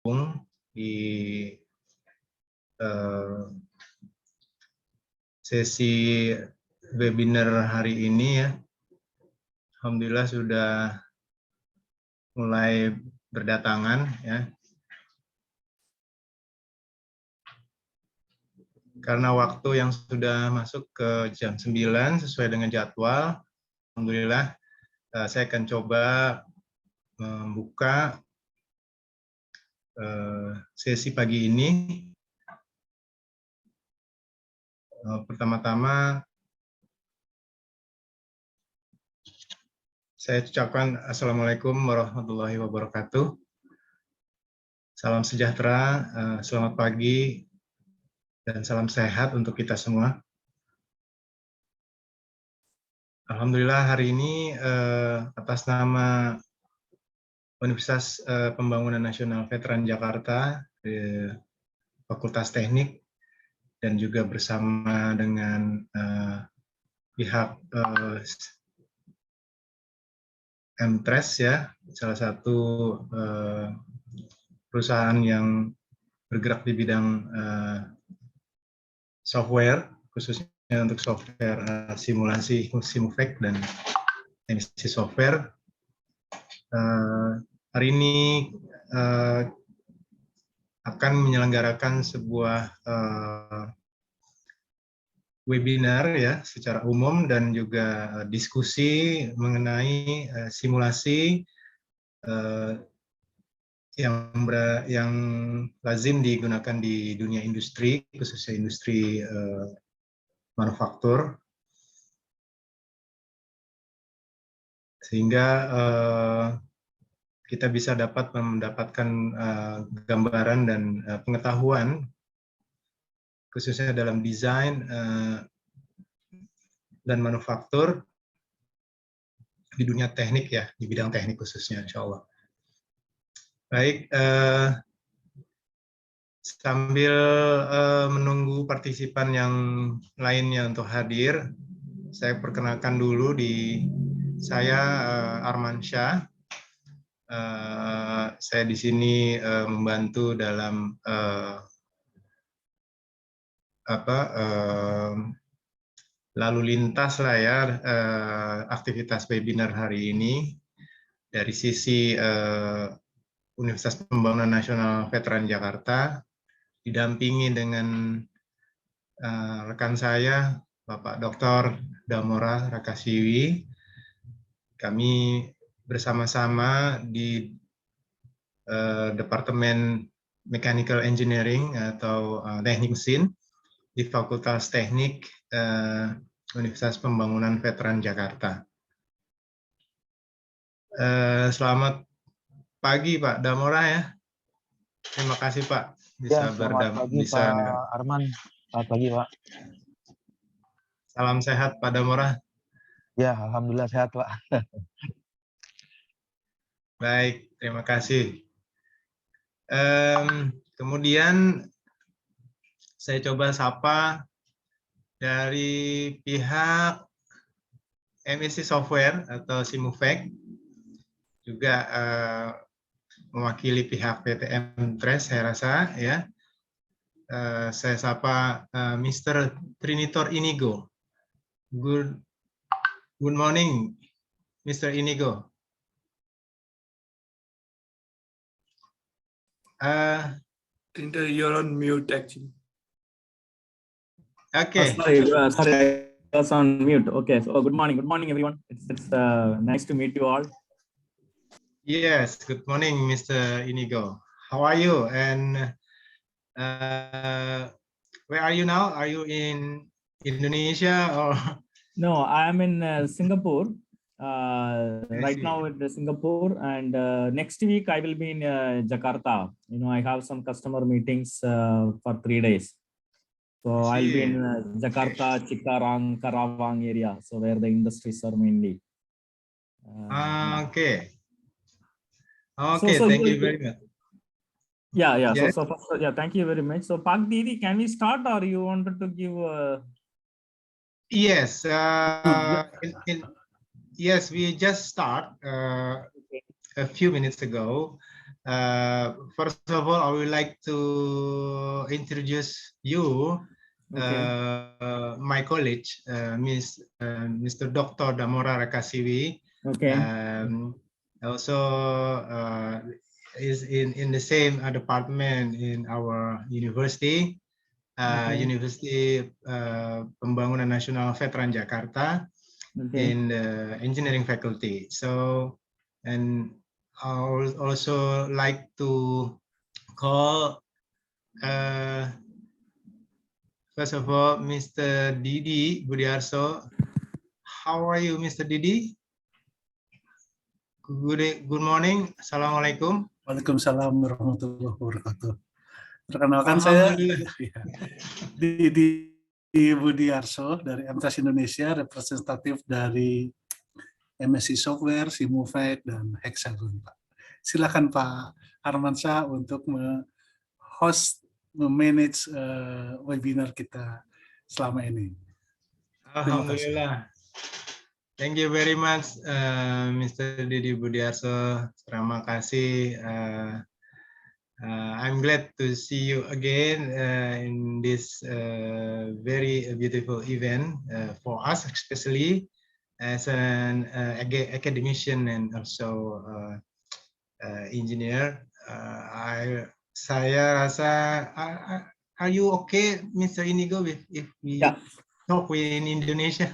di sesi webinar hari ini ya. Alhamdulillah sudah mulai berdatangan ya. Karena waktu yang sudah masuk ke jam 9 sesuai dengan jadwal, alhamdulillah saya akan coba membuka sesi pagi ini. Pertama-tama saya ucapkan Assalamualaikum warahmatullahi wabarakatuh. Salam sejahtera, selamat pagi, dan salam sehat untuk kita semua. Alhamdulillah hari ini atas nama Universitas Pembangunan Nasional Veteran Jakarta, Fakultas Teknik, dan juga bersama dengan pihak MTres ya, salah satu perusahaan yang bergerak di bidang software, khususnya untuk software simulasi Simufact dan emisi software. Hari ini akan menyelenggarakan sebuah webinar ya secara umum dan juga diskusi mengenai simulasi yang lazim digunakan di dunia industri, khususnya industri manufaktur, sehingga kita bisa dapat mendapatkan gambaran dan pengetahuan khususnya dalam desain dan manufaktur di dunia teknik ya, di bidang teknik khususnya, insya Allah. Baik, sambil menunggu partisipan yang lainnya untuk hadir, saya perkenalkan dulu saya Armansyah. Saya di sini membantu dalam lalu lintas lah ya aktivitas webinar hari ini dari sisi Universitas Pembangunan Nasional Veteran Jakarta, didampingi dengan rekan saya Bapak Dr. Damora Rakasiwi. Kami bersama-sama di Departemen Mechanical Engineering atau Teknik Mesin di Fakultas Teknik Universitas Pembangunan Veteran Jakarta. Selamat pagi Pak Damora ya. Terima kasih Pak bisa selamat pagi Pak Arman. Selamat pagi Pak. Salam sehat Pak Damora. Ya, alhamdulillah sehat Pak. Baik, terima kasih. Kemudian saya coba sapa dari pihak emisi software atau Simufact, juga mewakili pihak PT MTres saya rasa ya. Saya sapa Mr. Trinitor Inigo. Good morning, Mr. Inigo. You're on mute actually. Okay. Sorry, I was on mute. Okay, so good morning everyone. It's nice to meet you all. Yes, good morning, Mr. Inigo. How are you? And where are you now? Are you in Indonesia or? No, I am in Singapore. Right now in Singapore, and next week I will be in Jakarta. I have some customer meetings for 3 days. So I'll be in Jakarta, Cikarang, Karawang area, so where the industries are mainly. Okay. Okay, so thank you very much. Yeah. Yes. So thank you very much. So Pak Didi, can we start, or you wanted to give? Yes. Yes, we just start a few minutes ago. First of all, I would like to introduce you, my colleague, Mr. Dr. Damora Rakasiwi. Okay. Also is in the same department in our university, University Pembangunan Nasional Veteran Jakarta, in the engineering faculty. So, and I would also like to call, first of all, Mr. Didi Budiarso. How are you, Mr. Didi? Good morning. Assalamualaikum. Waalaikumsalam warahmatullahi wabarakatuh. Perkenalkan saya Didi Budiarso dari MTS Indonesia, representatif dari MSc Software, Simufact, dan Hexagon, Pak. Silakan Pak Armansyah untuk host, memanage webinar kita selama ini. Alhamdulillah. Thank you very much, Mr. Didi Budiarso. Terima kasih. I'm glad to see you again in this very beautiful event for us, especially as an academician and also engineer. Saya rasa, are you okay, Mr. Inigo, if we talk in Indonesia?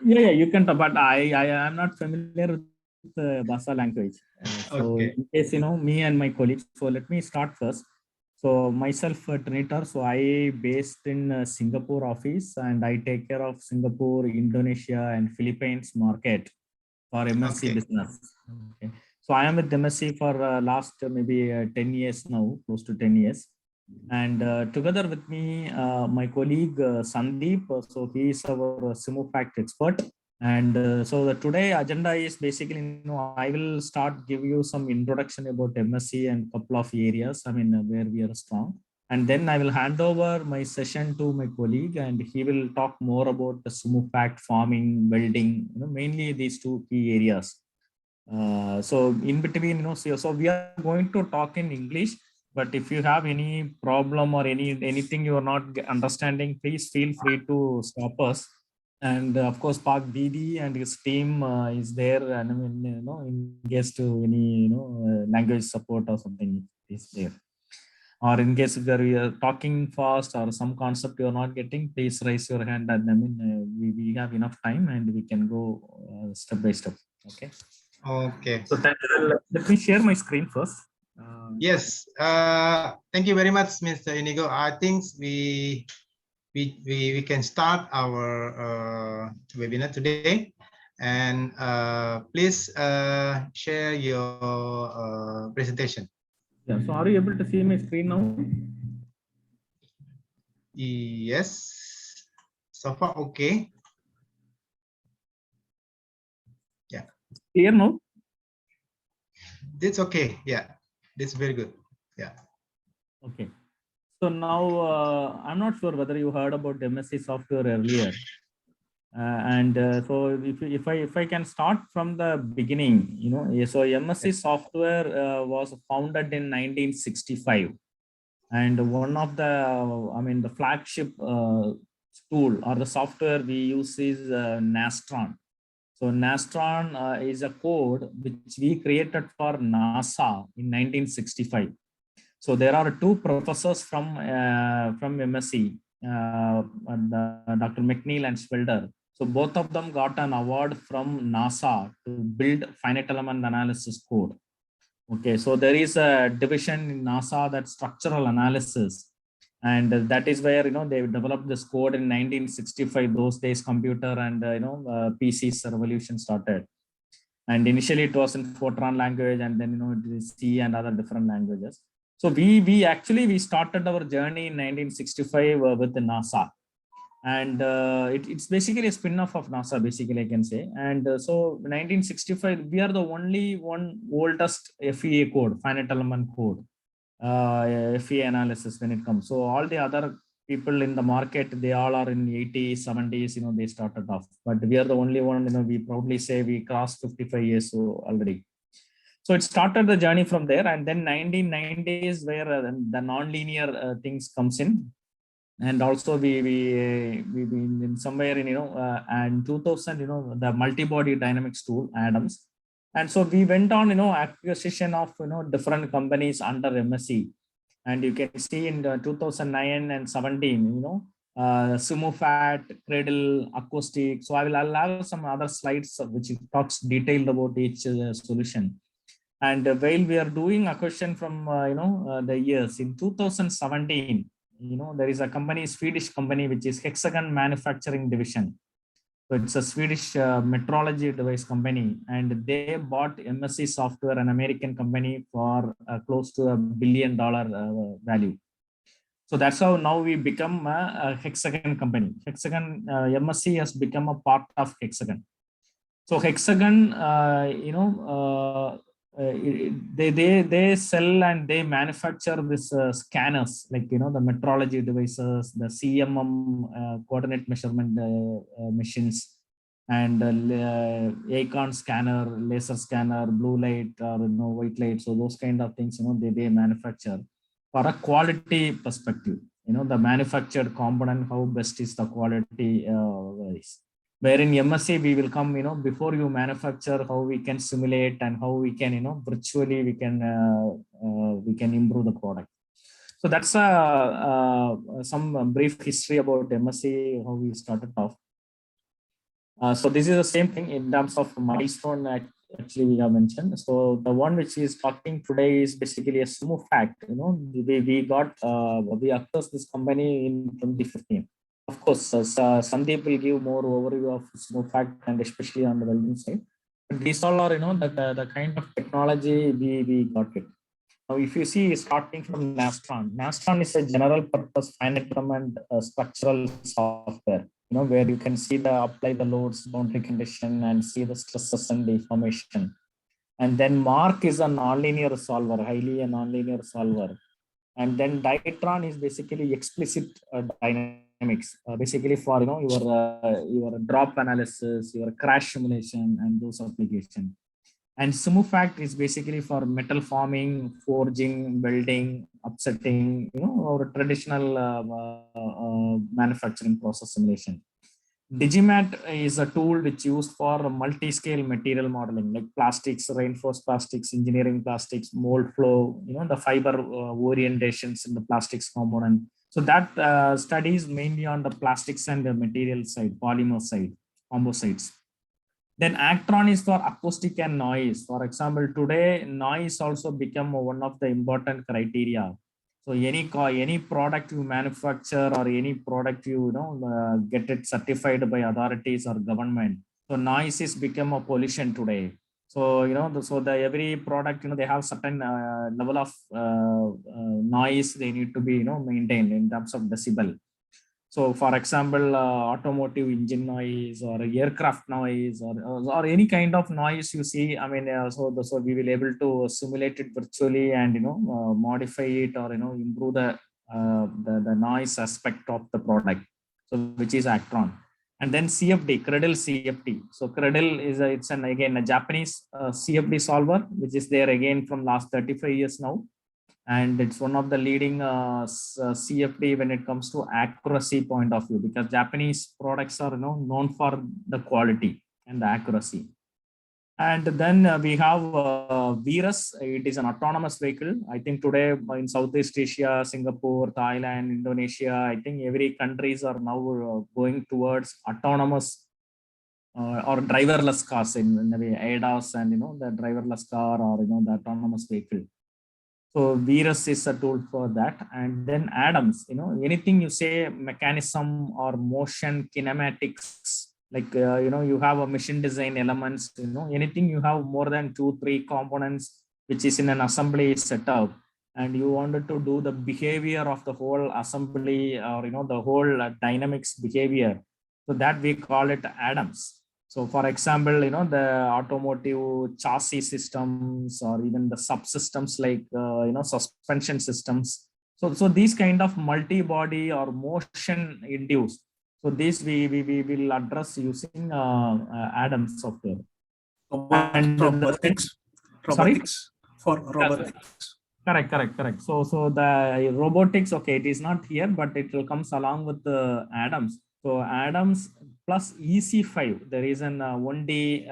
Yeah, you can talk, but I am not familiar with the Bahasa language. So in case, me and my colleagues, so let me start first. So myself, Trinitar, so I based in Singapore office, and I take care of Singapore, Indonesia, and Philippines market for MSc business. Okay. So I am with MSc for last maybe 10 years now, close to 10 years. And together with me, my colleague Sandeep, so he is our Simufact expert. And so the today agenda is basically, I will start give you some introduction about MSc and couple of areas, where we are strong. And then I will hand over my session to my colleague, and he will talk more about the Simufact, farming, welding, mainly these two key areas. So in between, so we are going to talk in English. But if you have any problem or anything you are not understanding, please feel free to stop us. And of course, Park Didi and his team is there, and in case to any language support or something is there. Or in case if we are talking fast or some concept you are not getting, please raise your hand, and we have enough time and we can go step by step. Okay. Okay. So let me share my screen first. Yes, thank you very much, Mr. Inigo. I think we can start our webinar today, and please share your presentation. Yeah. So are you able to see my screen now? Yes. So far, okay. Yeah. Clear now? It's okay. Yeah. It's very good. Yeah. Okay. So now I'm not sure whether you heard about MSc software earlier. So if I can start from the beginning, so MSc software was founded in 1965, and one of the the flagship tool or the software we use is Nastran. So Nastran is a code which we created for NASA in 1965. So there are two professors from MSc, Dr. McNeil and Swelder. So both of them got an award from NASA to build finite element analysis code. Okay, so there is a division in NASA that's structural analysis, and that is where they developed this code in 1965. Those days, computer and PC's revolution started. And initially it was in Fortran language, and then it is C and other different languages. So we started our journey in 1965 with the NASA, and it's basically a spin-off of NASA, basically I can say. And so 1965, we are the only one oldest FEA code, finite element code, FEA analysis when it comes. So all the other people in the market, they all are in 80s, 70s, they started off, but we are the only one, we proudly say we crossed 55 years so already. So it started the journey from there, and then 1990s where the non-linear things comes in, and also we been in somewhere in and 2000 the multi-body dynamics tool Adams, and so we went on acquisition of different companies under MSc, and you can see in 2009 and 17 Simufact, Cradle, Acoustic. So I'll have some other slides which talks detailed about each solution. And while we are doing acquisition from the years in 2017, there is a company, Swedish company, which is Hexagon Manufacturing Division. So it's a Swedish metrology device company, and they bought MSc Software, an American company, for close to $1 billion value. So that's how now we become a Hexagon company. Hexagon MSc has become a part of Hexagon. So Hexagon, they sell and they manufacture this scanners, like the metrology devices, the CMM coordinate measurement machines, and Acon scanner, laser scanner, blue light, or white light. So those kind of things they manufacture for a quality perspective. The manufactured component, how best is the quality is. Where in MSc we will come, before you manufacture, how we can simulate and how we can, virtually we can improve the product. So that's some brief history about MSc, how we started off. So this is the same thing in terms of milestone. Actually, we have mentioned. So the one which is talking today is basically a Simufact. We acquired this company in 2015. Of course, Sandeep will give more overview of Simufact, and especially on the welding side. But these all are, the kind of technology we got it. Now, if you see, starting from Nastron. Nastron is a general purpose finite element structural software, where you can see apply the loads, boundary condition, and see the stresses and deformation. And then Mark is a nonlinear solver, highly a nonlinear solver. And then Diatron is basically explicit dynamics, basically for your drop analysis, your crash simulation, and those applications. And Simufact is basically for metal forming, forging, welding, upsetting, or traditional manufacturing process simulation. Digimat is a tool which used for multi-scale material modeling, like plastics, reinforced plastics, engineering plastics, mold flow, the fiber orientations in the plastics component. So that studies mainly on the plastics and the material side, polymer side, composites. Then Actron is for acoustic and noise. For example, today noise also become one of the important criteria. So any product you manufacture or any product you get it certified by authorities or government. So noise is become a pollution today. So every product they have certain level of noise they need to be maintained in terms of decibel. So, for example, automotive engine noise or aircraft noise or any kind of noise you see. I mean, so we will able to simulate it virtually and modify it or improve the noise aspect of the product. So, which is Actron. And then CFD, Cradle CFD. So Cradle is again a Japanese CFD solver, which is there again from last 35 years now. And it's one of the leading CFD when it comes to accuracy point of view, because Japanese products are known for the quality and the accuracy. And then we have Virus. It is an autonomous vehicle. I think today in Southeast Asia, Singapore, Thailand, Indonesia, I think every countries are now going towards autonomous or driverless cars in the way ADAS and the driverless car or the autonomous vehicle. So Virus is a tool for that. And then Adams, anything you say mechanism or motion kinematics, like, you have a machine design elements, anything you have more than 2-3 components, which is in an assembly setup, and you wanted to do the behavior of the whole assembly or, the whole dynamics behavior. So that we call it Adams. So for example, the automotive chassis systems or even the subsystems like, suspension systems. So these kind of multi-body or motion induced. So this we will address using Adams software. And robotics. robotics. For robotics. Correct. So the robotics, okay, it is not here, but it will comes along with the Adams. So Adams plus EC5, there is an 1D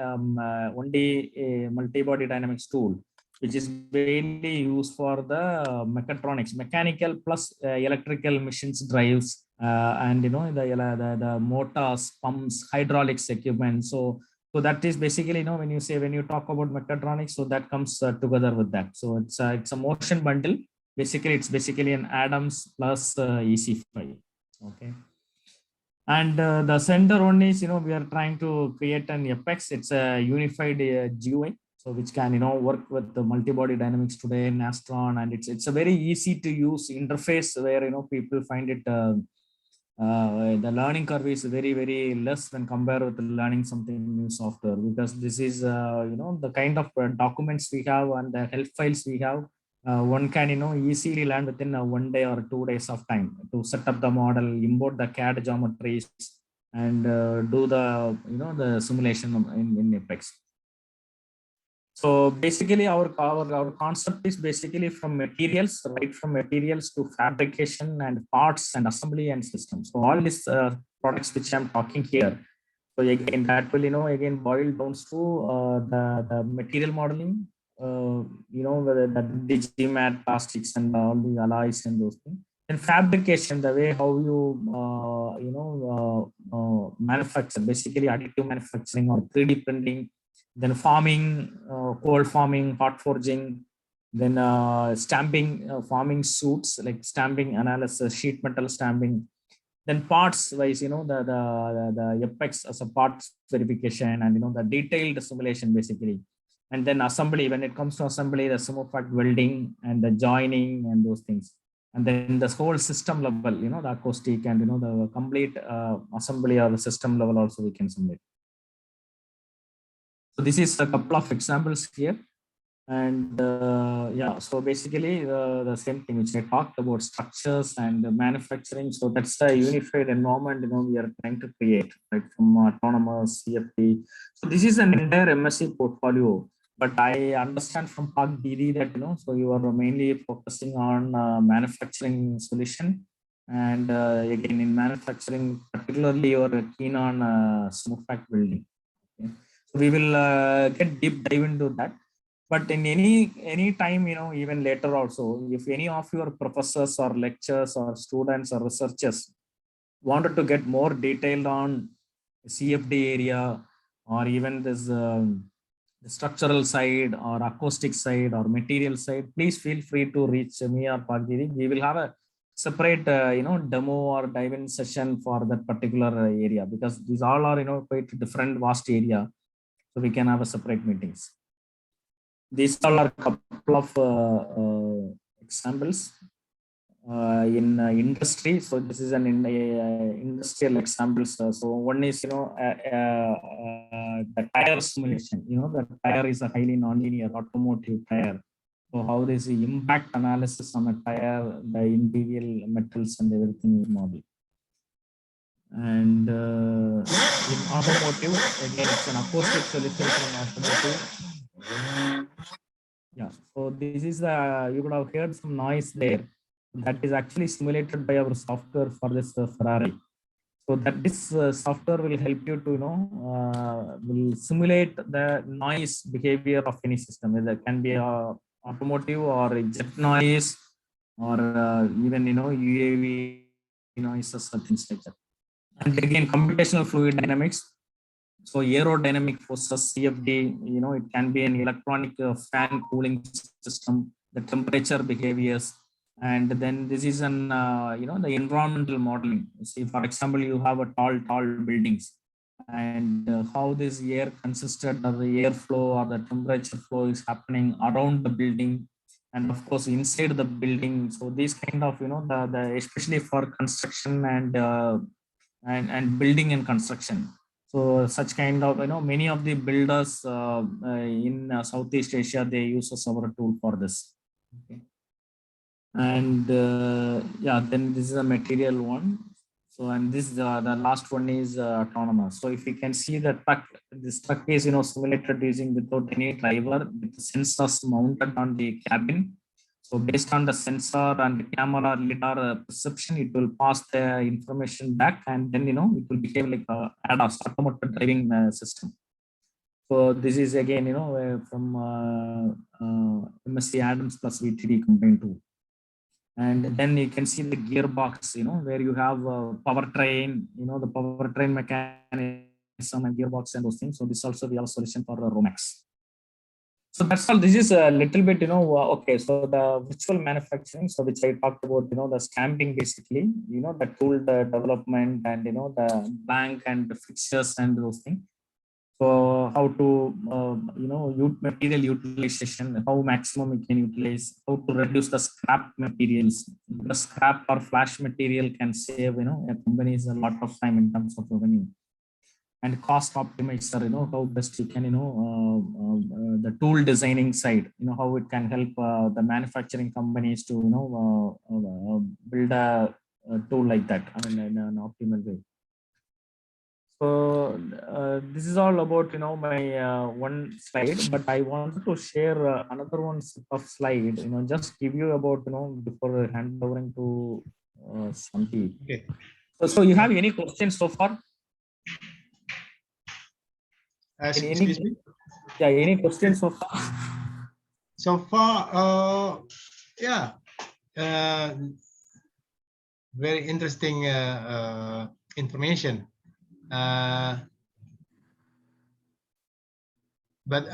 multi-body dynamics tool, which is mainly used for the mechatronics, mechanical plus electrical machines, drives, and the motors, pumps, hydraulics equipment. So that is basically, when you talk about mechatronics, so that comes together with that. So it's a motion bundle. Basically, it's basically an Adams plus EC5. Okay. And the center one is, we are trying to create an Apex. It's a unified GUI, so which can, work with the multi-body dynamics today in Astron, and it's a very easy to use interface where, people find it. The learning curve is very, very less when compared with learning something new software, because this is, the kind of documents we have and the help files we have. One can, easily learn within 1 day or 2 days of time to set up the model, import the CAD geometries, and do the, the simulation in Apex. So basically, our concept is basically from materials, right from materials to fabrication and parts and assembly and systems. So all these products which I'm talking here. So again, that will, again boil down to the material modeling, whether the digimat, plastics, and all the alloys and those things. And fabrication, the way how you, manufacture, basically additive manufacturing or 3D printing. Then forming, cold forming, hot forging, then stamping, forming suits like stamping analysis, sheet metal stamping. Then parts wise, the Apex as a parts verification, and the detailed simulation basically. And then assembly, when it comes to assembly, the Simufact welding and the joining and those things. And then the whole system level, the acoustic and the complete assembly or the system level also we can simulate. So this is a couple of examples here. And yeah, so basically the same thing which I talked about, structures and manufacturing. So that's the unified environment, we are trying to create, right, from autonomous CFD. So this is an entire MSc portfolio, but I understand from Pak Didi that, so you are mainly focusing on manufacturing solution. And again, in manufacturing, particularly you are keen on Simufact building. Okay. So we will get deep dive into that. But in any time, even later also, if any of your professors or lecturers or students or researchers wanted to get more detailed on CFD area, or even this the structural side or acoustic side or material side, please feel free to reach me or Pagiri. We will have a separate demo or dive-in session for that particular area, because these all are quite different vast area. So we can have a separate meetings. These all are a couple of examples in industry. So this is an industrial examples. So one is, the tire simulation. The tire is a highly nonlinear automotive tire. So how this impact analysis on a tire, the interior metals and everything is modeled. And in automotive, again, it's an acoustic solution from automotive. Yeah, so this is you could have heard some noise there. That is actually simulated by our software for this Ferrari. So that this software will help you to, will simulate the noise behavior of any system. It can be automotive or jet noise, or even, UAV noises or things like that. And again, computational fluid dynamics. So aerodynamic forces, CFD, it can be an electronic fan cooling system, the temperature behaviors. And then this is an, the environmental modeling. See, for example, you have a tall buildings, and how this air consisted of the airflow or the temperature flow is happening around the building, and of course inside the building. So these kind of, the especially for construction and building and construction. So such kind of, many of the builders in Southeast Asia, they use our tool for this. Okay. And yeah, then this is a material one. So, and this the last one is autonomous. So if you can see the truck, this truck is simulated using without any driver with sensors mounted on the cabin. So based on the sensor and the camera lidar perception, it will pass the information back, and then it will behave like a ADAS, automated driving system. So this is again from MSc Adams plus VTD combined tool. And then you can see the gearbox, where you have powertrain, the powertrain mechanism and gearbox and those things. So this also we have a solution for Romex. So that's all. This is a little bit, okay. So the virtual manufacturing, so which I talked about, the stamping basically, the tool, the development, and the blank and the fixtures and those things. So how to, material utilization, how maximum we can utilize, how to reduce the scrap materials. The scrap or flash material can save, a companies a lot of time in terms of revenue. And cost optimizer, how best you can, the tool designing side, how it can help the manufacturing companies to, build a tool like that in an optimal way. So this is all about my one slide, but I wanted to share another one set of slide. Just give you about before hand overing to Santi. Okay. So you have any questions so far? Excuse me. Yeah, any questions so far? So far, yeah, very interesting information. But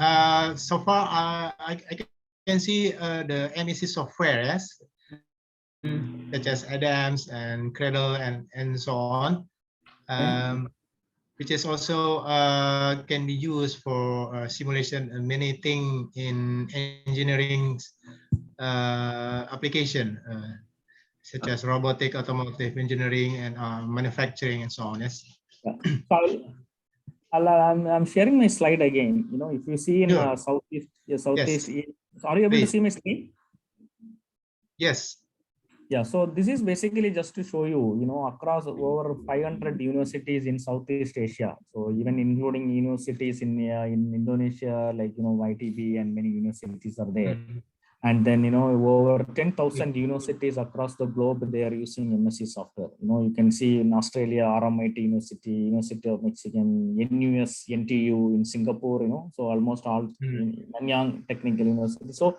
so far, I can see the MEC software, yes, such as Adams and Cradle and so on, which is also can be used for simulation and many things in engineering application, such as robotic, automotive engineering, and manufacturing, and so on. Yes. So I'm sharing my slide again. If you see in Sure. Southeast, Yes. Are you able to Please. see my screen? Yes. Yeah, so this is basically just to show you, across over 500 universities in Southeast Asia. So even including universities in Indonesia, like, YTB and many universities are there. And then, over 10,000 universities across the globe, they are using MSc software. You can see in Australia, RMIT University, University of Michigan, NUS, NTU in Singapore, so almost all Nanyang Technical University. So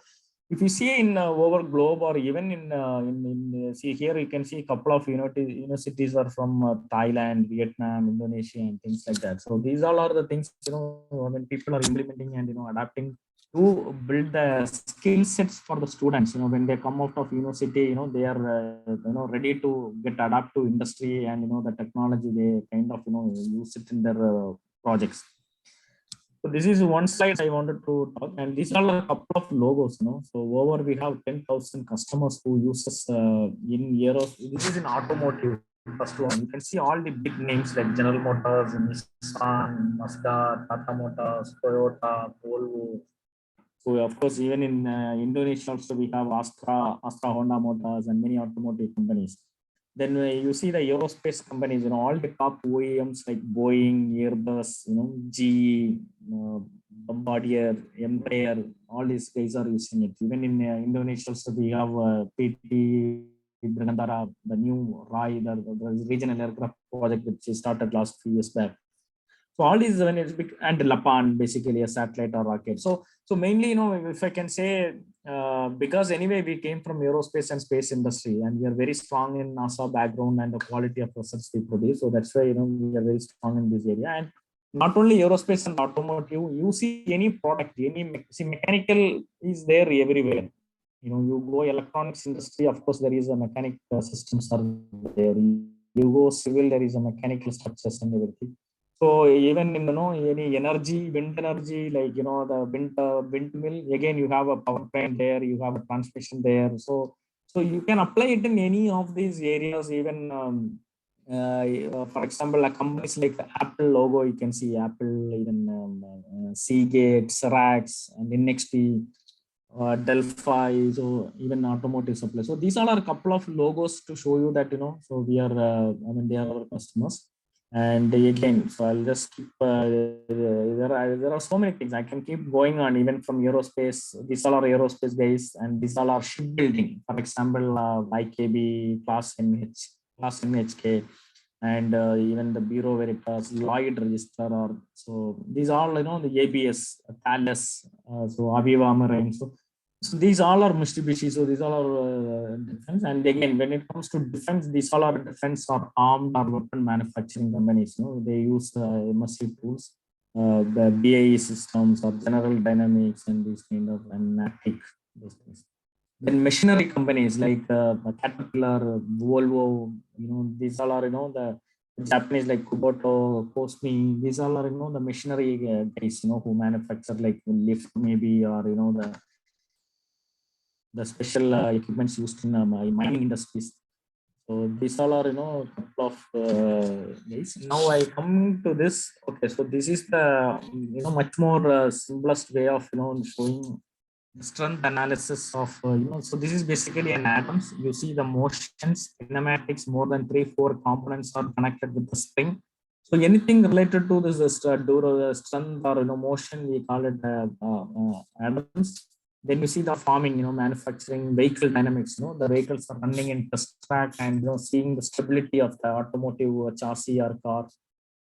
if you see in over globe, or even in see here, you can see a couple of universities are from Thailand, Vietnam, Indonesia, and things like that. So these all are the things, when people are implementing and adapting to build the skill sets for the students. When they come out of university, they are ready to get adapt to industry and the technology. They kind of use it in their projects. So this is one slide I wanted to talk, and these are a couple of logos. So over we have 10,000 customers who uses in year of. This is in automotive. First one, you can see all the big names like General Motors, Nissan, Mazda, Tata Motors, Toyota, Volvo. So of course, even in Indonesia also we have Astra, Honda Motors, and many automotive companies. Then you see the aerospace companies, all the top OEMs like Boeing, Airbus, GE, Bombardier, Embraer, all these guys are using it. Even in Indonesia also we have PT Brigantara, the new RAI, the regional aircraft project which started last few years back. So all these, when it's big, and Lapan, basically a satellite or rocket. So mainly, if I can say, because anyway we came from aerospace and space industry, and we are very strong in NASA background and the quality of results we produce. So that's why we are very strong in this area. And not only aerospace and automotive, you see any product, mechanical is there everywhere. You go electronics industry, of course there is a mechanic systems are there. You go civil, there is a mechanical structures and everything. So even in any energy, wind energy, like the windmill, again you have a power plant there, you have a transmission there. So you can apply it in any of these areas. Even for example, companies like the Apple logo, you can see Apple, even Seagate, Xerox, and NXP. Delphi, so even automotive supply. So these all are a couple of logos to show you that, so we are, I mean, they are our customers. And again, so I'll just keep, there are so many things I can keep going on, even from aerospace. These all are aerospace guys, and these all are shipbuilding. For example, YKB, Class MHK, and even the Bureau Veritas, Lloyd Register, or so these all, the ABS, Thales, so Aviva Marine. So these all are Mitsubishi. So these all are defense. And again, when it comes to defense, these all are defense or armed or weapon manufacturing companies. They use MSC tools, the BAE systems or General Dynamics, and these kind of, and NATIC, those things. Then machinery companies like Caterpillar, Volvo, these all are, the Japanese like Kubota, Cosmi. These all are, the machinery guys, who manufacture like lift maybe, or, the special equipments used in mining industries. So these all are, a couple of guys. Now I come to this. Okay, so this is the, much more simplest way of, showing strength analysis of, so this is basically an atoms. You see the motions, kinematics, more than 3-4 components are connected with the spring. So anything related to this strength or, motion, we call it atoms. Then you see the farming, manufacturing, vehicle dynamics, the vehicles are running in test track, and, seeing the stability of the automotive chassis or car.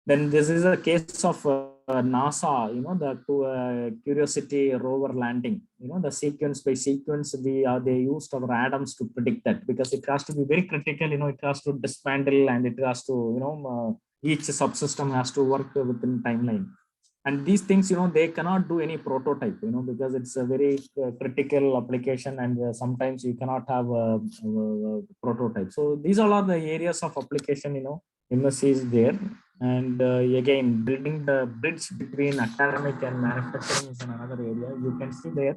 Then this is a case of NASA, the Curiosity rover landing. The sequence by sequence, they used our atoms to predict that, because it has to be very critical. It has to dismantle, and it has to, each subsystem has to work within timeline. And these things, they cannot do any prototype, because it's a very critical application, and sometimes you cannot have a prototype. So these all are the areas of application, MSc is there. And again, building the bridge between academic and manufacturing is another area. You can see there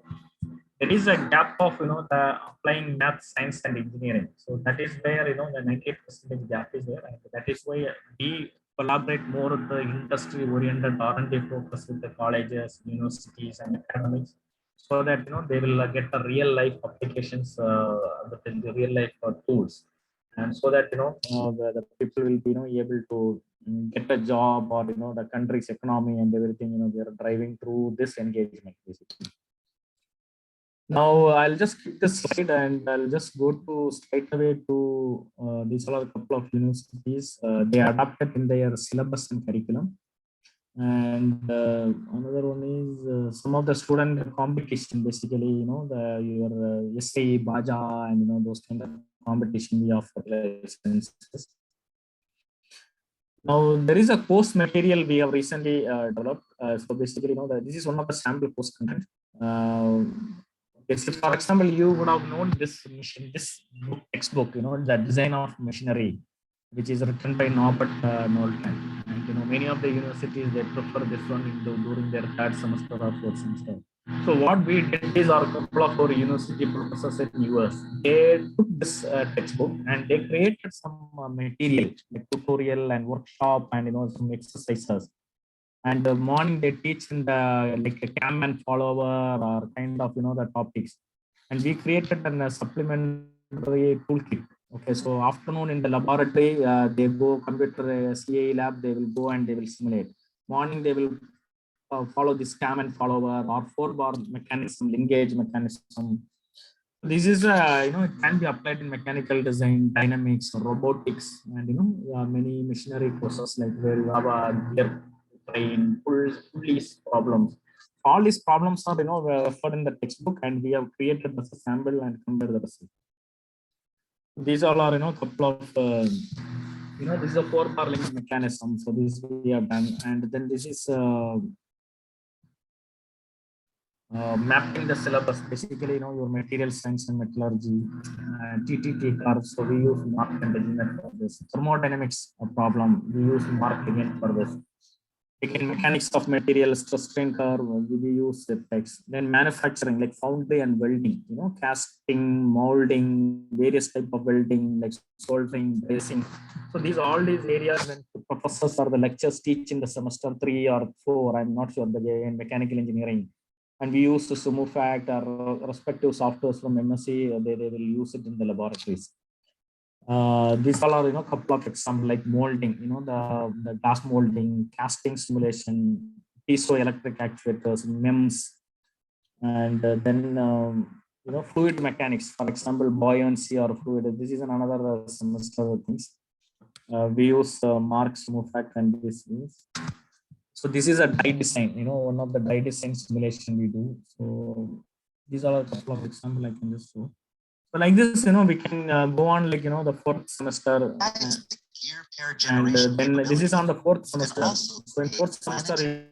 is a gap of, the applying math, science, and engineering. So that is where, the 98% gap is there. And that is why we collaborate more with the industry-oriented R&D focus with the colleges, universities, and academics, so that, they will get the real-life applications within the real-life tools. And so that, the people will be, able to get a job, or, the country's economy and everything, they are driving through this engagement, basically. Now I'll just keep this slide, and I'll just go to straight away to these are a couple of universities. They adapted in their syllabus and curriculum. And another one is some of the student competition, basically, your SAE, Baja, and those kind of competition we offer licenses. Now there is a course material we have recently developed. So basically, this is one of the sample course content. So for example, you would have known this textbook, the design of machinery, which is written by Norbert Nolten. And many of the universities, they prefer this one during their third semester or fourth semester. So what we did is, our couple of our university professors in US, they took this textbook, and they created some material, like tutorial and workshop, and some exercises. And the morning they teach in the like a cam and follower, or kind of the topics. And we created a supplementary toolkit. Okay, so afternoon in the laboratory, they go computer CAE lab, they will go and they will simulate. Morning they will follow this cam and follower, or 4-bar mechanism, linkage mechanism. This is it can be applied in mechanical design, dynamics, robotics, and many machinery courses, like where you have a gear train, pulleys problems. All these problems are referred in the textbook, and we have created as a sample and compared the result. These all are couple of this is a 4-bar link mechanism. So this we have done, and then this is mapping the syllabus, basically, your material science and metallurgy, TTT curves. So we use mark and Regiment for this. Thermodynamics problem, we use mark again for this. Again, mechanics of materials, stress strain curve, we use text. Then manufacturing, like foundry and welding, casting, molding, various type of welding, like soldering, bracing. So all these areas, when the professors or the lectures teach in the semester 3 or 4, I'm not sure, in mechanical engineering, and we use the Simufact or respective softwares from MSc. They will use it in the laboratories. These all are couple of examples like molding, the glass molding, casting simulation, piezoelectric actuators, MEMS, and then fluid mechanics, for example, buoyancy or fluid. This is another semester things. We use Mark Simufact and this is. So this is a die design, one of the die design simulation we do. So these are a couple of examples I can just show. So like this, we can go on like, the fourth semester. And then this is on the fourth semester. So in fourth semester,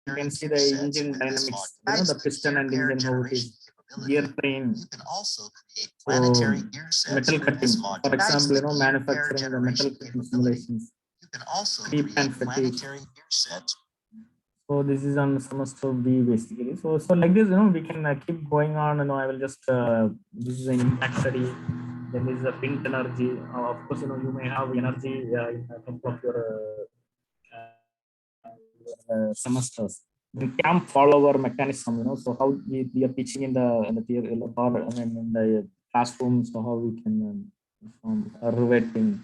you can see the engine dynamics, the piston and engine, how it is, gear train. So metal cutting, for example, manufacturing the metal cutting simulations. Creep and fatigue. So this is on semester B basically. So like this, we can keep going on. I will just this is an impact study. Then this is a wind energy. Of course, you may have energy in a couple of your semesters. The camp follower mechanism. So how we are teaching in the theory, in the classroom. So how we can riveting,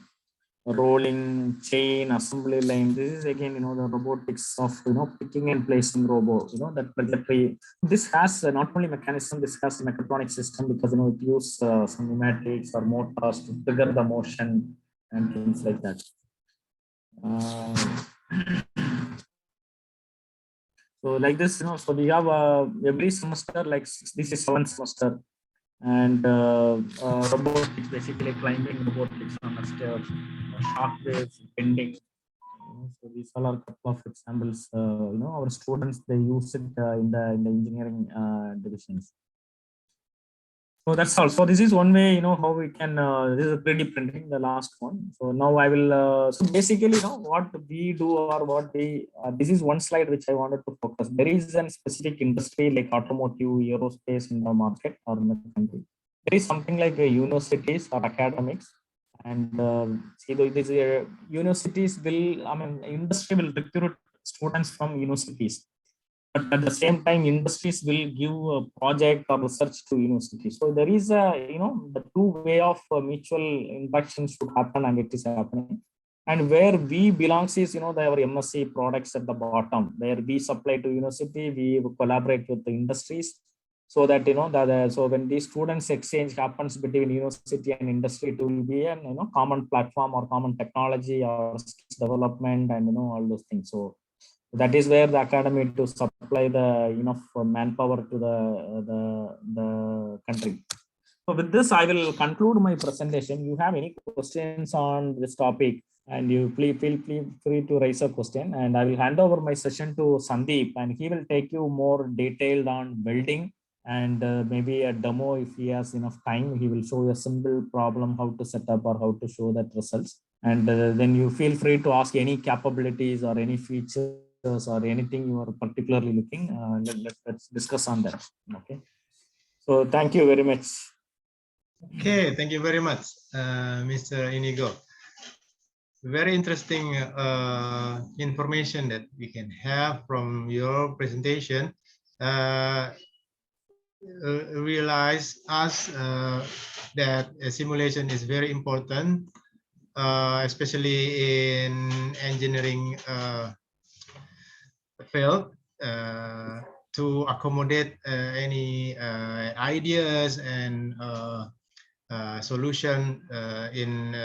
rolling, chain, assembly line. This is again, the robotics of, picking and placing robot, that trajectory. This has not only mechanism, this has a mechatronic system because, it uses some pneumatics or motors to trigger the motion and things like that. So like this, so we have every semester, like this is 7th semester. And robotics, basically climbing robotics on a stair, shock waves, bending. So these all are a couple of examples. Our students, they use it in the engineering divisions. So that's all. So this is one way, how we can. This is 3D printing, the last one. So now I will. So basically, what we do or what we. This is one slide which I wanted to focus. There is a specific industry like automotive, aerospace in the market or in the country. There is something like universities or academics, and see these universities will. Industry will recruit students from universities. But at the same time, industries will give a project or research to universities. So there is a, the two way of mutual interaction should happen, and it is happening. And where we belongs is, our MSc products at the bottom, where we supply to university, we collaborate with the industries, so that, so when these students exchange happens between university and industry, it will be a, common platform or common technology or skills development and, all those things. So that is where the academy to supply the enough manpower to the country. So with this, I will conclude my presentation. You have any questions on this topic, and you please feel free to raise a question. And I will hand over my session to Sandeep, and he will take you more detailed on welding and maybe a demo if he has enough time. He will show you a simple problem how to set up or how to show that results. And then you feel free to ask any capabilities or any features or anything you are particularly looking. Let's discuss on that. Okay. So thank you very much. Okay, thank you very much, Mr. Inigo. Very interesting information that we can have from your presentation. Realize us that a simulation is very important, especially in engineering field, to accommodate any ideas and solution in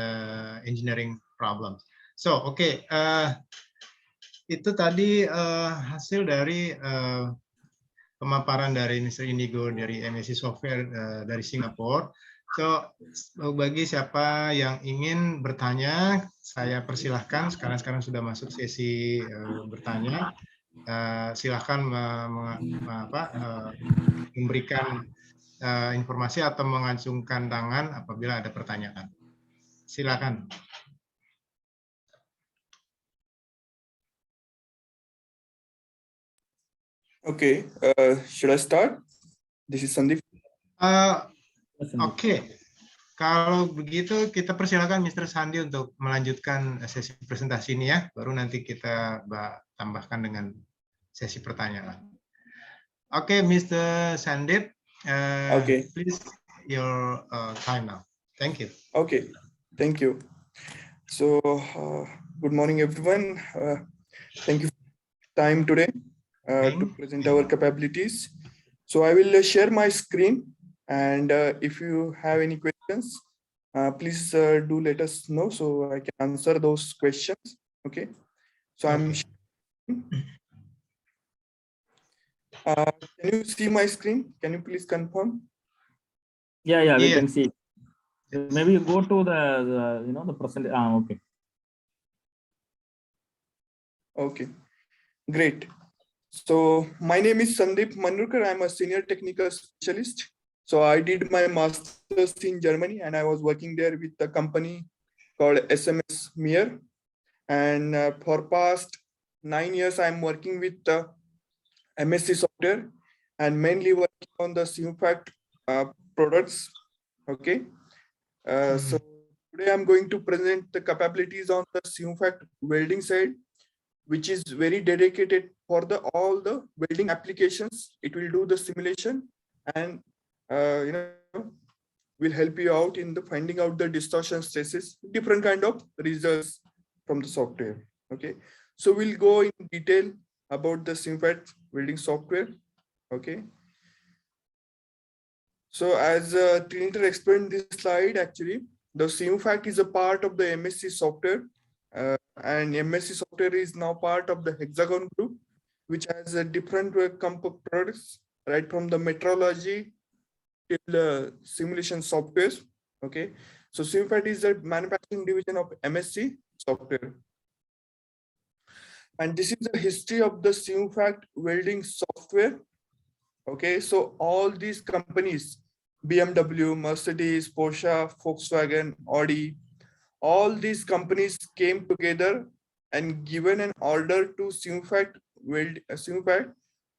engineering problems. So, okay, itu tadi hasil dari pemaparan dari Mr. Inigo dari MSc Software dari Singapura. So, bagi siapa yang ingin bertanya, saya persilahkan. Sekarang sudah masuk sesi bertanya. Silahkan memberikan informasi atau mengacungkan tangan apabila ada pertanyaan. Silakan. Okay, should I start? This is Sandeep. Oke. Kalau begitu kita persilakan Mr. Sandi untuk melanjutkan sesi presentasi ini ya. Baru nanti kita tambahkan dengan sesi pertanyaan. Okay, Mr. Sandip. Okay. Please, your time now. Thank you. Okay. Thank you. So, good morning, everyone. Thank you for your time today to present our capabilities. So I will share my screen, and if you have any questions, please do let us know so I can answer those questions. Okay. So I'm. Can you see my screen? Can you please confirm? Yeah, we can see. Maybe you go to the present. Okay. Okay, great. So my name is Sandeep Manurkar. I'm a senior technical specialist. So I did my master's in Germany, and I was working there with a company called SMS Mir. And for past 9 years, I'm working with the MSc software and mainly working on the Simufact products. Okay. So today I'm going to present the capabilities on the Simufact welding side, which is very dedicated for all the welding applications. It will do the simulation and will help you out in the finding out the distortion stresses, different kind of results from the software. Okay, so we'll go in detail about the Simufact welding software. Okay, so as Triniter explained this slide, actually the Simufact is a part of the MSc software. And MSc software is now part of the Hexagon group, which has a different products, right from the metrology till simulation softwares. Okay, so Simufact is the manufacturing division of MSc software. And this is the history of the Simufact welding software. Okay, so all these companies, BMW, Mercedes, Porsche, Volkswagen, Audi, all these companies came together and given an order to Simufact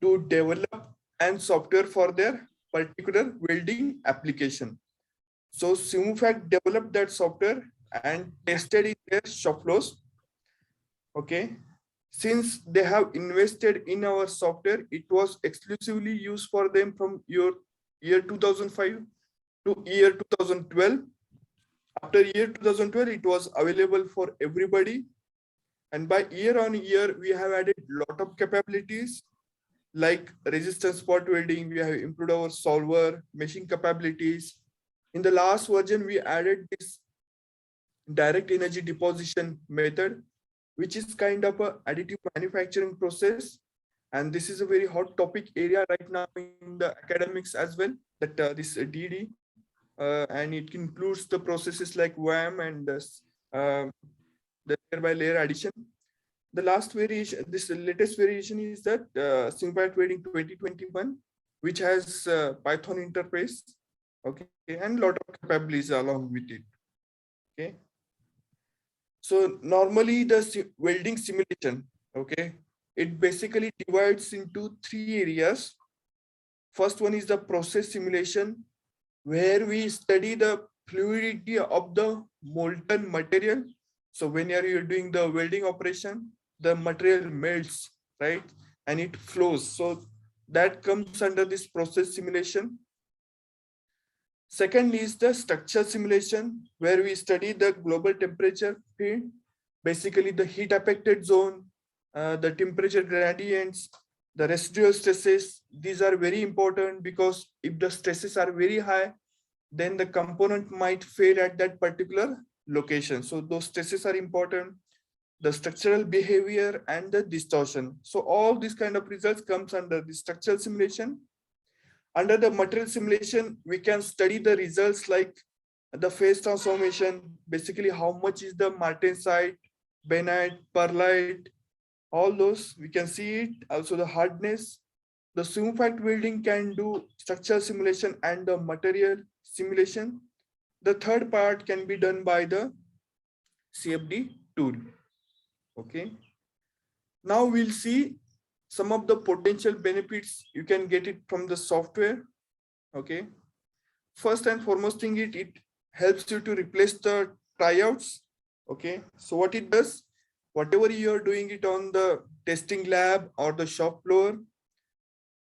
to develop an software for their particular welding application. So Simufact developed that software and tested in their shop floors. Okay. Since they have invested in our software, it was exclusively used for them from year 2005 to year 2012. After year 2012, it was available for everybody. And by year on year, we have added a lot of capabilities like resistance spot welding. We have improved our solver, meshing capabilities. In the last version, we added this direct energy deposition method, which is kind of a additive manufacturing process. And this is a very hot topic area right now in the academics as well, that this DD. And it includes the processes like WAM and the layer by layer addition. The last variation, this latest variation is that Simufact Welding 2021, which has Python interface, okay, and a lot of capabilities along with it. Okay. So normally the welding simulation, okay, it basically divides into 3 areas. First one is the process simulation, where we study the fluidity of the molten material. So when you're doing the welding operation, the material melts, right? And it flows. So that comes under this process simulation. Second is the structure simulation, where we study the global temperature field, basically the heat affected zone, the temperature gradients, the residual stresses. These are very important because if the stresses are very high, then the component might fail at that particular location. So those stresses are important. The structural behavior and the distortion. So all these kind of results comes under the structural simulation. Under the material simulation, we can study the results like the phase transformation, basically how much is the martensite, benite, perlite, all those we can see it. Also the hardness. The Simufact welding can do structural simulation and the material simulation. The third part can be done by the CFD tool. Okay. Now we'll see some of the potential benefits you can get it from the software. Okay. First and foremost thing, it helps you to replace the tryouts. Okay. So what it does, whatever you're doing it on the testing lab or the shop floor,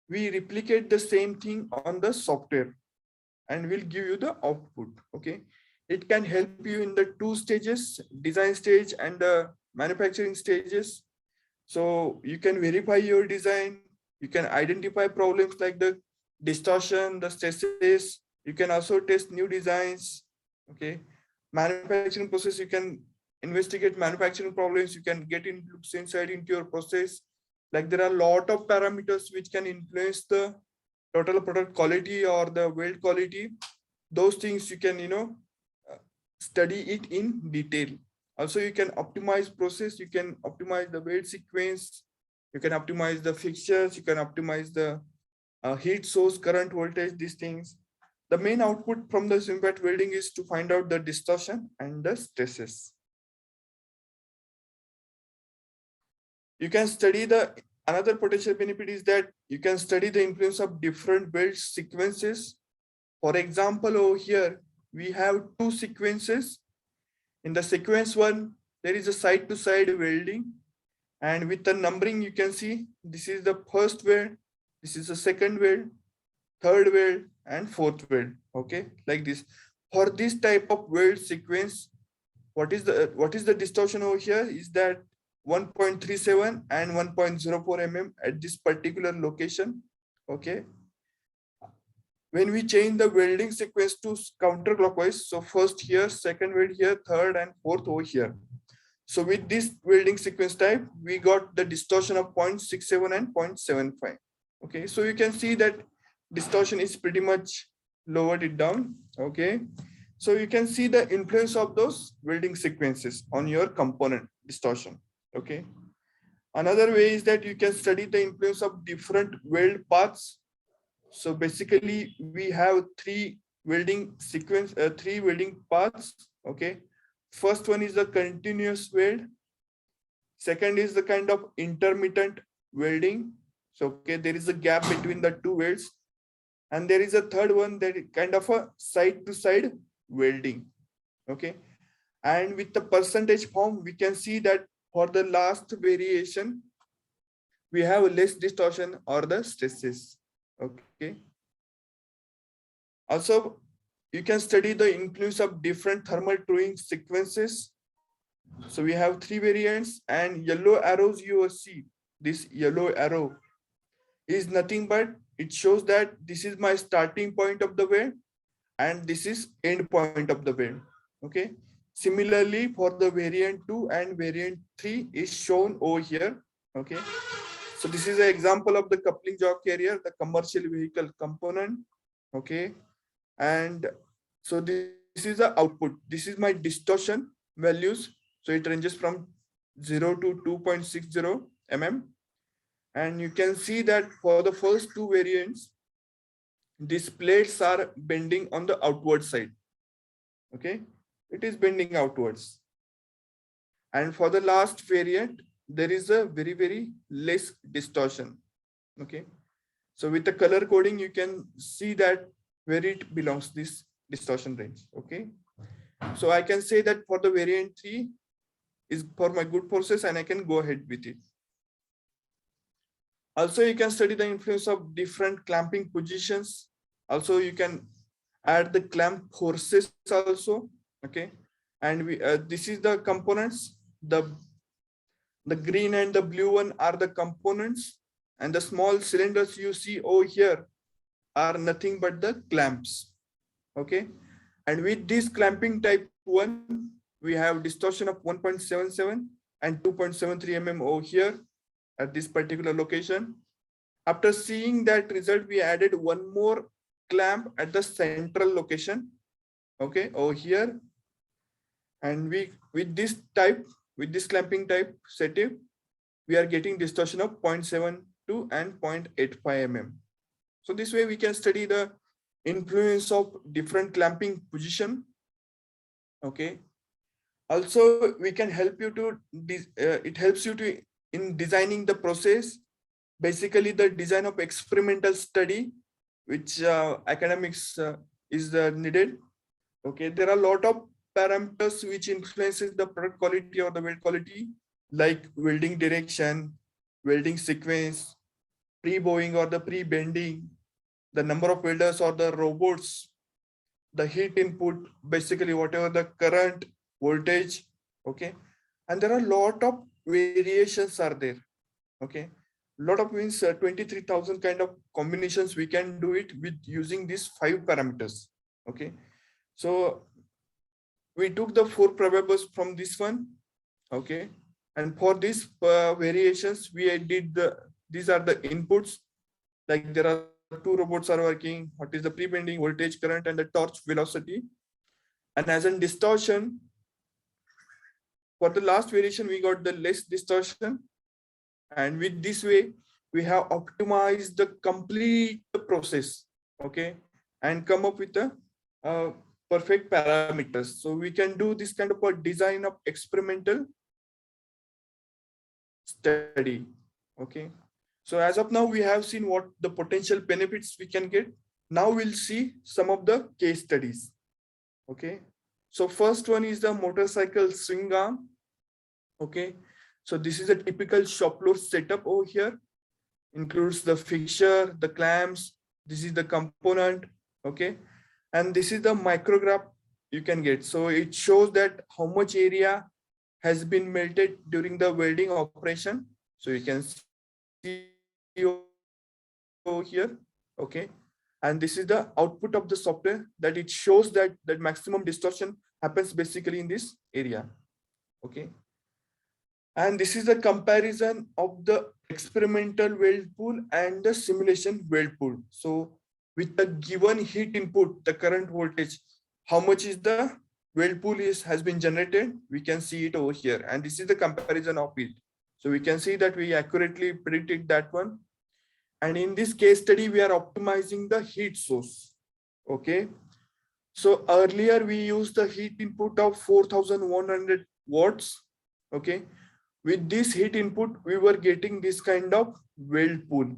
we replicate the same thing on the software and we'll give you the output. Okay, it can help you in the two stages, design stage and the manufacturing stages. So you can verify your design, you can identify problems like the distortion, the stresses. You can also test new designs. Okay, manufacturing process, you can investigate manufacturing problems, you can get in looks inside into your process. Like there are a lot of parameters which can influence the total product quality or the weld quality. Those things you can, study it in detail. Also, you can optimize process, you can optimize the weld sequence, you can optimize the fixtures, you can optimize the heat source, current voltage, these things. The main output from the Simufact welding is to find out the distortion and the stresses. You can study another potential benefit is that you can study the influence of different weld sequences. For example, over here, we have two sequences. In the sequence one, there is a side-to-side welding. And with the numbering, you can see this is the first weld, this is the second weld, third weld, and fourth weld. Okay, like this. For this type of weld sequence, what is the distortion over here is that 1.37 and 1.04 mm at this particular location. Okay, when we change the welding sequence to counterclockwise, so first here, second weld here, third and fourth over here. So with this welding sequence type, we got the distortion of 0.67 and 0.75. Okay, so you can see that distortion is pretty much lowered it down. Okay, so you can see the influence of those welding sequences on your component distortion. Okay, another way is that you can study the influence of different weld paths. So basically we have three welding paths. Okay, first one is the continuous weld, second is the kind of intermittent welding. So okay, there is a gap between the two welds, and there is a third one that is kind of a side-to-side welding. Okay, and with the percentage form, we can see that for the last variation, we have less distortion or the stresses. Okay. Also, you can study the influence of different thermal truing sequences. So we have three variants, and yellow arrows you will see. This yellow arrow is nothing but it shows that this is my starting point of the weld and this is end point of the weld. Okay. Similarly, for the variant 2 and variant 3 is shown over here. Okay. So this is an example of the coupling jaw carrier, the commercial vehicle component. Okay. And so this is the output. This is my distortion values. So it ranges from 0 to 2.60 mm. And you can see that for the first two variants, these plates are bending on the outward side. Okay. It is bending outwards. And for the last variant, there is a very, very less distortion. Okay. So with the color coding, you can see that where it belongs, this distortion range. Okay. So I can say that for the variant 3 is for my good process and I can go ahead with it. Also, you can study the influence of different clamping positions. Also, you can add the clamp forces also. Okay. And this is the components. The green and the blue one are the components, and the small cylinders you see over here are nothing but the clamps. Okay. And with this clamping type 1, we have distortion of 1.77 and 2.73 mm over here at this particular location. After seeing that result, we added one more clamp at the central location. Okay, over here. And with this clamping type setup, we are getting distortion of 0.72 and 0.85 mm. So this way we can study the influence of different clamping position. Okay. Also, we can help you to, it helps you to in designing the process, basically the design of experimental study, which academics is needed. Okay, there are a lot of parameters which influences the product quality or the weld quality, like welding direction, welding sequence, pre-bowing or the pre-bending, the number of welders or the robots, the heat input, basically whatever the current, voltage, okay. And there are a lot of variations are there, okay. Lot of means 23,000 kind of combinations we can do it with using these 5 parameters, okay. So we took the 4 probables from this one, okay. And for these variations, we did these are the inputs, like there are 2 robots are working, what is the pre-bending, voltage, current, and the torch velocity. And as in distortion, for the last variation, we got the less distortion. And with this way, we have optimized the complete process, okay, and come up with the perfect parameters. So we can do this kind of a design of experimental study, okay. So as of now, we have seen what the potential benefits we can get. Now we'll see some of the case studies, okay. So first one is the motorcycle swing arm, okay. So this is a typical shop floor setup over here, includes the fixture, the clamps, this is the component, okay. And this is the micrograph you can get. So it shows that how much area has been melted during the welding operation. So you can see over here, okay. And this is the output of the software, that it shows that maximum distortion happens basically in this area, okay. And this is the comparison of the experimental weld pool and the simulation weld pool. So with the given heat input, the current voltage, how much is the weld pool has been generated, we can see it over here. And this is the comparison of it. So we can see that we accurately predicted that one. And in this case study, we are optimizing the heat source, okay. So earlier we used the heat input of 4,100 watts, okay. With this heat input, we were getting this kind of weld pool,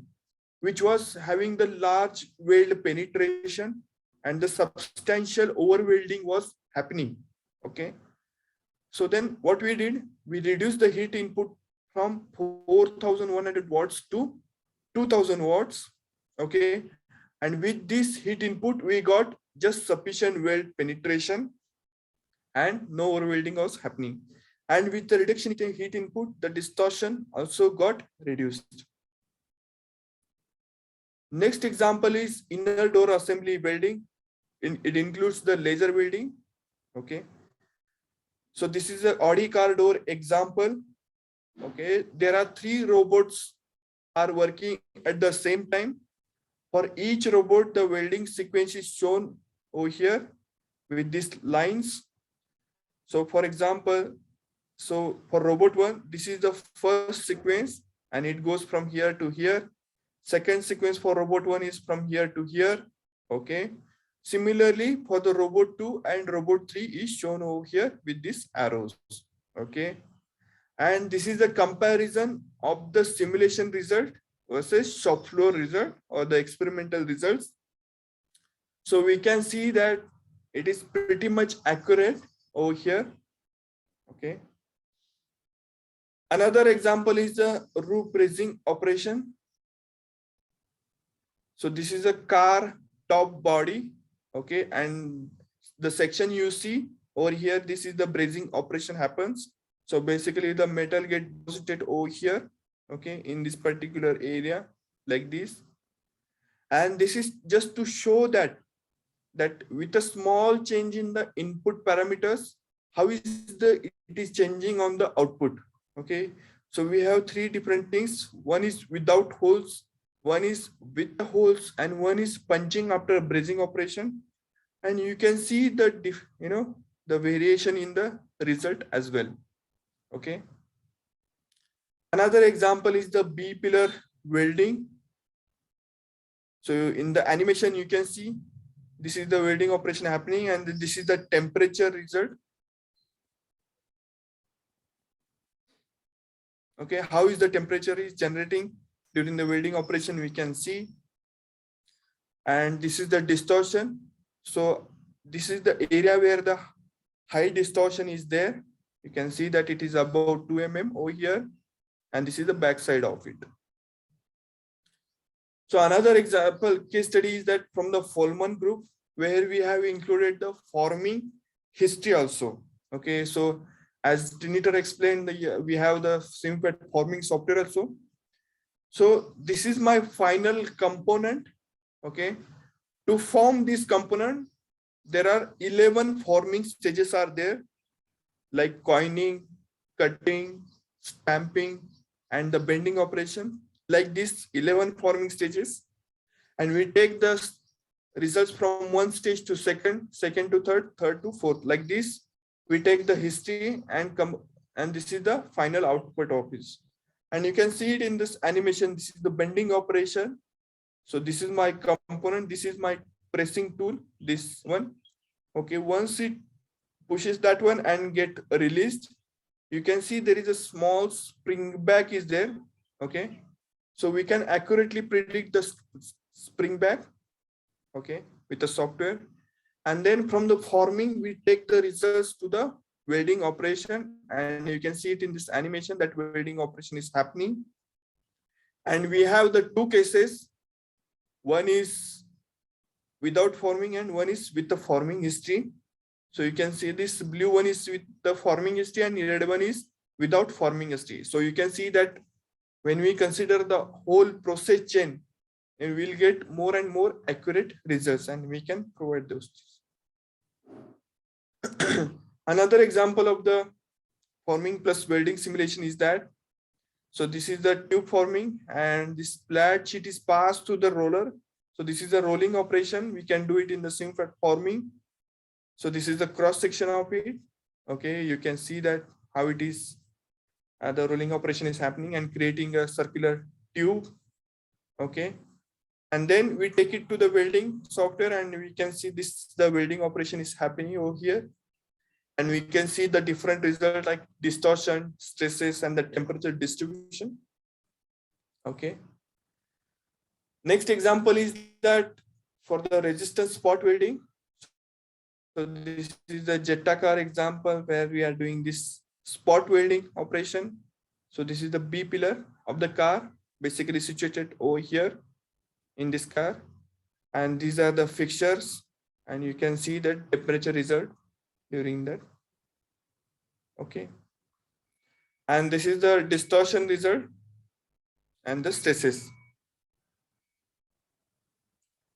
which was having the large weld penetration and the substantial overwelding was happening, okay. So then what we did, we reduced the heat input from 4,100 watts to 2,000 watts, okay. And with this heat input, we got just sufficient weld penetration and no overwelding was happening. And with the reduction in heat input, the distortion also got reduced. Next example is inner door assembly welding. It includes the laser welding, okay. So this is an Audi car door example, okay. There are 3 robots are working at the same time. For each robot, the welding sequence is shown over here with these lines. So for example, so for robot 1, this is the first sequence and it goes from here to here. Second sequence for robot 1 is from here to here, okay. Similarly, for the robot 2 and robot 3 is shown over here with these arrows, okay. And this is the comparison of the simulation result versus shop floor result or the experimental results. So we can see that it is pretty much accurate over here, okay. Another example is the roof bracing operation. So this is a car top body, okay, and the section you see over here, this is the bracing operation happens. So basically the metal gets deposited over here, okay, in this particular area like this. And this is just to show that with a small change in the input parameters, how is it is changing on the output, okay. So we have 3 different things. One is without holes, one is with the holes, and one is punching after a bracing operation. And you can see the the variation in the result as well, okay. Another example is the B pillar welding. So in the animation, you can see this is the welding operation happening and this is the temperature result. Okay, how is the temperature is generating during the welding operation, we can see. And this is the distortion. So this is the area where the high distortion is there. You can see that it is about 2 mm over here. And this is the back side of it. So another example case study is that from the Folman group, where we have included the forming history also. Okay, so as Trinitor explained, we have the Simufact forming software also. So this is my final component. Okay, to form this component, there are 11 forming stages are there, like coining, cutting, stamping, and the bending operation. Like these 11 forming stages, and we take the results from one stage to second, second to third, third to fourth. Like this, we take the history and this is the final output of this. And you can see it in this animation. This is the bending operation. So this is my component. This is my pressing tool. This one. Okay. Once it pushes that one and get released, you can see there is a small spring back is there. Okay. So we can accurately predict the spring back. Okay, with the software. And then from the forming, we take the results to the welding operation, and you can see it in this animation that welding operation is happening. And we have the two cases. One is without forming and one is with the forming history. So you can see this blue one is with the forming history and the red one is without forming history. So you can see that when we consider the whole process chain, and we'll get more and more accurate results, and we can provide those. Another example of the forming plus welding simulation is that, so this is the tube forming and this flat sheet is passed to the roller. So this is a rolling operation. We can do it in the Simufact forming. So this is the cross section of it. Okay, you can see that how it is. The rolling operation is happening and creating a circular tube. Okay. And then we take it to the welding software and we can see this, the welding operation is happening over here. And we can see the different results like distortion, stresses, and the temperature distribution. Okay. Next example is that for the resistance spot welding. So this is the Jetta car example where we are doing this spot welding operation. So this is the B pillar of the car, basically situated over here in this car, and these are the fixtures, and you can see the temperature result during that. Okay, and this is the distortion result and the stresses.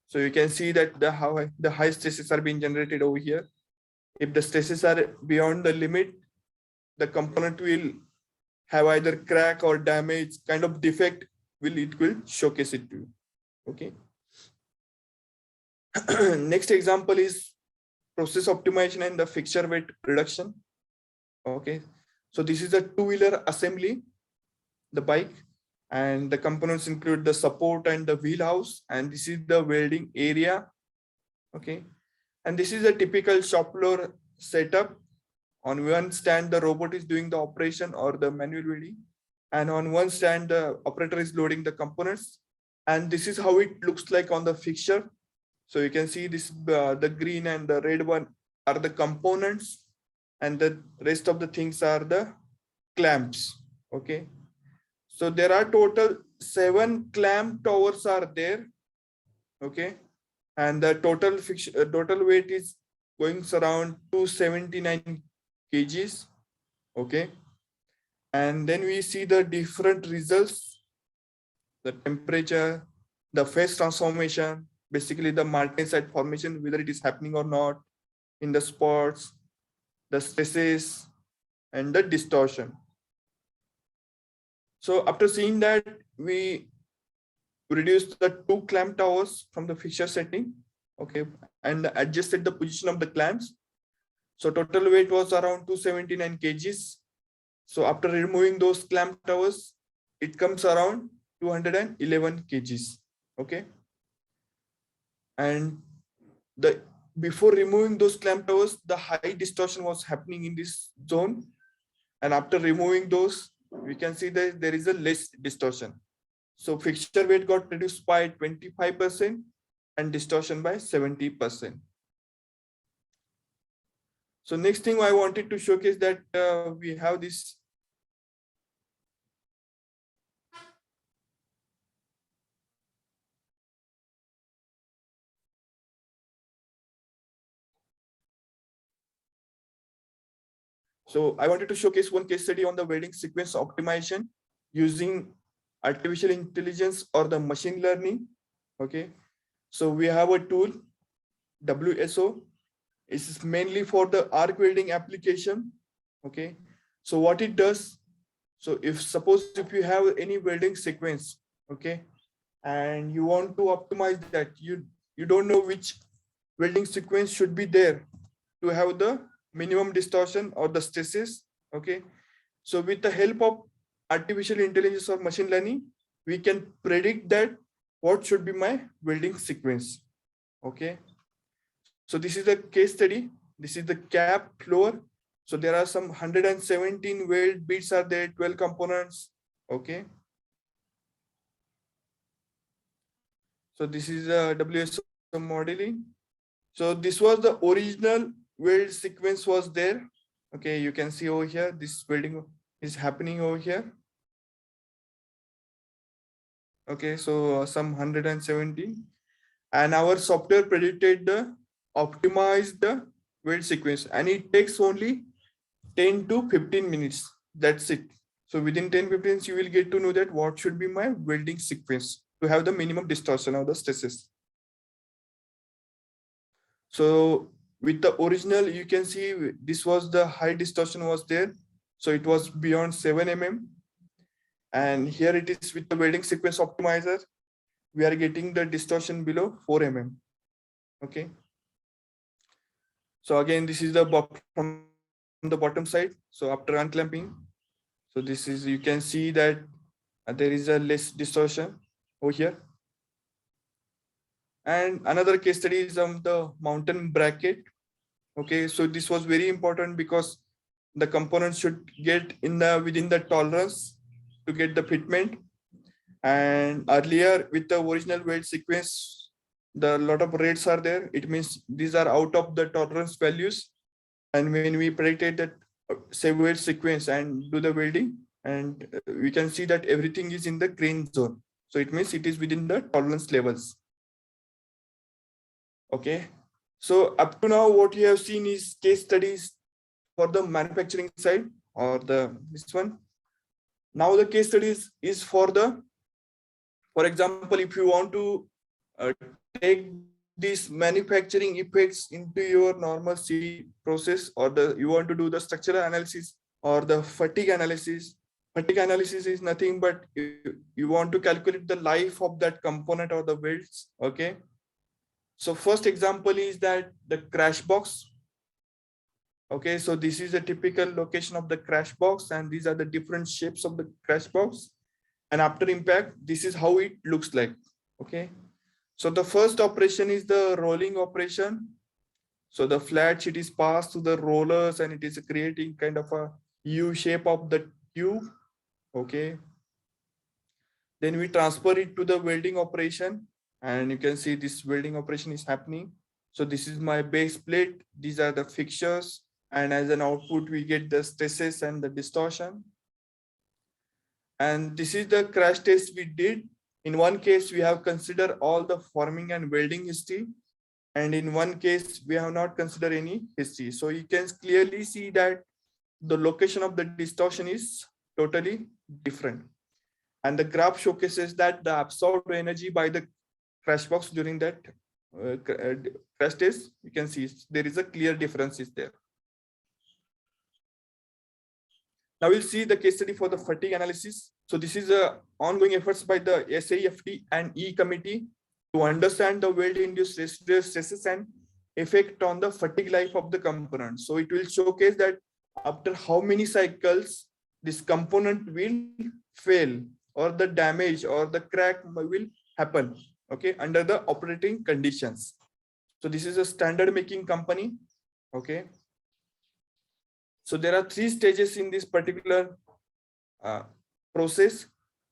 So you can see that the high stresses are being generated over here. If the stresses are beyond the limit, the component will have either crack or damage kind of defect. It will showcase it to you. Okay. Next example is process optimization and the fixture weight reduction. Okay, so this is a two-wheeler assembly, the bike, and the components include the support and the wheel house, and this is the welding area. Okay, and this is a typical shop floor setup. On one stand, the robot is doing the operation or the manual welding, and on one stand, the operator is loading the components. And this is how it looks like on the fixture. So you can see this, the green and the red one are the components, and the rest of the things are the clamps. Okay. So there are total 7 clamp towers are there. Okay. And the total weight is going around 279 kgs. Okay. And then we see the different results, the temperature, the phase transformation, basically the martensite formation, whether it is happening or not, in the spots, the stresses, and the distortion. So after seeing that, we reduced the 2 clamp towers from the fixture setting, okay, and adjusted the position of the clamps. So total weight was around 279 kgs. So after removing those clamp towers, it comes around 211 kgs. Okay. And before removing those clamp towers, the high distortion was happening in this zone. And after removing those, we can see that there is a less distortion. So fixture weight got reduced by 25% and distortion by 70%. So next thing I wanted to showcase that we have this So I wanted to showcase one case study on the welding sequence optimization using artificial intelligence or the machine learning. Okay, so we have a tool, WSO. It's mainly for the arc welding application. Okay, so what it does, so if you have any welding sequence, okay, and you want to optimize that, you don't know which welding sequence should be there to have the minimum distortion or the stresses. Okay, so with the help of artificial intelligence or machine learning, we can predict that what should be my welding sequence. Okay, so this is the case study. This is the cap floor. So there are some 117 weld beads are there, 12 components. Okay, so this is a WSO modeling. So this was the original weld sequence was there. Okay, you can see over here, this welding is happening over here. Okay, so some 117, and our software predicted the optimized the weld sequence, and it takes only 10 to 15 minutes. That's it. So within 10-15 minutes, you will get to know that what should be my welding sequence to have the minimum distortion of the stresses. So with the original, you can see this was the high distortion was there. So it was beyond 7 mm. And here it is with the welding sequence optimizer, we are getting the distortion below 4 mm. Okay. So again, this is the from the bottom side. So after unclamping, so this is, you can see that there is a less distortion over here. And another case study is on the mountain bracket. Okay, so this was very important because the components should get in the within the tolerance to get the fitment. And earlier with the original weld sequence, the lot of rates are there. It means these are out of the tolerance values. And when we predicted that say weld sequence and do the welding, and we can see that everything is in the grain zone. So it means it is within the tolerance levels. Okay, so up to now, what you have seen is case studies for the manufacturing side or this one. Now the case studies is for example, if you want to take these manufacturing effects into your normal C process, or you want to do the structural analysis or the fatigue analysis. Fatigue analysis is nothing but you want to calculate the life of that component or the welds. Okay. So first example is that the crash box. Okay, so this is a typical location of the crash box, and these are the different shapes of the crash box. And after impact, this is how it looks like. Okay, so the first operation is the rolling operation. So the flat sheet is passed to the rollers, and it is creating kind of a U shape of the tube. Okay, then we transfer it to the welding operation, and you can see this welding operation is happening. So this is my base plate. These are the fixtures, and as an output, we get the stresses and the distortion. And this is the crash test we did. In one case, we have considered all the forming and welding history. And in one case, we have not considered any history. So you can clearly see that the location of the distortion is totally different. And the graph showcases that the absorbed energy by the crash box during that crash test, you can see there is a clear difference is there. Now we'll see the case study for the fatigue analysis. So this is ongoing efforts by the SAFT and E committee to understand the weld-induced residual stresses and effect on the fatigue life of the component. So it will showcase that after how many cycles this component will fail, or the damage or the crack will happen, okay, under the operating conditions. So this is a standard making company. Okay, so there are 3 stages in this particular process.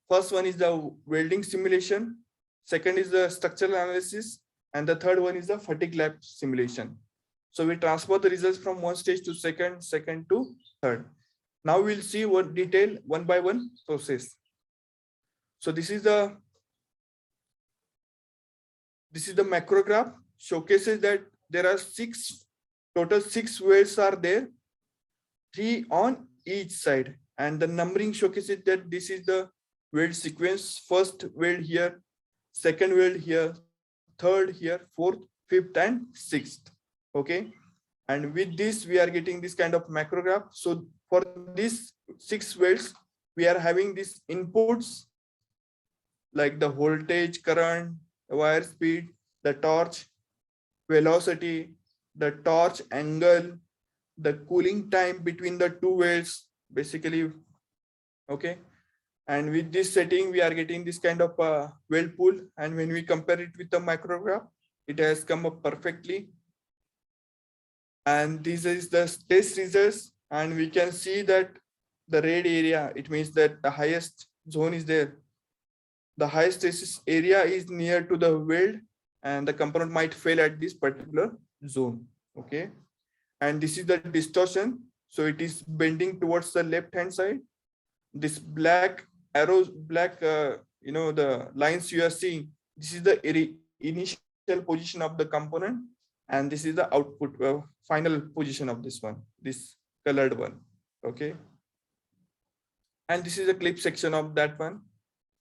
First one is the welding simulation, second is the structural analysis, and the third one is the fatigue lab simulation. So we transfer the results from one stage to second to third. Now we'll see what detail one by one process. So this is the macro graph, showcases that there are total six welds are there. 3 on each side, and the numbering showcases that this is the weld sequence. First weld here, second weld here, third here, fourth, fifth, and sixth. Okay, and with this we are getting this kind of macrograph. So for these 6 welds, we are having these inputs like the voltage, current, the wire speed, the torch velocity, the torch angle, the cooling time between the 2 welds, basically. Okay, and with this setting we are getting this kind of weld pool, and when we compare it with the micrograph, it has come up perfectly. And this is the test results, and we can see that the red area, it means that the highest zone is there. The highest stress area is near to the weld, and the component might fail at this particular zone. Okay, and this is the distortion, so it is bending towards the left hand side. This black arrows, black the lines you are seeing, this is the initial position of the component, and this is the output final position of this one, this colored one. Okay, and this is a clip section of that one,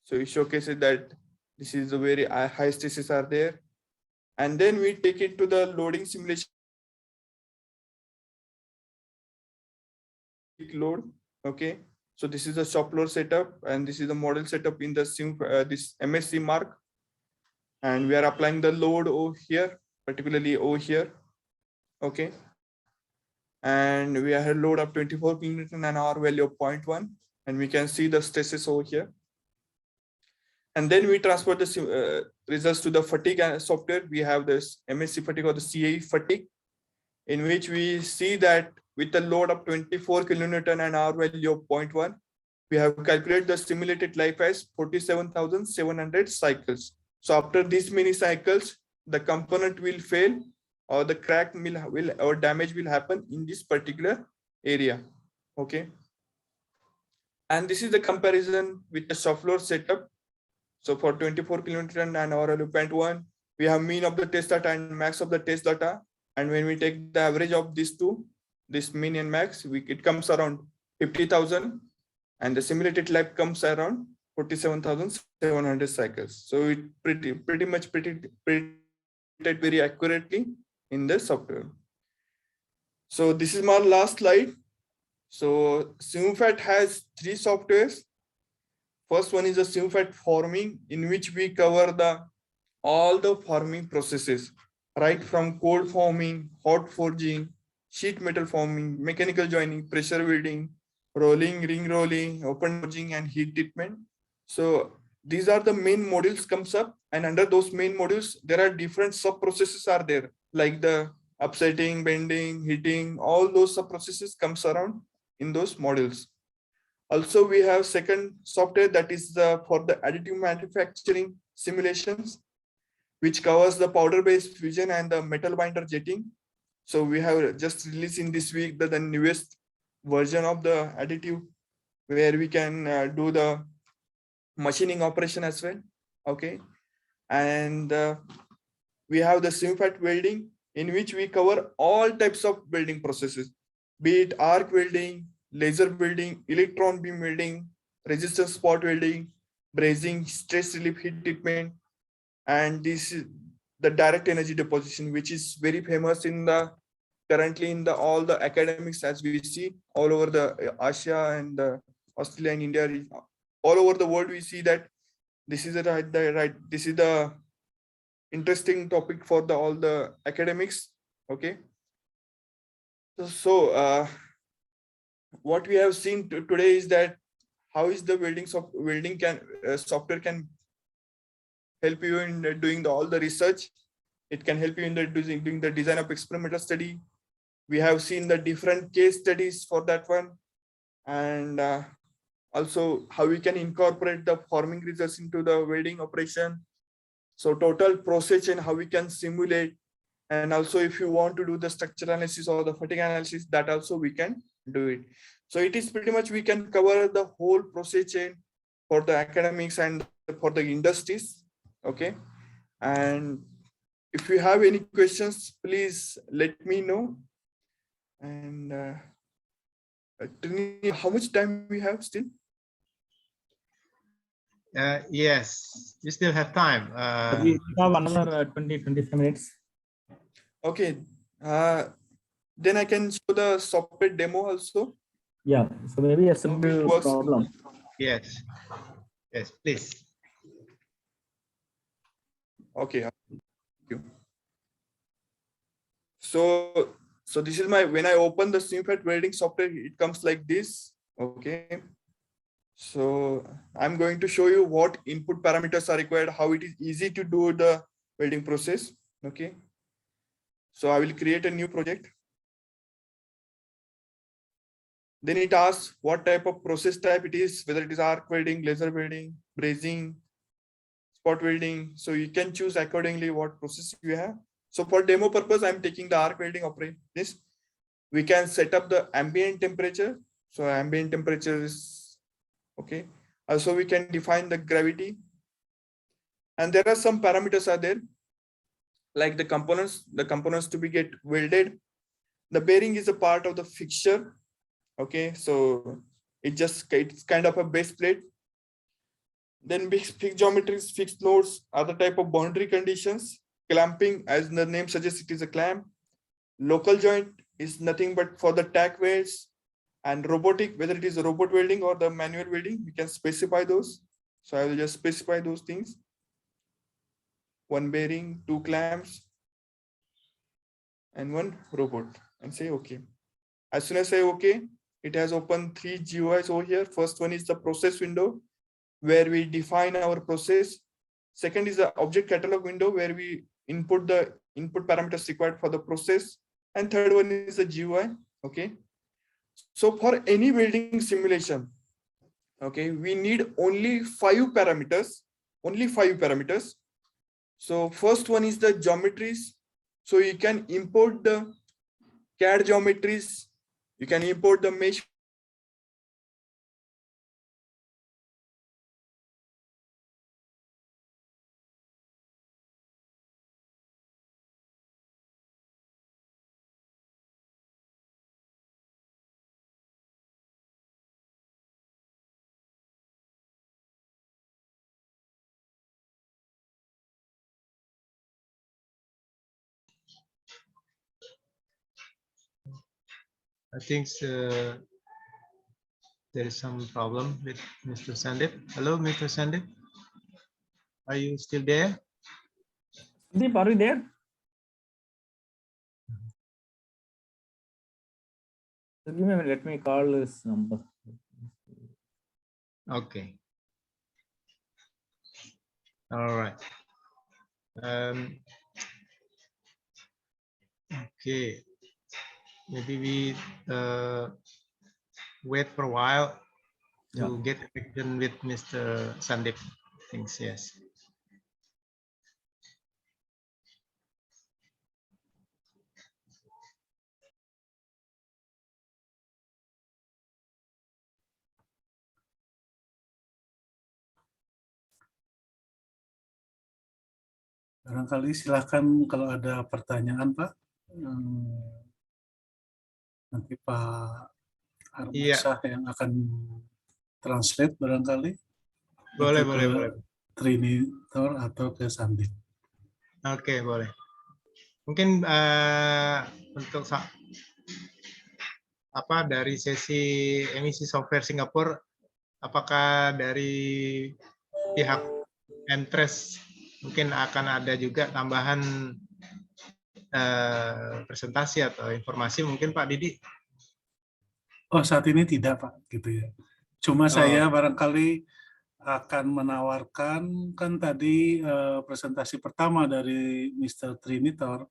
so it showcases that this is the very high stresses are there. And then we take it to the loading simulation load. Okay, so this is the shop floor setup, and this is the model setup in the this MSC mark, and we are applying the load over here, particularly over here. Okay, and we have a load of 24 kN and R value of 0.1, and we can see the stresses over here. And then we transfer the results to the fatigue software. We have this MSC fatigue or the CAE fatigue, in which we see that with a load of 24 kilonewton and R value of 0.1, we have calculated the simulated life as 47,700 cycles. So after these many cycles, the component will fail, or the crack will or damage will happen in this particular area. Okay, and this is the comparison with the shop floor setup. So for 24 kilonewton and R value 0.1, we have mean of the test data and max of the test data. And when we take the average of these two, this mean and max, it comes around 50,000, and the simulated life comes around 47,700 cycles. So it pretty much predicted very accurately in the software. So this is my last slide. So Simufact has 3 softwares. First one is the Simufact forming, in which we cover all the forming processes, right from cold forming, hot forging, sheet metal forming, mechanical joining, pressure welding, rolling, ring rolling, open forging, and heat treatment. So these are the main modules comes up, and under those main modules, there are different sub processes are there, like the upsetting, bending, heating, all those sub processes comes around in those modules. Also, we have second software that is for the additive manufacturing simulations, which covers the powder-based fusion and the metal binder jetting. So we have just released in this week the newest version of the additive, where we can do the machining operation as well. Okay, and we have the Simufact welding, in which we cover all types of welding processes, be it arc welding, laser welding, electron beam welding, resistance spot welding, brazing, stress relief heat treatment, and this is the direct energy deposition, which is very famous in the currently in the all the academics, as we see all over the Asia and Australia and India, all over the world. We see that this is this is the interesting topic for all the academics. Okay, so what we have seen today is that how is the welding software can help you in doing all the research. It can help you in doing the design of experimental study. We have seen the different case studies for that one, and also how we can incorporate the forming results into the welding operation. So total process and how we can simulate, and also if you want to do the structural analysis or the fatigue analysis, that also we can do it. So it is pretty much we can cover the whole process chain for the academics and for the industries. Okay, and if you have any questions, please let me know. And Trini, how much time we have still? Yes, we still have time. We have another 20-25 minutes. Okay. Then I can show the software demo also. Yeah, so maybe a How it simple works. problem. Yes, yes, please. Okay. Thank you. So this is my, when I open the Simufact welding software, it comes like this. Okay. So I'm going to show you what input parameters are required, how it is easy to do the welding process. Okay. So I will create a new project. Then it asks what type of process type it is, whether it is arc welding, laser welding, brazing, spot welding. So you can choose accordingly what process you have. So for demo purpose, I'm taking the arc welding operation. This we can set up the ambient temperature. So ambient temperature is okay. Also we can define the gravity. And there are some parameters are there, like the components to be get welded. The bearing is a part of the fixture. Okay, so it's kind of a base plate. Then fixed geometries, fixed nodes, other type of boundary conditions. Clamping, as the name suggests, it is a clamp. Local joint is nothing but for the tack welds. And robotic, whether it is a robot welding or the manual welding, we can specify those. So I will just specify those things. One bearing, 2 clamps, and 1 robot, and say okay. As soon as I say okay, it has opened 3 GUIs over here. First one is the process window, where we define our process. Second is the object catalog window, where we input the input parameters required for the process. And third one is the GUI. Okay. So for any welding simulation, okay, we need only 5 parameters. Only 5 parameters. So first one is the geometries. So you can import the CAD geometries. You can import the mesh. I think there is some problem with Mr. Sandip. Hello, Mr. Sandip. Are you still there? Sandeep, are you there? Give me a minute, let me call this number. Okay. All right. Okay. Maybe we wait for a while to get connection with Mr. Sandip. Thanks. Yes. Barangkali silakan kalau ada pertanyaan, Pak. Nanti Pak Armasa yang akan translate barangkali. Boleh. Trinitor atau ke Sandip. Oke, boleh. Mungkin untuk dari sesi emisi software Singapura, apakah dari pihak Entres mungkin akan ada juga tambahan presentasi atau informasi mungkin Pak Didi? Oh, saat ini tidak, Pak, gitu ya. Cuma saya barangkali akan menawarkan, kan tadi presentasi pertama dari Mr. Trinitor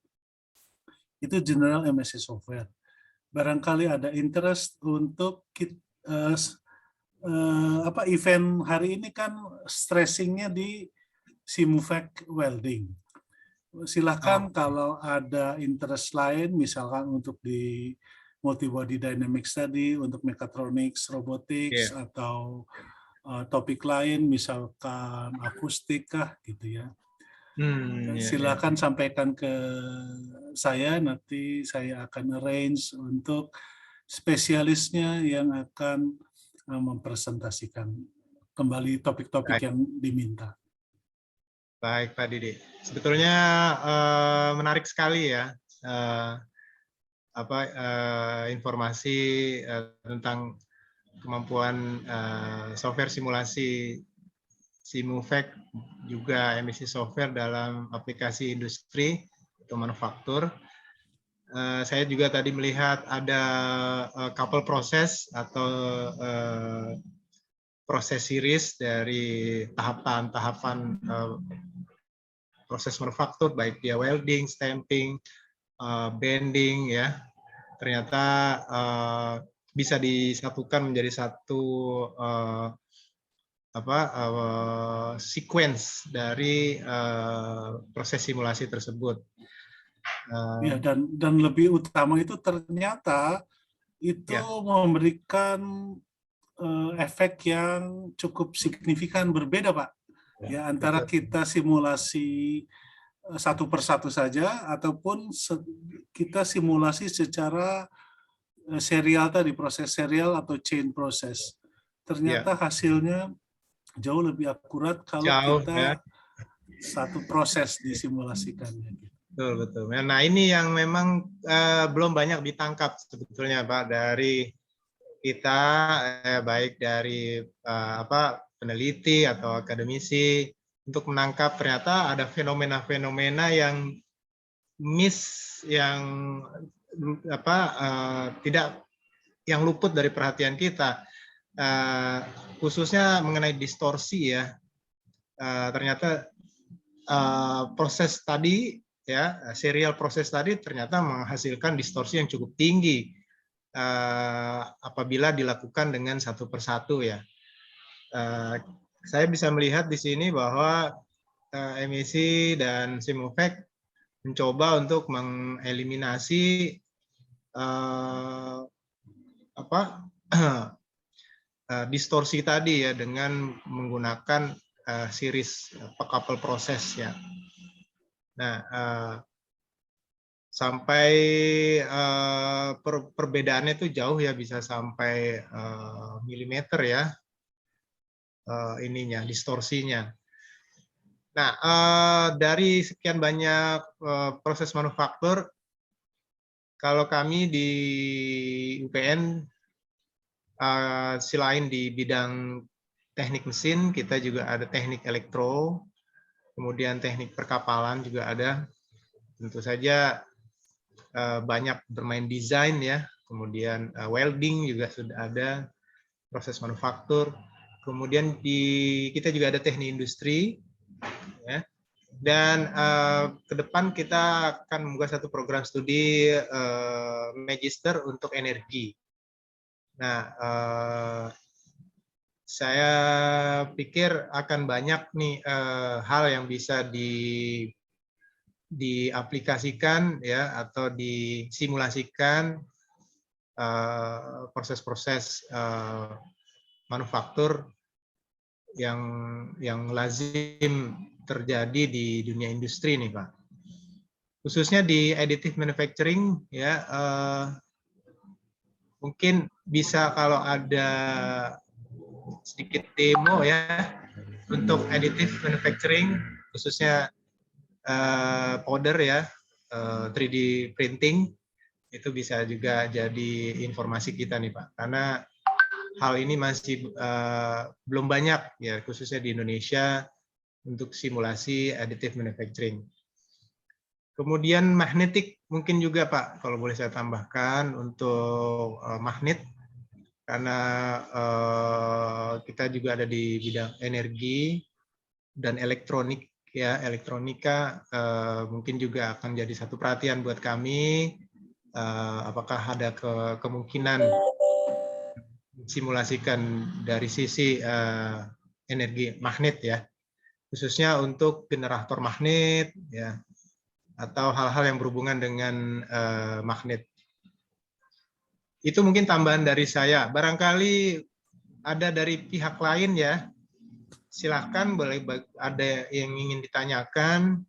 itu General MSc Software. Barangkali ada interest untuk event hari ini kan stressingnya di Simufact Welding. Silahkan kalau ada interest lain, misalkan untuk di multi-body dynamics tadi, untuk mechatronics, robotics, atau topik lain, misalkan akustik kah, gitu ya. Silakan sampaikan ke saya, nanti saya akan arrange untuk spesialisnya yang akan mempresentasikan kembali topik-topik yang diminta. Baik, Pak Didi. Sebetulnya menarik sekali ya informasi tentang kemampuan software simulasi Simufact juga emisi software dalam aplikasi industri atau manufaktur. Saya juga tadi melihat ada couple proses atau proses series dari tahapan-tahapan proses manufaktur, baik dia welding, stamping, bending, ya. Ternyata bisa disatukan menjadi satu sequence dari proses simulasi tersebut. Ya, dan lebih utama itu ternyata itu memberikan efek yang cukup signifikan berbeda, Pak. Ya, antara kita simulasi satu persatu saja ataupun kita simulasi secara serial tadi, proses serial atau chain proses. Ternyata hasilnya jauh lebih akurat kalau kita satu proses disimulasikannya. Betul, betul. Nah, ini yang memang belum banyak ditangkap sebetulnya, Pak, dari kita, baik dari peneliti atau akademisi, untuk menangkap ternyata ada fenomena-fenomena yang tidak, yang luput dari perhatian kita, khususnya mengenai distorsi ya. Ternyata proses tadi ya, serial proses tadi ternyata menghasilkan distorsi yang cukup tinggi apabila dilakukan dengan satu persatu ya. Saya bisa melihat di sini bahwa emisi dan Simufact mencoba untuk mengeliminasi distorsi tadi ya dengan menggunakan series couple proses ya. Nah, sampai perbedaannya itu jauh ya, bisa sampai milimeter ya, ininya distorsinya. Nah, dari sekian banyak proses manufaktur, kalau kami di UPN, selain di bidang teknik mesin, kita juga ada teknik elektro, kemudian teknik perkapalan juga ada. Tentu saja banyak bermain desain ya, kemudian welding juga sudah ada, proses manufaktur. Kemudian kita juga ada teknik industri, ya. Dan ke depan kita akan membuat satu program studi magister untuk energi. Nah, saya pikir akan banyak nih hal yang bisa diaplikasikan ya, atau disimulasikan proses-proses manufaktur yang lazim terjadi di dunia industri nih, Pak. Khususnya di additive manufacturing ya, mungkin bisa kalau ada sedikit demo ya untuk additive manufacturing, khususnya powder ya, 3D printing, itu bisa juga jadi informasi kita nih Pak, karena hal ini masih belum banyak ya, khususnya di Indonesia untuk simulasi additive manufacturing. Kemudian magnetik mungkin juga Pak, kalau boleh saya tambahkan untuk magnet, karena kita juga ada di bidang energi dan elektronik ya, elektronika mungkin juga akan jadi satu perhatian buat kami. Apakah ada kemungkinan simulasikan dari sisi energi magnet ya, khususnya untuk generator magnet ya, atau hal-hal yang berhubungan dengan magnet. Itu mungkin tambahan dari saya. Barangkali ada dari pihak lain ya, silahkan, boleh ada yang ingin ditanyakan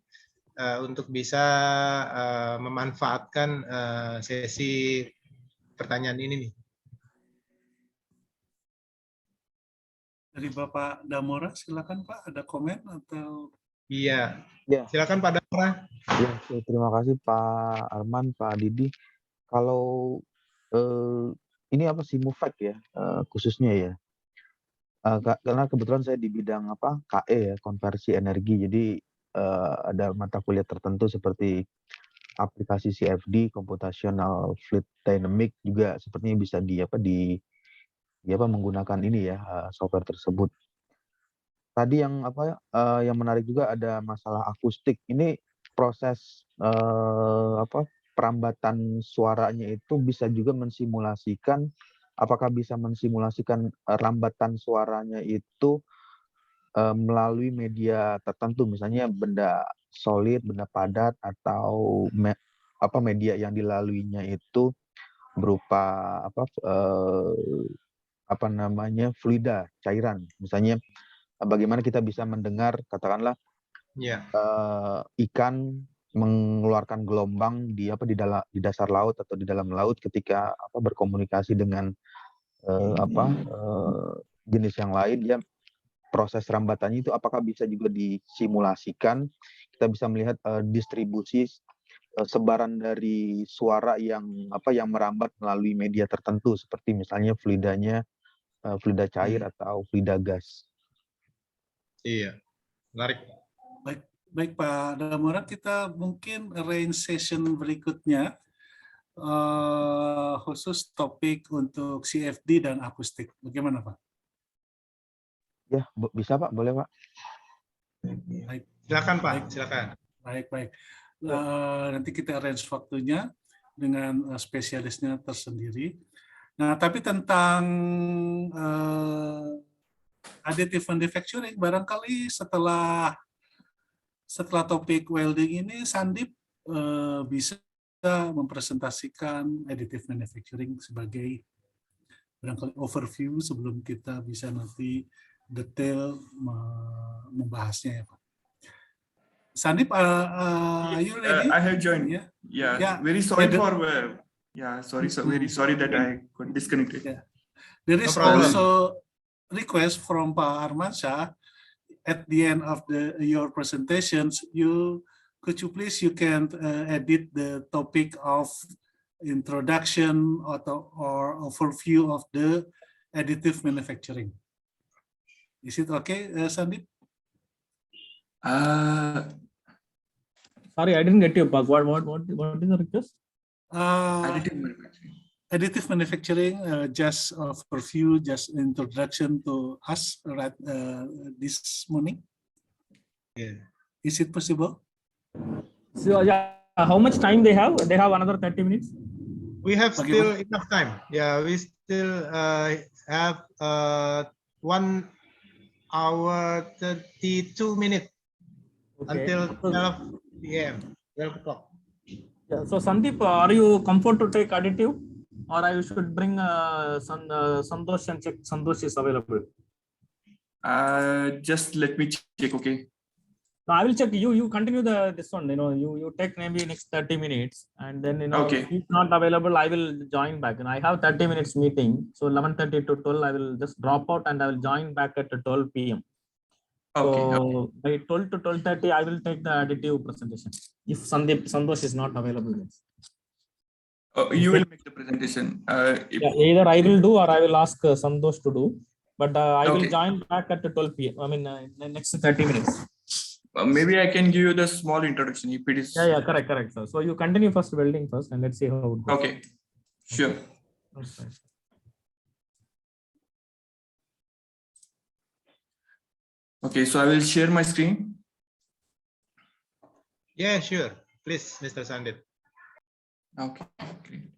untuk bisa memanfaatkan sesi pertanyaan ini nih. Dari Bapak Damora, silakan Pak, ada komen atau? Iya, Ya, silakan Pak Damra. ya, terima kasih Pak Arman, Pak Didi. Kalau ini apa Simufact ya, khususnya ya. Karena kebetulan saya di bidang apa KE ya, konversi energi. Jadi ada mata kuliah tertentu seperti aplikasi CFD, computational fluid dynamic juga sepertinya bisa menggunakan ini ya, software tersebut. Tadi yang yang menarik juga ada masalah akustik. Ini proses perambatan suaranya itu bisa juga mensimulasikan, apakah bisa mensimulasikan rambatan suaranya itu melalui media tertentu, misalnya benda solid, benda padat, atau media yang dilaluinya itu berupa fluida, cairan. Misalnya bagaimana kita bisa mendengar, katakanlah ikan mengeluarkan gelombang di dasar laut atau di dalam laut ketika berkomunikasi dengan jenis yang lain, ya proses rambatannya itu apakah bisa juga disimulasikan. Kita bisa melihat distribusi sebaran dari suara yang merambat melalui media tertentu seperti misalnya fluida cair atau fluida gas. Iya, menarik. Baik Pak Damora, kita mungkin arrange session berikutnya khusus topik untuk CFD dan akustik. Bagaimana Pak? Ya, bisa Pak, boleh Pak. Baik. Silakan Pak, silakan. Baik. Nanti kita arrange waktunya dengan spesialisnya tersendiri. Nah, tapi tentang additive manufacturing, barangkali setelah topik welding ini, Sandip bisa mempresentasikan additive manufacturing sebagai barangkali overview sebelum kita bisa nanti detail membahasnya ya Pak. Sandip, are you ready? I have joined. Yeah. Very sorry for very sorry that I got disconnected. Yeah. There is also request from Pak Armansyah at the end of your presentations. Could you please edit the topic of introduction or overview of the additive manufacturing. Is it okay, Sandip? Sorry, I didn't get you, Pak. What is the request? Additive manufacturing. Additive manufacturing, just overview, just introduction to us right this morning. Yeah. Is it possible? So yeah, how much time they have? They have another 30 minutes. We have still enough time. Yeah, we still have 1 hour 32 minutes until 12 p.m. 12 o'clock. Yeah. So Sandeep, are you comfort to take additive, or I should bring Santosh and check Santosh is available? Just let me check. Okay. No, I will check. You continue this one. You take maybe next 30 minutes, and then okay. If it's not available, I will join back. And I have 30 minutes meeting, so 11:30 to 12, I will just drop out and I will join back at 12 p.m. Okay. So by 12 to 12:30, I will take the additive presentation. If Santosh is not available, you will make the presentation. Either I will do or I will ask Santosh to do. But I will okay. join back at 12 p.m. I mean, the next 30 minutes. Maybe I can give you the small introduction if it is. Yeah, correct, sir. So you continue first welding first, and let's see how it goes. Okay, sure. Okay. Okay, so I will share my screen. Yeah, sure. Please, Mr. Sandip. Okay, great.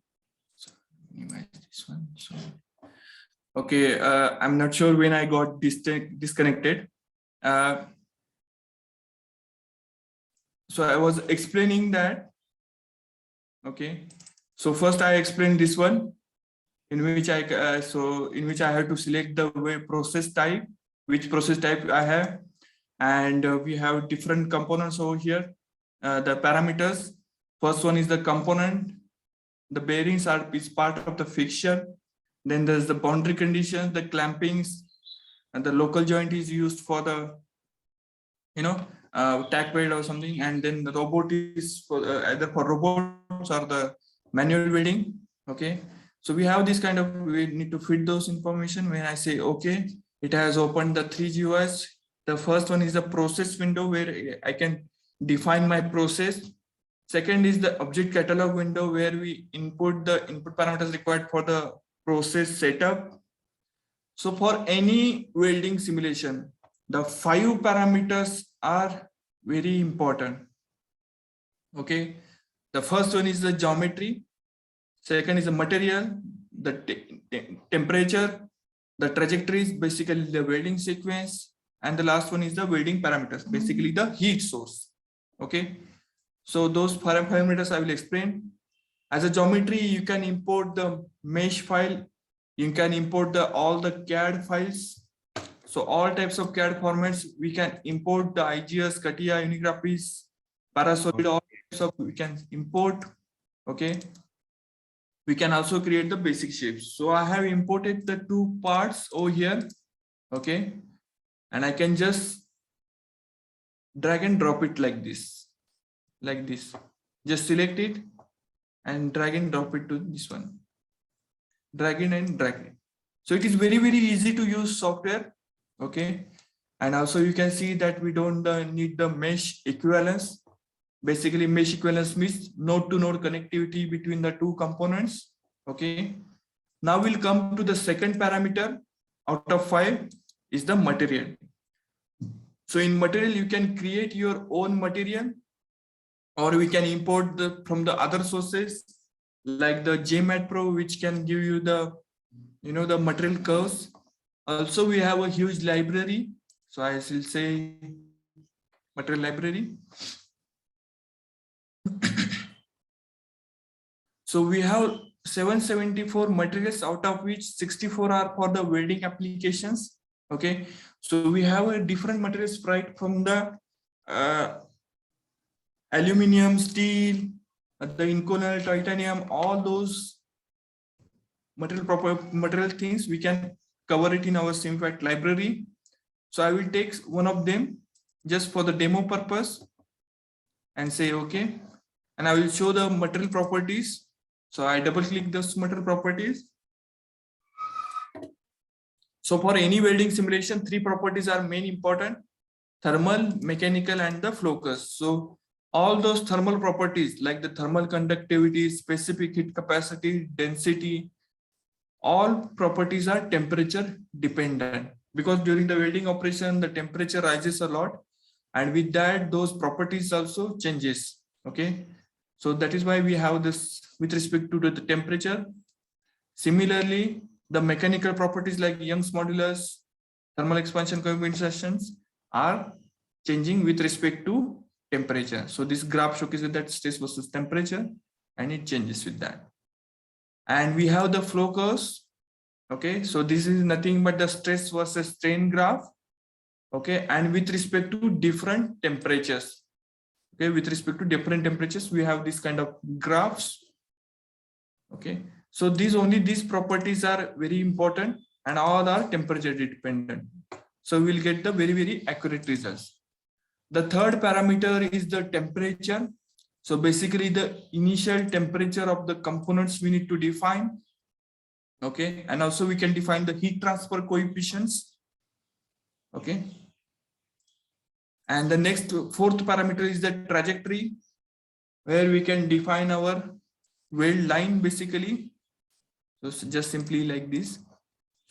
So, minimize this one. So, okay, I'm not sure when I got disconnected. So I was explaining that. Okay, so first I explained this one, in which I have to select the process type, which process type I have, and we have different components over here. The parameters. First one is the component. the bearings is part of the fixture. Then there's the boundary conditions, the clampings, and the local joint is used for the, tack weld or something. And then the robot is for either for robots or the manual welding. Okay. So we have this kind of, we need to fit those information. When I say, okay, it has opened the 3 GUIs. The first one is the process window where I can define my process. Second is the object catalog window where we input the input parameters required for the process setup. So for any welding simulation, the 5 parameters are very important. Okay. The first one is the geometry. Second is the material, the temperature, the trajectories, basically the welding sequence. And the last one is the welding parameters, basically the heat source. Okay. So those parameters I will explain. As a geometry, you can import the mesh file. You can import all the CAD files. So all types of CAD formats, we can import the IGS, CATIA, Unigraphics, Parasolid, all types of we can import. Okay. We can also create the basic shapes. So I have imported the 2 parts over here. Okay. And I can just drag and drop it like this. Like this. Just select it and drag and drop it to this one. Drag in and drag it. So it is very, very easy to use software. Okay. And also you can see that we don't need the mesh equivalence. Basically, mesh equivalence means node to node connectivity between the 2 components. Okay. Now we'll come to the second parameter out of 5 is the material. So in material, you can create your own material, or we can import from the other sources like the JMAT Pro, which can give you the, the material curves. Also, we have a huge library. So I will say material library. So we have 774 materials, out of which 64 are for the welding applications. Okay. So we have a different materials right from the aluminum, steel, the inconel, titanium, all those material things we can cover it in our Simufact library. So I will take one of them just for the demo purpose and say okay, and I will show the material properties. So I double click those material properties. So for any welding simulation, 3 properties are main important: thermal, mechanical, and the flow curves. So all those thermal properties like the thermal conductivity, specific heat capacity, density, all properties are temperature dependent, because during the welding operation, the temperature rises a lot. And with that, those properties also changes. Okay. So that is why we have this with respect to the temperature. Similarly, the mechanical properties like Young's modulus, thermal expansion compensations are changing with respect to temperature. So this graph showcases that stress versus temperature, and it changes with that. And we have the flow curves. Okay, so this is nothing but the stress versus strain graph. Okay, and with respect to different temperatures. Okay, with respect to different temperatures, we have this kind of graphs. Okay, so these properties are very important, and all are temperature dependent. So we'll get the very, very accurate results. The third parameter is the temperature. So basically the initial temperature of the components we need to define. Okay, and also we can define the heat transfer coefficients. Okay. And the next 4th parameter is the trajectory, where we can define our weld line basically. So just simply like this.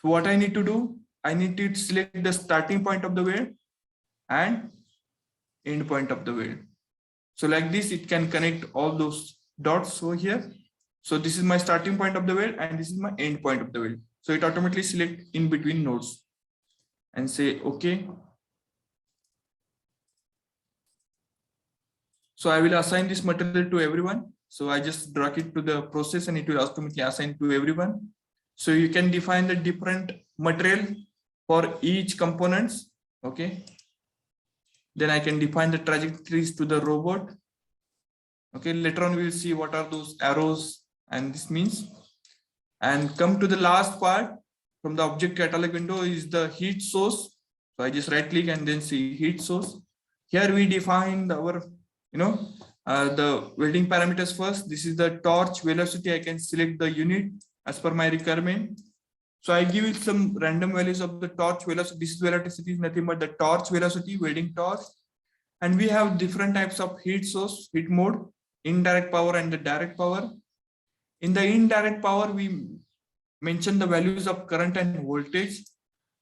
So what I need to do, I need to select the starting point of the weld and end point of the weld. So like this, it can connect all those dots over here. So this is my starting point of the weld and this is my end point of the weld. So it automatically select in between nodes and say okay. So I will assign this material to everyone. So I just drag it to the process and it will automatically assign to everyone. So you can define the different material for each components. Okay. Then I can define the trajectories to the robot. Okay. Later on, we'll see what are those arrows and this means, and come to the last part from the object catalog window is the heat source. So I just right click and then see heat source. Here we define our, the welding parameters first. This is the torch velocity. I can select the unit as per my requirement. So I give it some random values of the torch velocity. This velocity is nothing but the torch velocity, welding torch. And we have different types of heat source, heat mode, indirect power and the direct power. In the indirect power, we mention the values of current and voltage.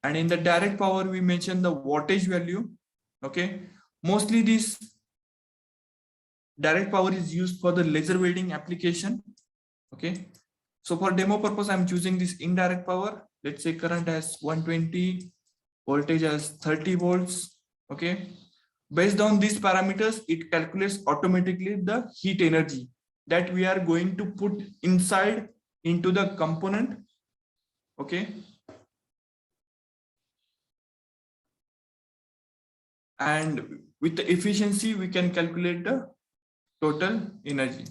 And in the direct power, we mention the wattage value. Okay. Mostly this direct power is used for the laser welding application. Okay. So for demo purpose, I'm choosing this indirect power. Let's say current as 120, voltage as 30 volts. Okay. Based on these parameters, it calculates automatically the heat energy that we are going to put inside into the component. Okay. And with the efficiency, we can calculate the total energy,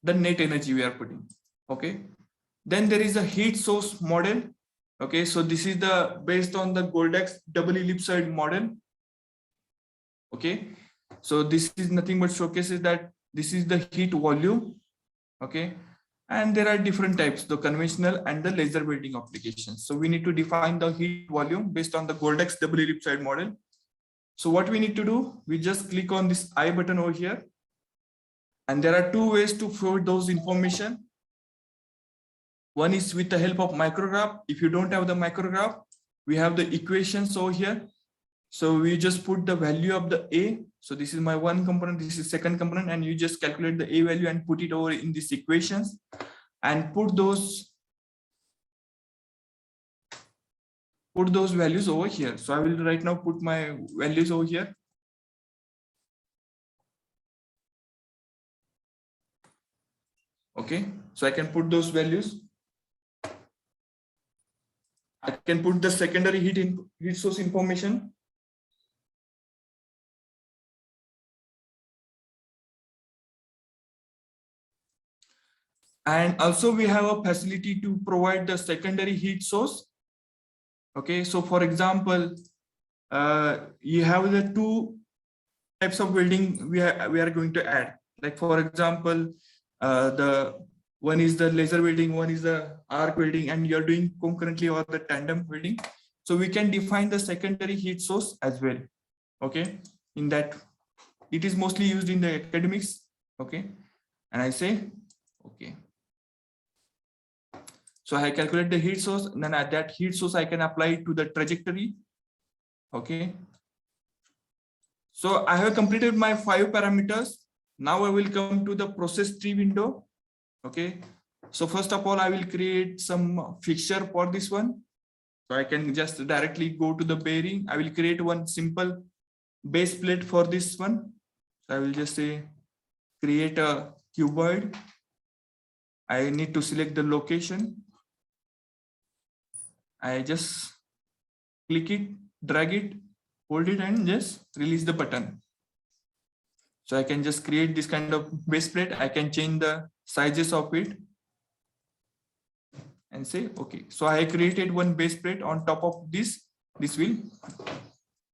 the net energy we are putting. Okay. Then there is a heat source model. Okay. So this is the based on the Goldax double ellipsoid model. Okay. So this is nothing but showcases that this is the heat volume. Okay. And there are different types, the conventional and the laser welding applications. So we need to define the heat volume based on the Goldax double ellipsoid model. So what we need to do, we just click on this I button over here. And there are two ways to forward those information. One is with the help of micrograph. If you don't have the micrograph, we have the equations over here. So we just put the value of the A. So this is my one component, this is second component, and you just calculate the A value and put it over in these equations and put those values over here. So I will right now put my values over here. Okay, so I can put those values. I can put the secondary heat source information. And also we have a facility to provide the secondary heat source. Okay, so for example, you have the two types of welding we are going to add. Like for example, the one is the laser welding, one is the arc welding, and you're doing concurrently or the tandem welding. So we can define the secondary heat source as well. Okay, in that it is mostly used in the academics. Okay, and I say, okay. So I calculate the heat source, and then at that heat source, I can apply it to the trajectory. Okay. So I have completed my 5 parameters. Now I will come to the process tree window. Okay. So first of all, I will create some fixture for this one. So I can just directly go to the bearing. I will create one simple base plate for this one. So I will just say create a cuboid. I need to select the location. I just click it, drag it, hold it, and just release the button. So I can just create this kind of base plate. I can change the sizes of it and say, okay. So I created one base plate on top of this. This wheel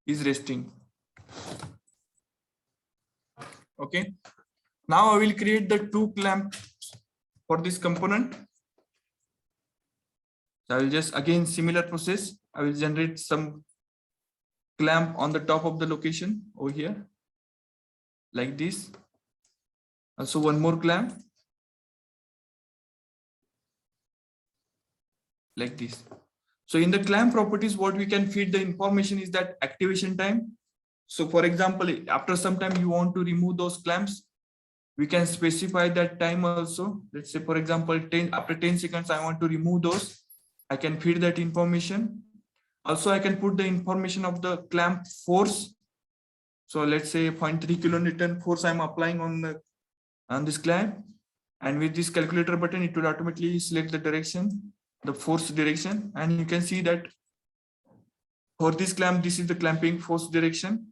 is resting. Okay. Now I will create the 2 clamps for this component. So I will just again similar process. I will generate some clamp on the top of the location over here, like this. Also one more clamp, like this. So in the clamp properties, what we can feed the information is that activation time. So for example, after some time you want to remove those clamps, we can specify that time also. Let's say, for example, after 10 seconds, I want to remove those. I can feed that information. Also, I can put the information of the clamp force. So let's say 0.3 kilonewton force I'm applying on this clamp. And with this calculator button, it will automatically select the direction, the force direction. And you can see that for this clamp, this is the clamping force direction.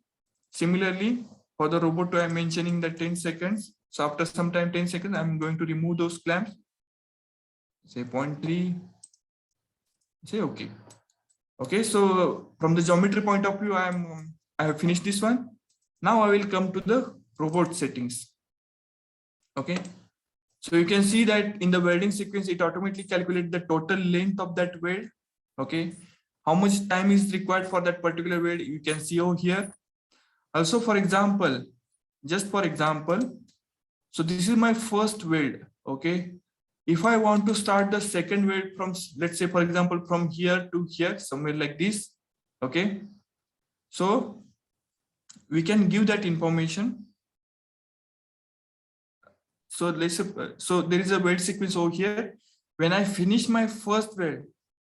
Similarly, for the robot, I'm mentioning the 10 seconds. So after some time, 10 seconds, I'm going to remove those clamps. Say 0.3. Say okay. Okay, so from the geometry point of view, I have finished this one. Now I will come to the robot settings. Okay, so you can see that in the welding sequence, it automatically calculates the total length of that weld. Okay, how much time is required for that particular weld, you can see over here. Also, for example, just for example, so this is my first weld. Okay, if I want to start the second weld from, let's say, for example, from here to here, somewhere like this. Okay, so we can give that information. So let's say, so there is a weld sequence over here. When I finish my first weld,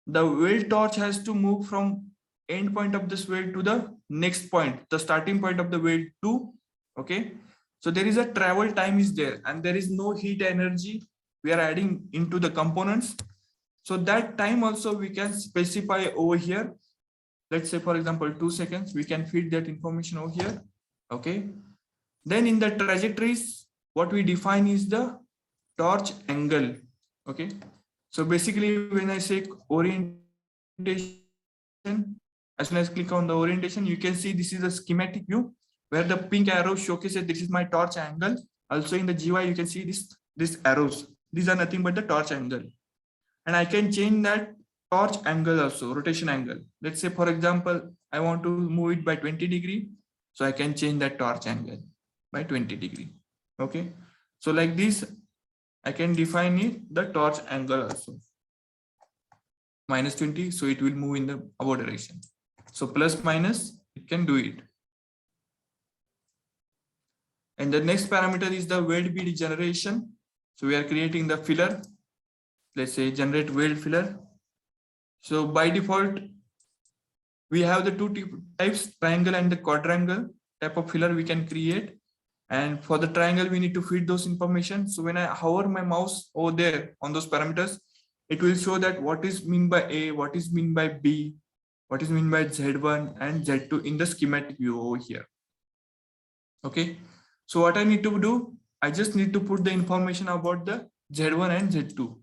the weld torch has to move from end point of this weld to the next point, the starting point of the weld 2. Okay, so there is a travel time is there, and there is no heat energy we are adding into the components. So that time also we can specify over here. Let's say, for example, 2 seconds, we can feed that information over here. Okay, then in the trajectories, what we define is the torch angle. Okay, so basically when I say orientation, as soon as I click on the orientation, you can see this is a schematic view where the pink arrow showcases this is my torch angle. Also in the GUI, you can see these arrows. These are nothing but the torch angle. And I can change that torch angle also, rotation angle. Let's say, for example, I want to move it by 20 degree. So I can change that torch angle by 20 degree. Okay, so like this, I can define it the torch angle also. Minus 20, so it will move in the above direction. So plus minus, it can do it. And the next parameter is the weld bead generation. So we are creating the filler. Let's say generate weld filler. So by default, we have the two types, triangle and the quadrangle type of filler we can create. And for the triangle, we need to feed those information. So when I hover my mouse over there on those parameters, it will show that what is mean by A, what is mean by B, what is mean by Z1 and Z2 in the schematic view over here. Okay, so what I need to do, I just need to put the information about the Z1 and Z2.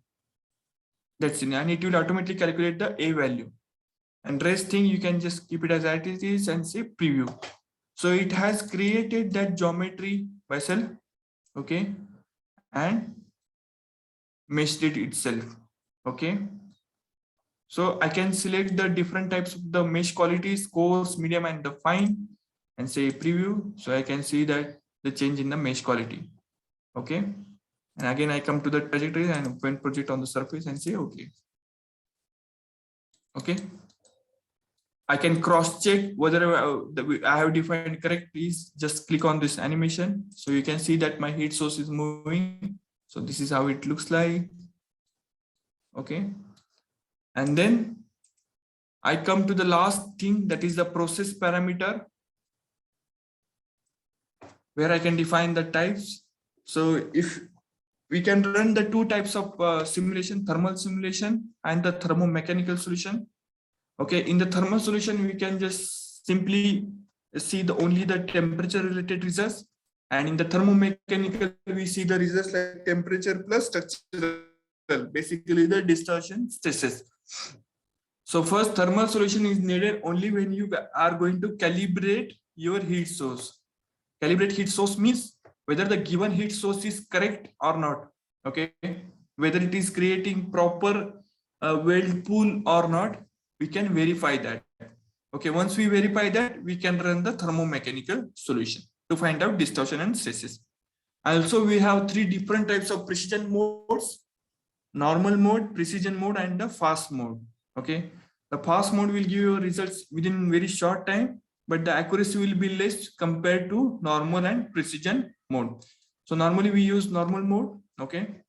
That's it, and it will automatically calculate the A value. And rest thing, you can just keep it as it is and say preview. So it has created that geometry by itself, okay, and meshed it itself, okay. So I can select the different types of the mesh qualities, coarse, medium, and the fine, and say preview. So I can see that the change in the mesh quality, okay. And again, I come to the trajectory and open project on the surface and say okay. Okay. I can cross check whether I have defined correct. Please just click on this animation. So you can see that my heat source is moving. So this is how it looks like. Okay. And then I come to the last thing, that is the process parameter, where I can define the types. So if we can run the two types of simulation, thermal simulation and the thermomechanical solution. Okay, in the thermal solution, we can just simply see only the temperature related results. And in the thermomechanical, we see the results like temperature plus structural, basically the distortion stresses. So first, thermal solution is needed only when you are going to calibrate your heat source. Calibrate heat source means whether the given heat source is correct or not. Okay, whether it is creating proper weld pool or not, we can verify that. Okay, once we verify that, we can run the thermomechanical solution to find out distortion and stresses. Also, we have three different types of precision modes: normal mode, precision mode, and the fast mode. Okay, the fast mode will give you results within very short time, but the accuracy will be less compared to normal and precision mode. So normally we use normal mode. Okay,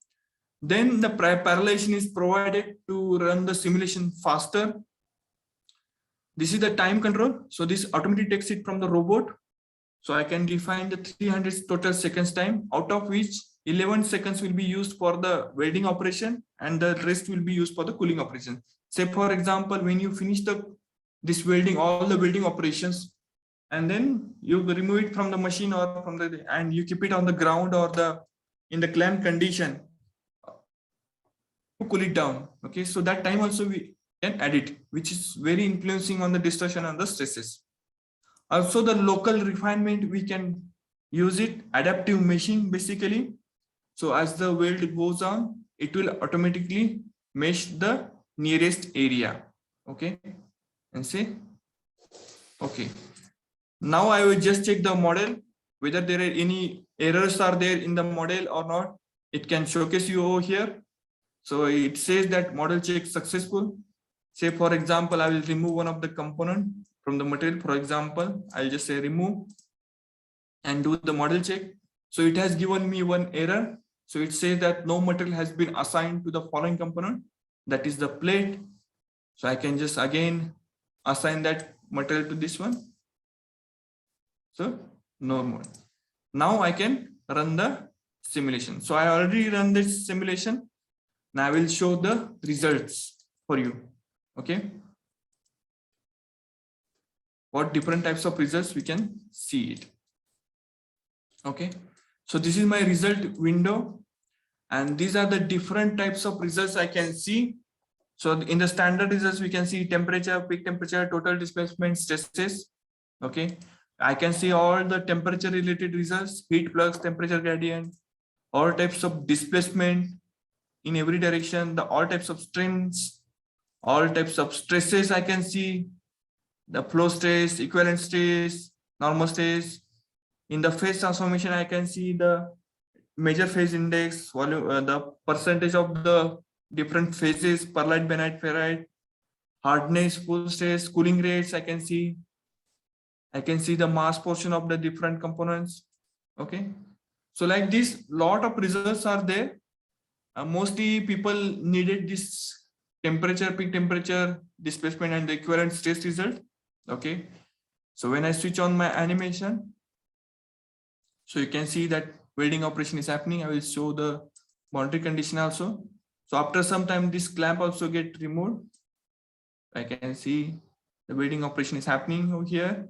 then the parallelization is provided to run the simulation faster. This is the time control. So this automatically takes it from the robot. So I can define the 300 total seconds time, out of which 11 seconds will be used for the welding operation and the rest will be used for the cooling operation. Say for example, when you finish this welding, all the welding operations, and then you remove it from the machine or from the, and you keep it on the ground or the in the clamp condition to cool it down. Okay, so that time also we can edit, which is very influencing on the distortion and the stresses. Also the local refinement, we can use it, adaptive meshing basically. So as the weld goes on, it will automatically mesh the nearest area. Okay, and say, okay. Now I will just check the model, whether there are any errors are there in the model or not. It can showcase you over here. So it says that model check successful. Say for example, I will remove one of the component from the material. For example, I'll just say remove and do the model check. So it has given me one error. So it says that no material has been assigned to the following component, that is the plate. So I can just again assign that material to this one. So no more. Now I can run the simulation. So I already run this simulation. Now I will show the results for you. Okay. What different types of results we can see it. Okay. So this is my result window. And these are the different types of results I can see. So in the standard results, we can see temperature, peak temperature, total displacement, stresses. Okay. I can see all the temperature related results, heat flux, temperature gradient, all types of displacement in every direction, all types of strains, all types of stresses I can see, the flow stress, equivalent stress, normal stress. In the phase transformation, I can see the major phase index, volume, the percentage of the different phases, perlite, benite, ferrite, hardness, full stress, cooling rates, I can see the mass portion of the different components. Okay. So like this, lot of results are there. Mostly people needed this temperature, peak temperature, displacement, and the equivalent stress result. Okay. So when I switch on my animation, so you can see that welding operation is happening. I will show the boundary condition also. So after some time, this clamp also get removed. I can see the welding operation is happening over here.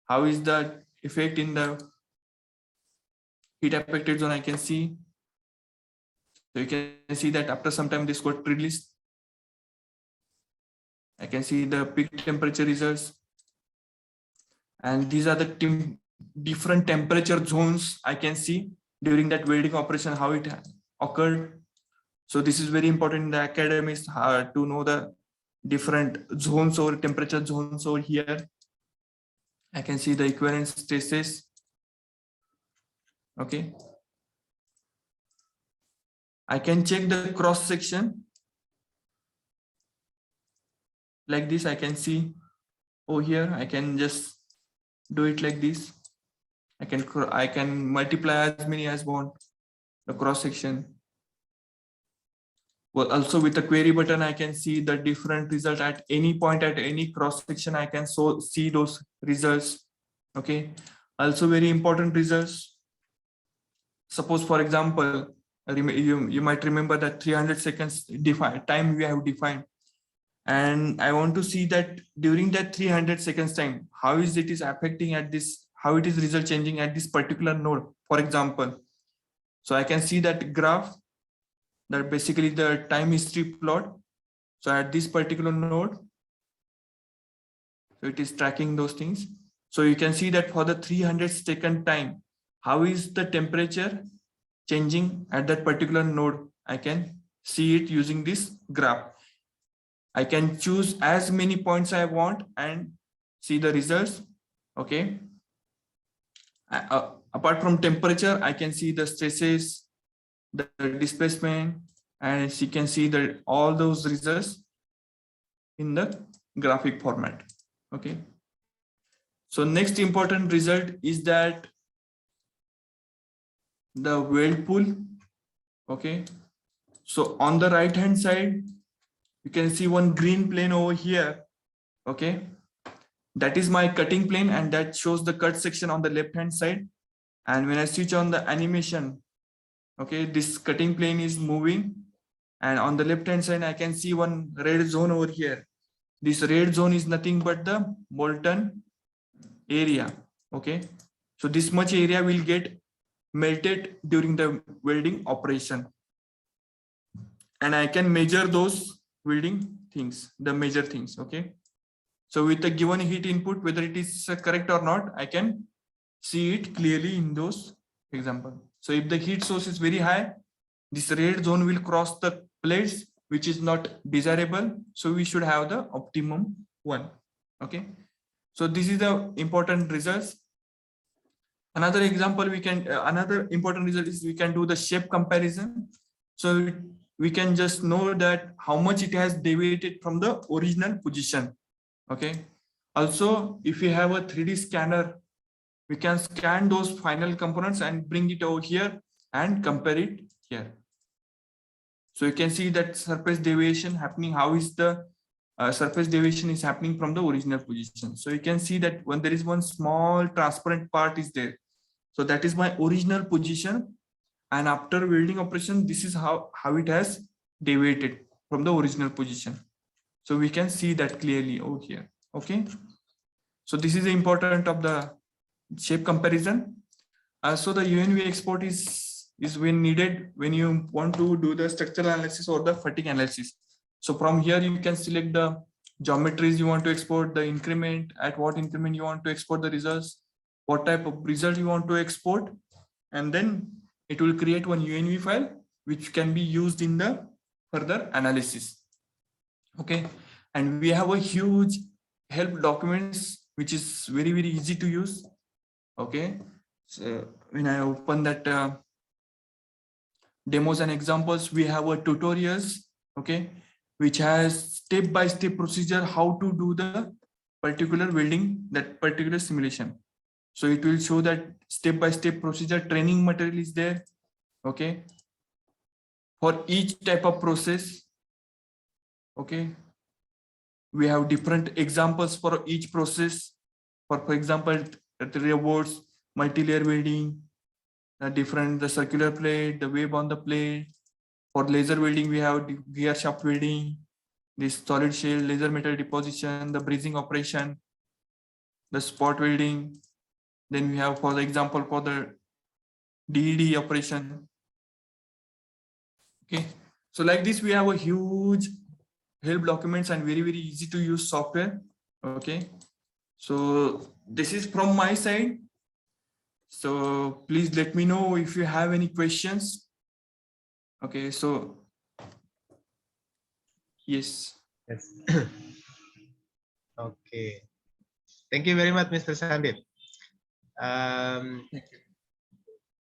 How is the effect in the heat affected zone? I can see. So you can see that after some time this got released. I can see the peak temperature results. And these are the different temperature zones I can see during that welding operation, how it occurred. So this is very important in the academics to know the different zones or temperature zones over here. I can see the equivalent stresses. Okay. I can check the cross section. Like this, I can see over here. I can just do it like this. I can multiply as many as want the cross section. Well, also with the query button, I can see the different result at any point at any cross section. I can see those results. Okay. Also very important results. Suppose, for example, you might remember that 300 seconds time we have defined. And I want to see that during that 300 seconds time, how is it is affecting at this, how it is result changing at this particular node, for example. So I can see that graph, that basically the time history plot. So at this particular node, so it is tracking those things. So you can see that for the 300 second time, how is the temperature changing at that particular node? I can see it using this graph. I can choose as many points I want and see the results. Okay. Apart from temperature, I can see the stresses, the displacement, and you can see that all those results in the graphic format. Okay. So next important result is that the weld pool. Okay. So on the right hand side, you can see one green plane over here. Okay. That is my cutting plane, and that shows the cut section on the left hand side. And when I switch on the animation, okay, this cutting plane is moving, and on the left hand side I can see one red zone over here. This red zone is nothing but the molten area. Okay, so this much area will get melted during the welding operation, and I can measure those welding things, the major things. Okay, so with the given heat input, whether it is correct or not, I can see it clearly in those example. So if the heat source is very high, this red zone will cross the plates, which is not desirable. So we should have the optimum one. Okay, so this is the important results. Another example we can, another important result is we can do the shape comparison. So we can just know that how much it has deviated from the original position. Okay, also if you have a 3D scanner, we can scan those final components and bring it over here and compare it here. So you can see that surface deviation happening. How is the surface deviation is happening from the original position? So you can see that when there is one small transparent part is there. So that is my original position. And after welding operation, this is how it has deviated from the original position. So we can see that clearly over here. Okay. So this is the important of the shape comparison. So the UNV export is when needed when you want to do the structural analysis or the fatigue analysis. So from here you can select the geometries you want to export, the increment, at what increment you want to export the results, what type of result you want to export, and then it will create one UNV file which can be used in the further analysis. Okay, and we have a huge help documents which is very easy to use. Okay, so when I open that demos and examples, we have a tutorials, okay, which has step-by-step procedure how to do the particular welding, that particular simulation. So it will show that step-by-step procedure, training material is there. Okay, for each type of process. Okay, we have different examples for each process. For example, the robots, multi-layer welding, the circular plate, the wave on the plate. For laser welding, we have gear shaft welding, this solid shell, laser metal deposition, the brazing operation, the spot welding. Then we have, for the example, for the DED operation. Okay, so like this, we have a huge help documents and very easy to use software. Okay, so this is from my side. So please let me know if you have any questions. Okay, so yes. Okay, thank you very much, Mr. Sandip. Thank you.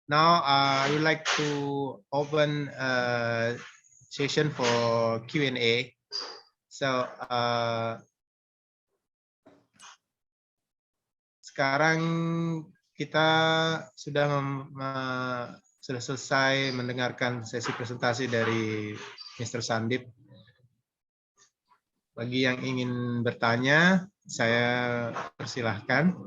Now I would like to open a session for Q&A. So sekarang kita sudah selesai mendengarkan sesi presentasi dari Mr. Sandip. Bagi yang ingin bertanya, saya persilahkan.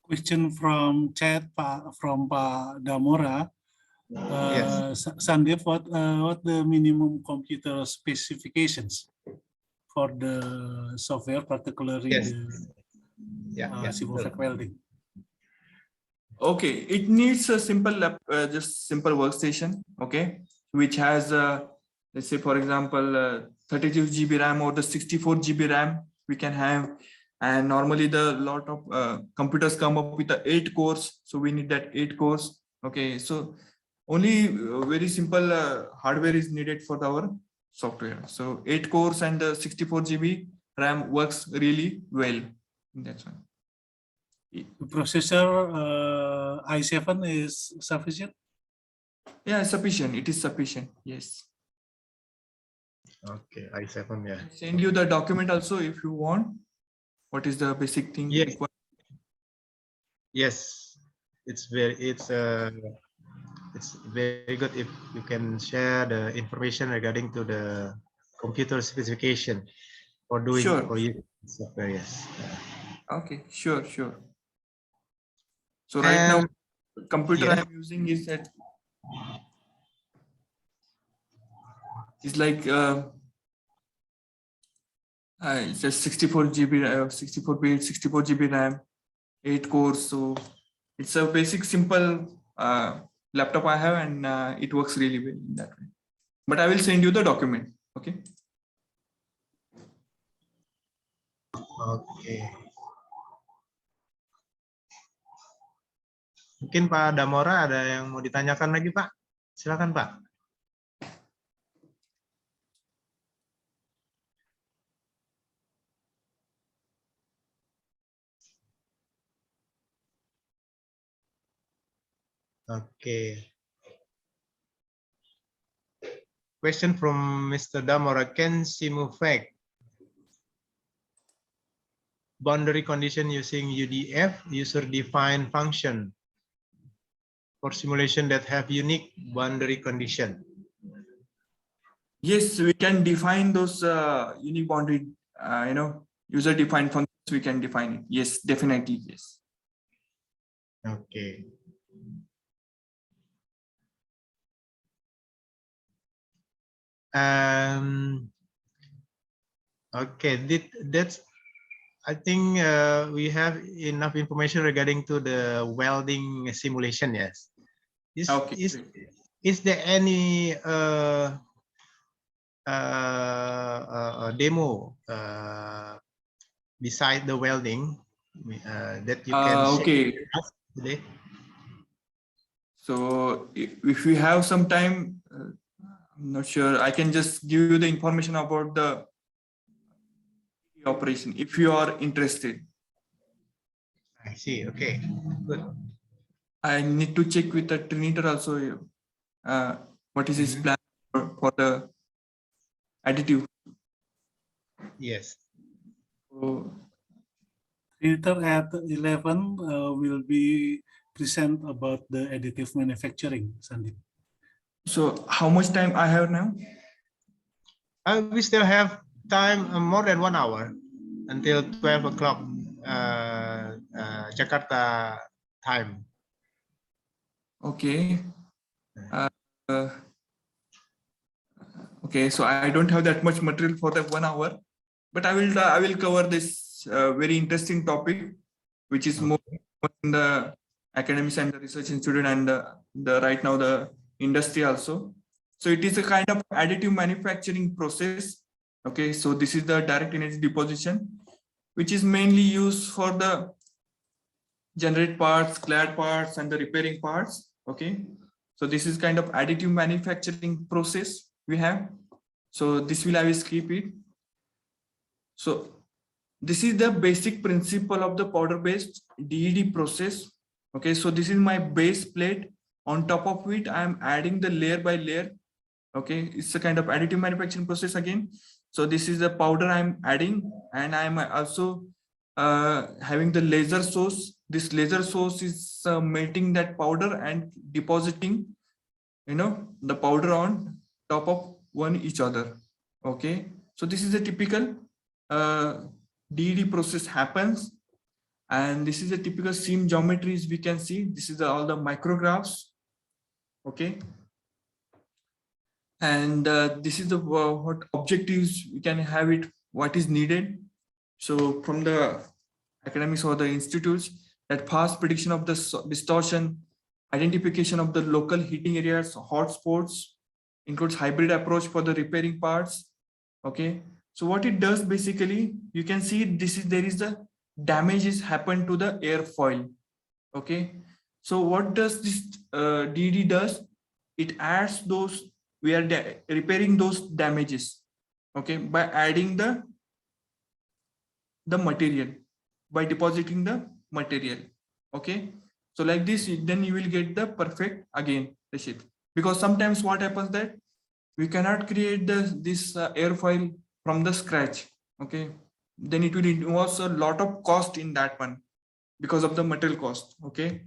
Question from chat from Pak Damora. Yes. Sandip, what the minimum computer specifications for the software, particularly Yes. the Simufact welding? Okay, it needs a simple just simple workstation, okay, which has let's say, for example, 32 GB RAM or the 64 GB RAM we can have. And normally the lot of computers come up with the 8 cores, so we need that 8 cores. Okay, so only very simple hardware is needed for our software. So 8 cores and 64 GB RAM works really well. That's one. The processor i7 is sufficient? Yeah, sufficient. It is sufficient. Yes. Okay, i7, yeah. Send you the document also if you want. What is the basic thing? Yes. Required? Yes, it's very good if you can share the information regarding to the computer specification for doing for using software. Yes. Okay, sure. So right now, computer yes. I'm using is like It's just 64 GB, 64 bit, 64 GB RAM, 8 cores. So it's a basic, simple laptop I have, and it works really well in that way. But I will send you the document. Okay. Oke. Mungkin Pak Damora ada yang mau ditanyakan lagi, Pak? Silakan, Pak. Oke. Question from Mr. Damora. Can Simufact boundary condition using UDF, user-defined function, for simulation that have unique boundary condition? Yes, we can define those unique boundary, user-defined functions. We can define it. Yes, definitely. Yes. Okay. Okay, that's. I think we have enough information regarding to the welding simulation. Yes. Okay. Is there any demo beside the welding that you can okay. share with us today? So if we have some time, I'm not sure, I can just give you the information about the operation if you are interested. I see. Okay, good. I need to check with the Trinitor also what is his plan for the additive. Yes. So, Later at 11 will be present about the additive manufacturing, Sandeep. so how much time I have now? We still have time more than 1 hour until 12 o'clock Jakarta time. Okay. Okay, so I don't have that much material for that 1 hour, but I will cover this very interesting topic, which is more in the academics and the research institute and the right now the industry also. So it is a kind of additive manufacturing process. Okay, so this is the direct energy deposition, which is mainly used for the generate parts, clad parts, and the repairing parts. Okay, so this is kind of additive manufacturing process we have. So this I will skip it. So this is the basic principle of the powder based DED process. Okay, so this is my base plate. On top of it, I am adding the layer by layer. Okay, it's a kind of additive manufacturing process again. So this is the powder I'm adding, and I'm also having the laser source. This laser source is melting that powder and depositing, the powder on top of each other. Okay, so this is a typical DED process happens, and this is a typical seam geometries we can see. This is all the micrographs. Okay, and this is the what objectives we can have it, what is needed. So from the academics or the institutes, that fast prediction of the distortion, identification of the local heating areas, hotspots, includes hybrid approach for the repairing parts. Okay, so what it does basically, you can see there is the damages happen to the airfoil. Okay, so what does this DD does? It adds those, we are repairing those damages. Okay, by adding the material, by depositing the material. Okay, so like this, then you will get the perfect again the shape, because sometimes what happens that we cannot create this airfoil from the scratch. Okay, then it will involve a lot of cost in that one because of the material cost. Okay,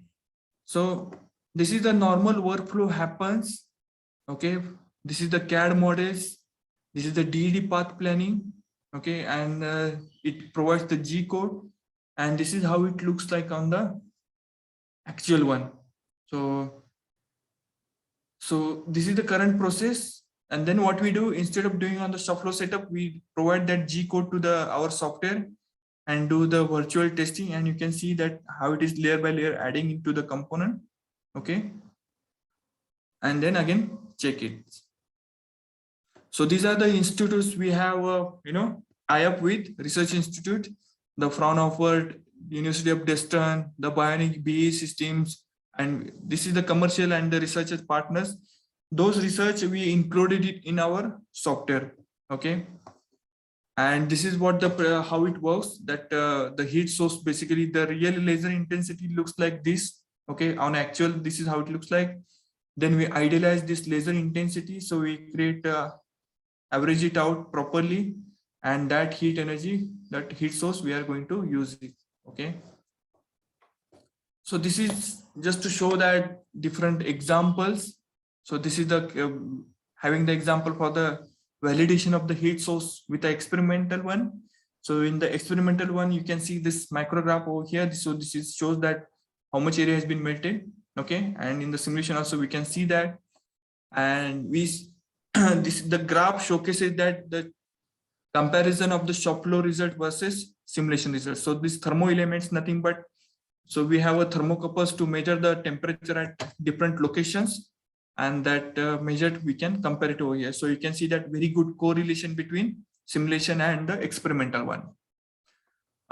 so this is the normal workflow happens. Okay, this is the CAD models, this is the DED path planning. Okay, and it provides the G code, and this is how it looks like on the actual one. So this is the current process, And then what we do, instead of doing on the shop floor setup, we provide that G code to our software and do the virtual testing. And you can see that how it is layer by layer adding into the component. Okay. And then again, check it. So these are the institutes we have, tie up with Research Institute, the Fraunhofer, University of Dresden, the Bionic BE Systems, and this is the commercial and the research partners. Those research, we included it in our software. Okay. And this is what how it works, that the heat source, basically the real laser intensity looks like this. Okay. On actual, this is how it looks like. Then we idealize this laser intensity. So we create, average it out properly, and that heat energy, that heat source, we are going to use it. Okay. So this is just to show that different examples. So this is the having the example for the validation of the heat source with the experimental one. So in the experimental one, you can see this micrograph over here. So this is shows that how much area has been melted. Okay. And in the simulation also, we can see that. And the graph showcases that the comparison of the shop floor result versus simulation result. So this thermo elements, nothing but, so we have a thermocouples to measure the temperature at different locations, and that measured, we can compare it over here. So you can see that very good correlation between simulation and the experimental one.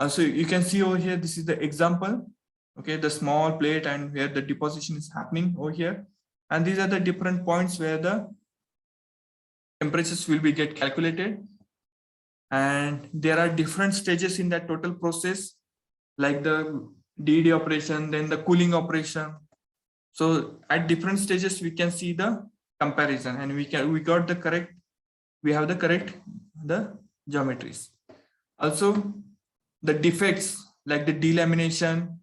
So you can see over here, this is the example. Okay, the small plate and where the deposition is happening over here. And these are the different points where the temperatures will be get calculated. And there are different stages in that total process, like the DD operation, then the cooling operation. So at different stages, we can see the comparison, and we have the correct geometries. Also, the defects like the delamination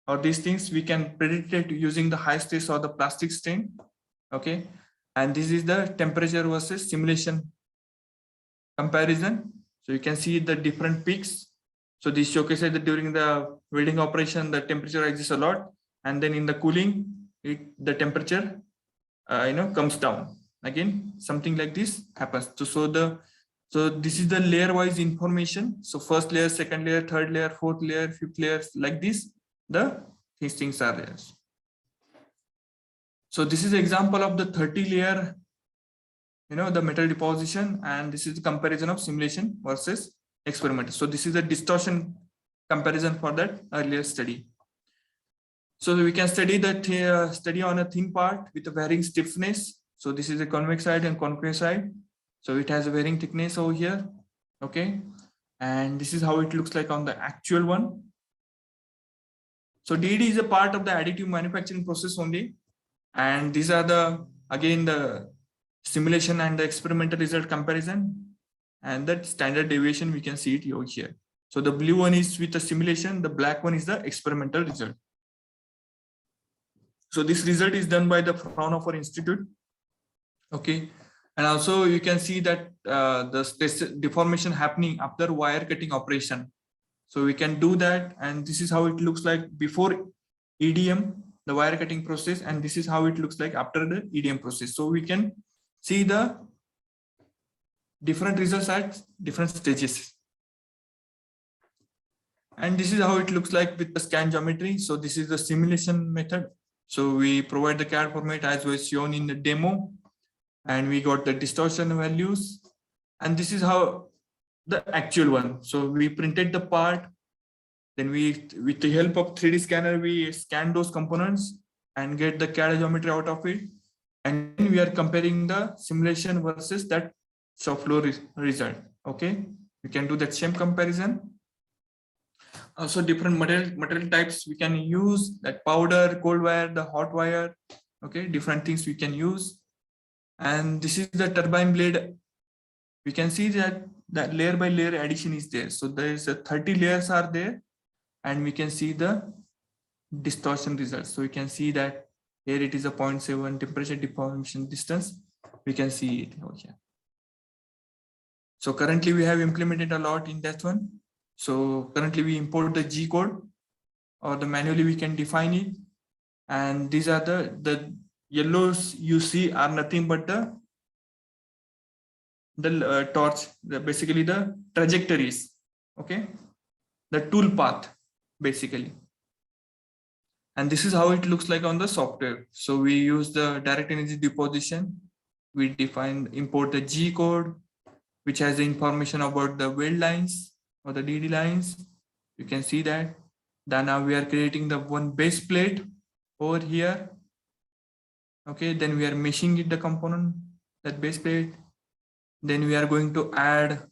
or these things, we can predict it using the high stress or the plastic strain. Okay. And this is the temperature versus simulation comparison. So you can see the different peaks. So this showcases that during the welding operation, the temperature rises a lot. And then in the cooling, the temperature, comes down. Again, something like this happens. So this is the layer wise information. So first layer, second layer, third layer, fourth layer, fifth layer, like this, these things are there. So this is an example of the 30 layer, the metal deposition, and this is the comparison of simulation versus experimental. So this is a distortion comparison for that earlier study. So we can study that study on a thin part with a varying stiffness. So this is a convex side and concave side. So it has a varying thickness over here. Okay. And this is how it looks like on the actual one. So DD is a part of the additive manufacturing process only. And these are again the simulation and the experimental result comparison, and that standard deviation, we can see it over here. So the blue one is with the simulation, the black one is the experimental result. So this result is done by the Fraunhofer Institute. Okay. And also you can see that the stress deformation happening after wire cutting operation. So we can do that, and this is how it looks like before EDM, the wire cutting process, and this is how it looks like after the EDM process. So we can see the different results at different stages. And this is how it looks like with the scan geometry. So this is the simulation method. So we provide the CAD format as was shown in the demo, and we got the distortion values. And this is how the actual one. So we printed the part, then with the help of 3D scanner, we scan those components and get the CAD geometry out of it. And we are comparing the simulation versus that shop floor result. Okay, we can do that same comparison. Also different material types we can use, that powder, cold wire, the hot wire. Okay, different things we can use. And this is the turbine blade. We can see that layer by layer addition is there. So there is 30 layers are there, and we can see the distortion results. So we can see that here it is a 0.7 temperature deformation distance. We can see it over here. So currently we have implemented a lot in that one. So currently we import the G code, or the manually we can define it. And these are the yellows you see are nothing but the the torch, basically the trajectories, okay, the tool path basically. And this is how it looks like on the software. So we use the direct energy deposition. We import the G code, which has the information about the weld lines or the DD lines. You can see that. Then now we are creating the one base plate over here. Okay, then we are meshing it, the component, that base plate. Then we are going to add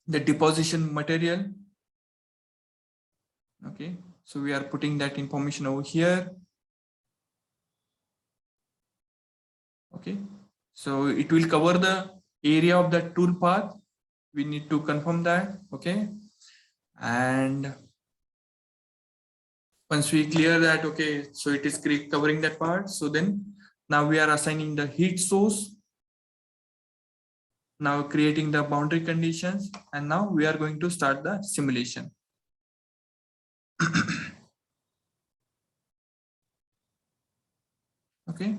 the deposition material. Okay, so we are putting that information over here. Okay, so it will cover the area of that tool path. We need to confirm that. Okay, and once we clear that, okay, so it is covering that part. So then now we are assigning the heat source, now creating the boundary conditions, and now we are going to start the simulation. Okay,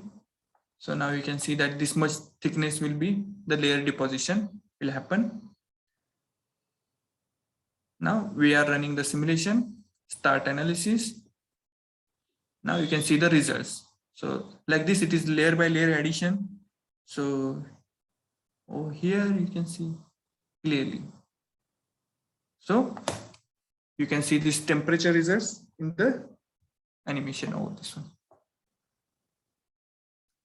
so now you can see that this much thickness will be the layer deposition will happen. Now we are running the simulation, start analysis. Now you can see the results. So like this, it is layer by layer addition. So over here you can see clearly. So you can see this temperature results in the animation over this one.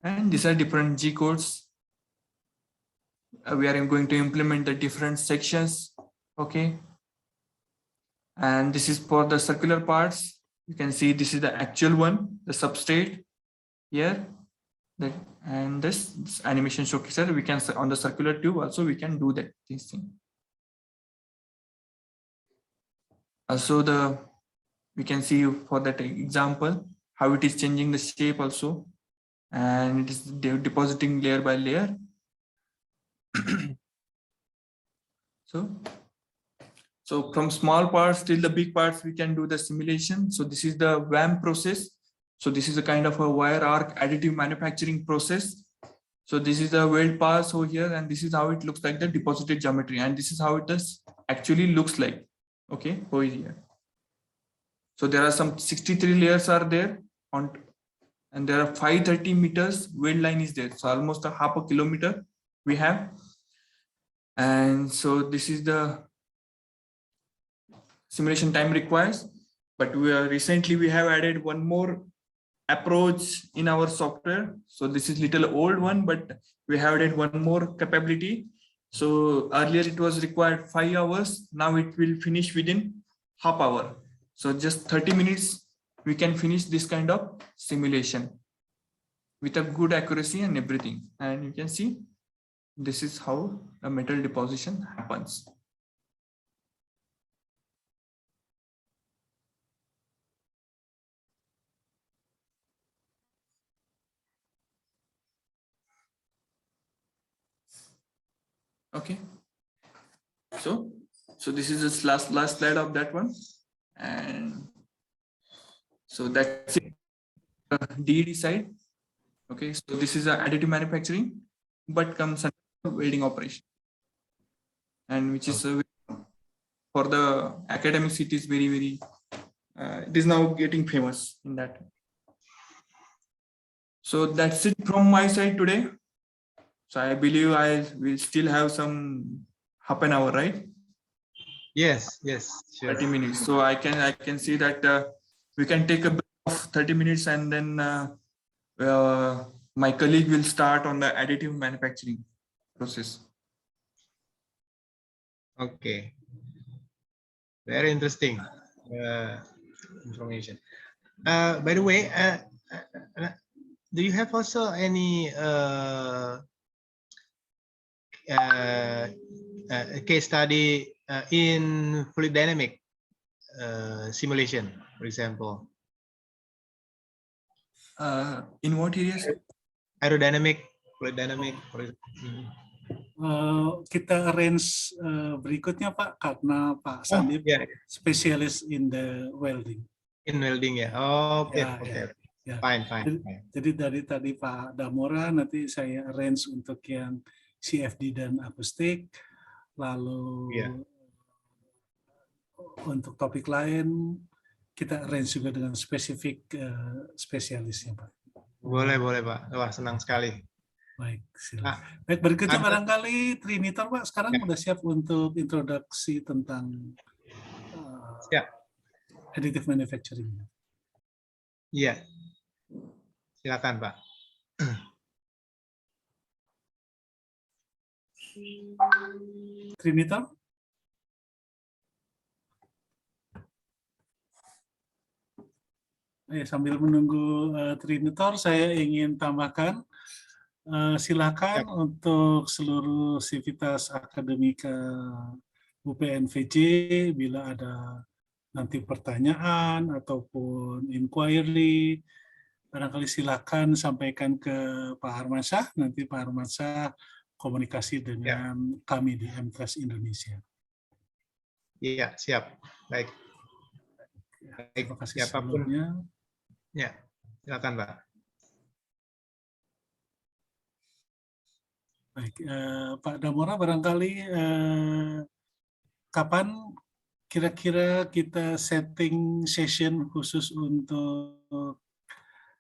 And these are different G codes. We are going to implement the different sections. Okay. And this is for the circular parts. You can see this is the actual one, the substrate here. And this animation showcaser, we can on the circular tube also we can do that this thing. Also we can see for that example how it is changing the shape also, and it is depositing layer by layer. So from small parts till the big parts, we can do the simulation. So this is the WAM process. So this is a kind of a wire arc additive manufacturing process. So this is the weld pass over here, and this is how it looks like the deposited geometry, and this is how it does actually looks like. Okay, over here. So there are some 63 layers are there and there are 530 meters weld line is there. So almost a half a kilometer we have. And so this is the simulation time requires, but recently we have added one more approach in our software. So this is little old one, but we have added one more capability. So earlier it was required 5 hours. Now it will finish within half hour. So just 30 minutes, we can finish this kind of simulation with a good accuracy and everything. And you can see this is how a metal deposition happens. Okay, so this is the last slide of that one, and so that's it. DED side. Okay, so this is a additive manufacturing, but comes under welding operation, and which is for the academics, it is very it is now getting famous in that. So that's it from my side today. So I believe I will still have some half an hour, right? Yes, sure. 30 minutes. So I can see that we can take a break of 30 minutes, and then my colleague will start on the additive manufacturing process. Okay. Very interesting information. By the way, do you have also any case study in fluid dynamic simulation, for example? In what areas? Aerodynamic, fluid dynamic, for example. Kita arrange berikutnya Pak, karena Pak Sandeep spesialis in the welding. In welding ya. Oh, oke. Ya. Fine. Jadi dari tadi Pak Damora, nanti saya arrange untuk yang CFD dan akustik. Lalu untuk topik lain kita arrange juga dengan spesifik spesialisnya, Pak. Boleh Pak. Wah, senang sekali. Baik, silakan. Baik, berikutnya barangkali Trinitor, Pak, sekarang udah siap untuk introduksi tentang additive manufacturing. Iya. Silakan, Pak. Trinitor? Sambil menunggu Trinitor, saya ingin tambahkan, silakan untuk seluruh sivitas akademika UPNVJ bila ada nanti pertanyaan ataupun inquiry, barangkali silakan sampaikan ke Pak Armansyah, nanti Pak Armansyah komunikasi dengan kami di MTrust Indonesia. Iya, siap. Baik. Terima kasih Siapapun. sebelumnya. Ya, silakan, Pak. Baik, Pak Damora, barangkali kapan kira-kira kita setting session khusus untuk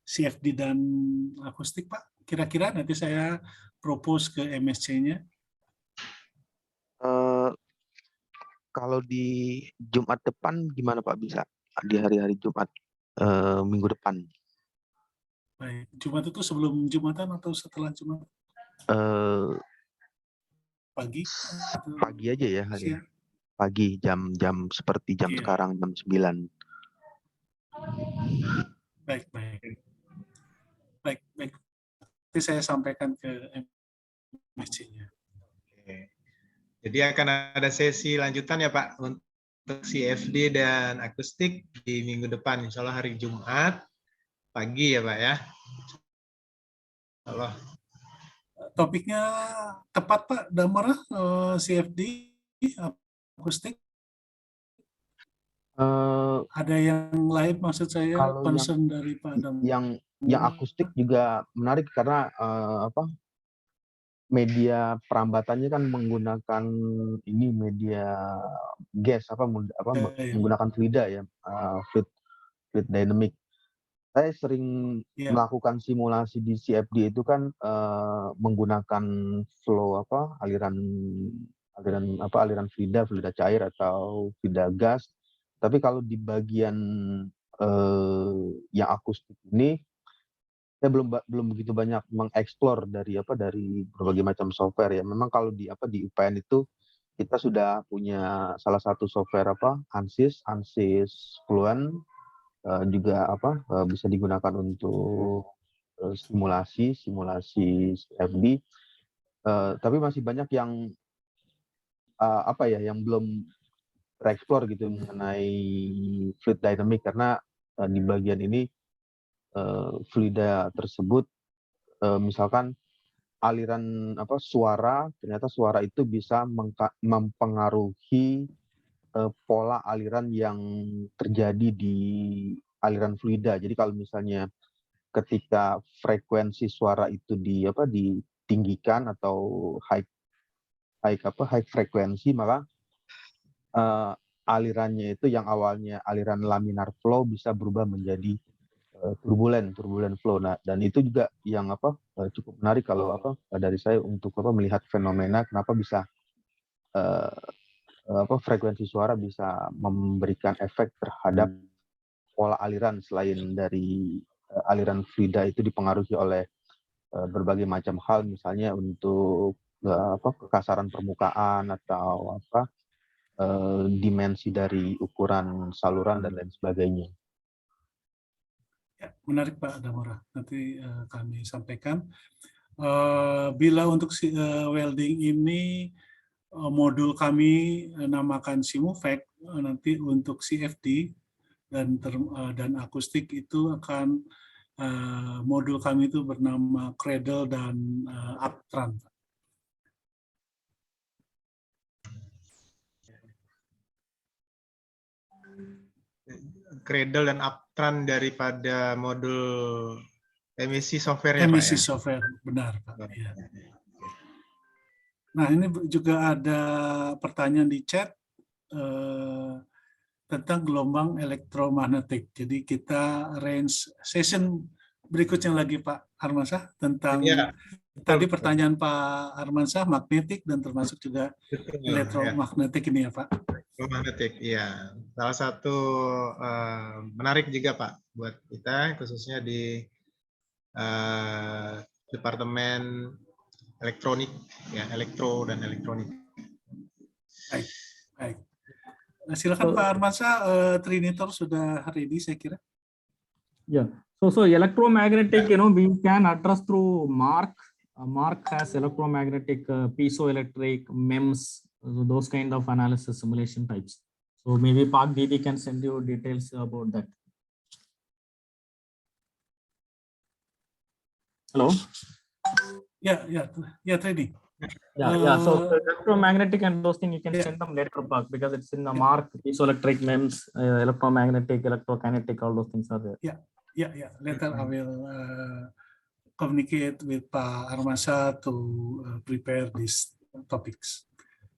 CFD dan akustik, Pak? Kira-kira nanti saya propose ke MSC-nya. Kalau di Jumat depan gimana Pak, bisa di hari-hari Jumat minggu depan? Baik, Jumat itu sebelum Jumatan atau setelah Jumat? Pagi? Pagi aja ya hari. Siang? Pagi, jam seperti jam sekarang, jam 9. Baik. Nanti saya sampaikan ke MSC-nya. Jadi akan ada sesi lanjutan ya Pak untuk CFD dan akustik di minggu depan, insya Allah hari Jumat pagi ya Pak ya. Allah. Topiknya tepat Pak Damara, CFD akustik. Ada yang lain maksud saya, kalau concern dari Pak Damara. Yang akustik juga menarik karena media perambatannya kan menggunakan ini media gas menggunakan fluida ya, fluid dynamic. Saya sering melakukan simulasi di CFD itu kan menggunakan flow aliran fluida cair atau fluida gas. Tapi kalau di bagian yang akustik ini saya belum begitu banyak mengeksplor dari berbagai macam software ya. Memang kalau di UPN itu kita sudah punya salah satu software ANSYS Fluent, juga bisa digunakan untuk simulasi CFD. Tapi masih banyak yang yang belum tereksplor gitu mengenai fluid dynamic, karena di bagian ini fluida tersebut misalkan aliran suara, ternyata suara itu bisa mempengaruhi pola aliran yang terjadi di aliran fluida. Jadi kalau misalnya ketika frekuensi suara itu ditinggikan atau high frekuensi, maka alirannya itu yang awalnya aliran laminar flow bisa berubah menjadi turbulent flow. Nah, dan itu juga yang cukup menarik kalau dari saya untuk melihat fenomena kenapa bisa frekuensi suara bisa memberikan efek terhadap pola aliran selain dari aliran fluida itu dipengaruhi oleh berbagai macam hal, misalnya untuk kekasaran permukaan atau dimensi dari ukuran saluran dan lain sebagainya. Ya, menarik Pak Damora. Nanti kami sampaikan. Bila untuk welding ini modul kami namakan Simufact, nanti untuk CFD dan akustik itu akan modul kami itu bernama Cradle dan Uptrend. Cradle dan Uptrend daripada modul emisi software ya emisi Pak ya? software, benar Pak. Ya. Nah, ini juga ada pertanyaan di chat tentang gelombang elektromagnetik. Jadi kita range session berikutnya lagi Pak Armansyah tentang tadi pertanyaan Pak Armansyah magnetik dan termasuk juga elektromagnetik ini ya Pak. Elektromagnetik, iya. Salah satu menarik juga Pak buat kita, khususnya di Departemen Elektronik, ya, elektro dan elektronik. Baik, baik. Silakan Pak Armansyah, Trinitor sudah ready saya kira. Yeah. So electromagnetic, we can address through Mark. Mark has electromagnetic, piezoelectric, MEMS, so those kind of analysis simulation types. So maybe Park Didi can send you details about that. Hello. Yeah, Trini. Yeah. So electromagnetic and those things you can send them later, Park, because it's in the Mark, piezoelectric, MEMS, electromagnetic, electrokinetic, all those things are there. Yeah. Later I will communicate with Pak Armansyah to prepare these topics.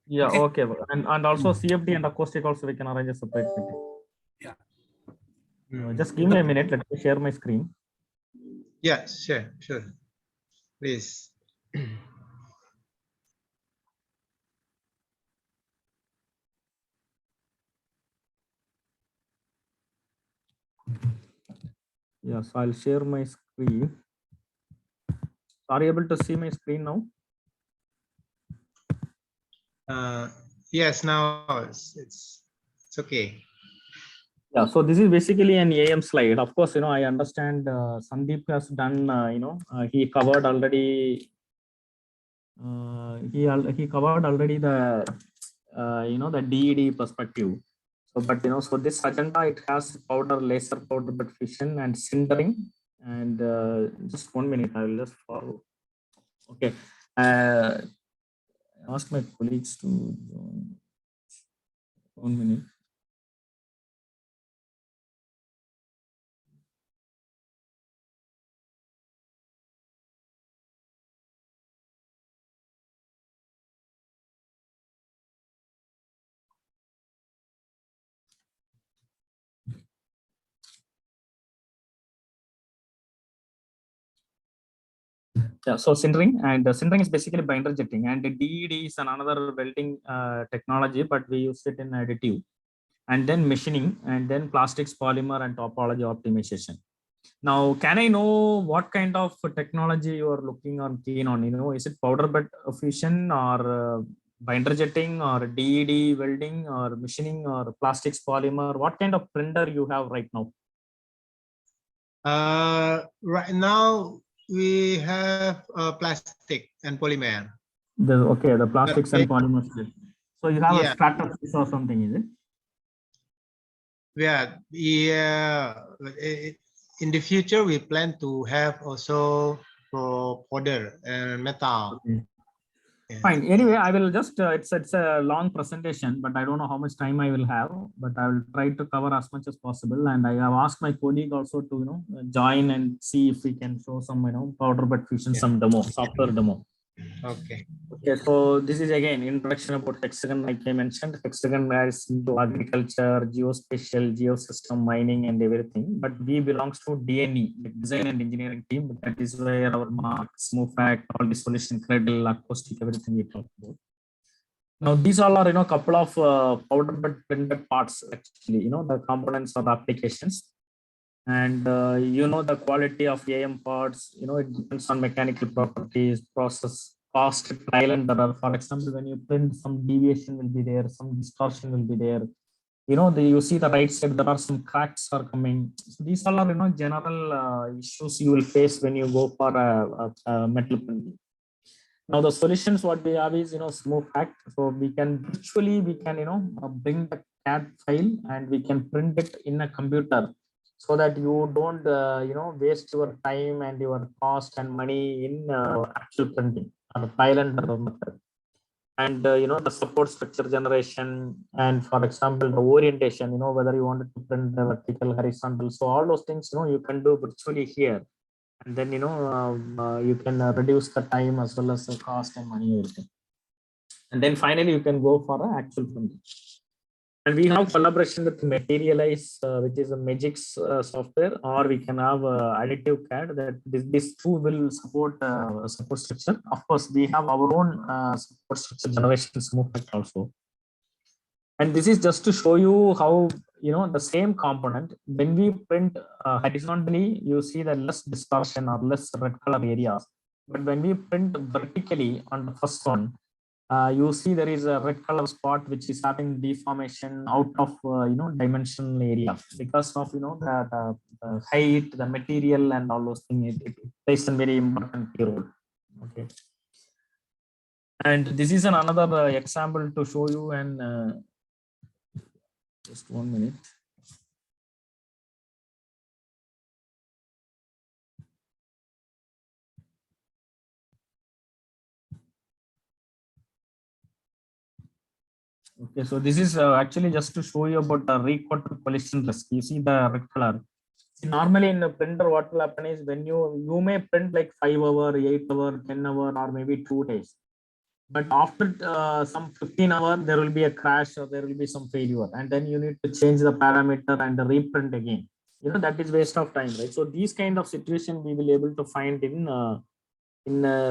Yeah, okay. And also CFD and acoustic also we can arrange a separate meeting. Yeah. Just give me a minute. Let me share my screen. Yeah, sure. Please. Yes, I'll share my screen. Are you able to see my screen now? Yes, now it's okay. Yeah, so this is basically an AM slide. Of course, I understand Sandeep has done, he covered already. He covered already the, the DED perspective. So, but so this agenda, it has powder, laser powder bed fission and sintering. And just 1 minute, I will just follow. Okay. Ask my colleagues to join. 1 minute. Yeah, so sintering, and sintering is basically binder jetting, and the DED is another welding technology, but we use it in additive, and then machining, and then plastics, polymer, and topology optimization. Now, can I know what kind of technology you are looking on keen on? Is it powder bed fusion or binder jetting or DED welding or machining or plastics, polymer? What kind of printer you have right now? Right now we have plastic and polymer. The plastics and polymers. So you have a strategy or something, is it? Yeah. In the future, we plan to have also for powder and metal. Okay. Yeah. Fine. Anyway, I will just, it's a long presentation, but I don't know how much time I will have, but I will try to cover as much as possible. And I have asked my colleague also to, join and see if we can show some, powder bed fusion, some demo, software demo. Okay. So this is again introduction about hexagon. Like I mentioned, hexagon is into agriculture, geospatial, geosystem, mining, and everything. But we belongs to DNE, the design and engineering team. That is where our Mark, Simufact, all the solution, cradle, acoustic, everything we talk about. Now these all are couple of powder bed printed parts actually. The components of applications. And the quality of AM parts, it depends on mechanical properties, process, cost, trial and error. For example, when you print, some deviation will be there, some distortion will be there. You see the right side, there are some cracks are coming. So these all are general issues you will face when you go for a metal printing. Now the solutions what we have is Simufact. So we can bring the CAD file and we can print it in a computer, so that you don't waste your time and your cost and money in actual printing or trial and error method. And the support structure generation, and for example the orientation, whether you wanted to print the vertical, horizontal, so all those things you can do virtually here. And then you can reduce the time as well as the cost and money, everything. And then finally, you can go for an actual printing. And we have collaboration with Materialize, which is a Magix software, or we can have Additive CAD. That this tool will support support structure. Of course, we have our own support structure generation Simufact also. And this is just to show you how, the same component, when we print horizontally, you see the less distortion or less red color areas. But when we print vertically on the first one, you see there is a red color spot which is having deformation out of dimensional area because of the height, the material, and all those things. It plays a very important role. Okay. And this is another example to show you, and just 1 minute. Okay, so this is actually just to show you about the recoated collision risk. You see the red color. See, normally in the printer, what will happen is when you may print like 5 hour, 8 hour, 10 hour, or maybe 2 days. But after some 15 hour, there will be a crash or there will be some failure, and then you need to change the parameter and reprint again. That is waste of time, right? So these kind of situation we will able to find in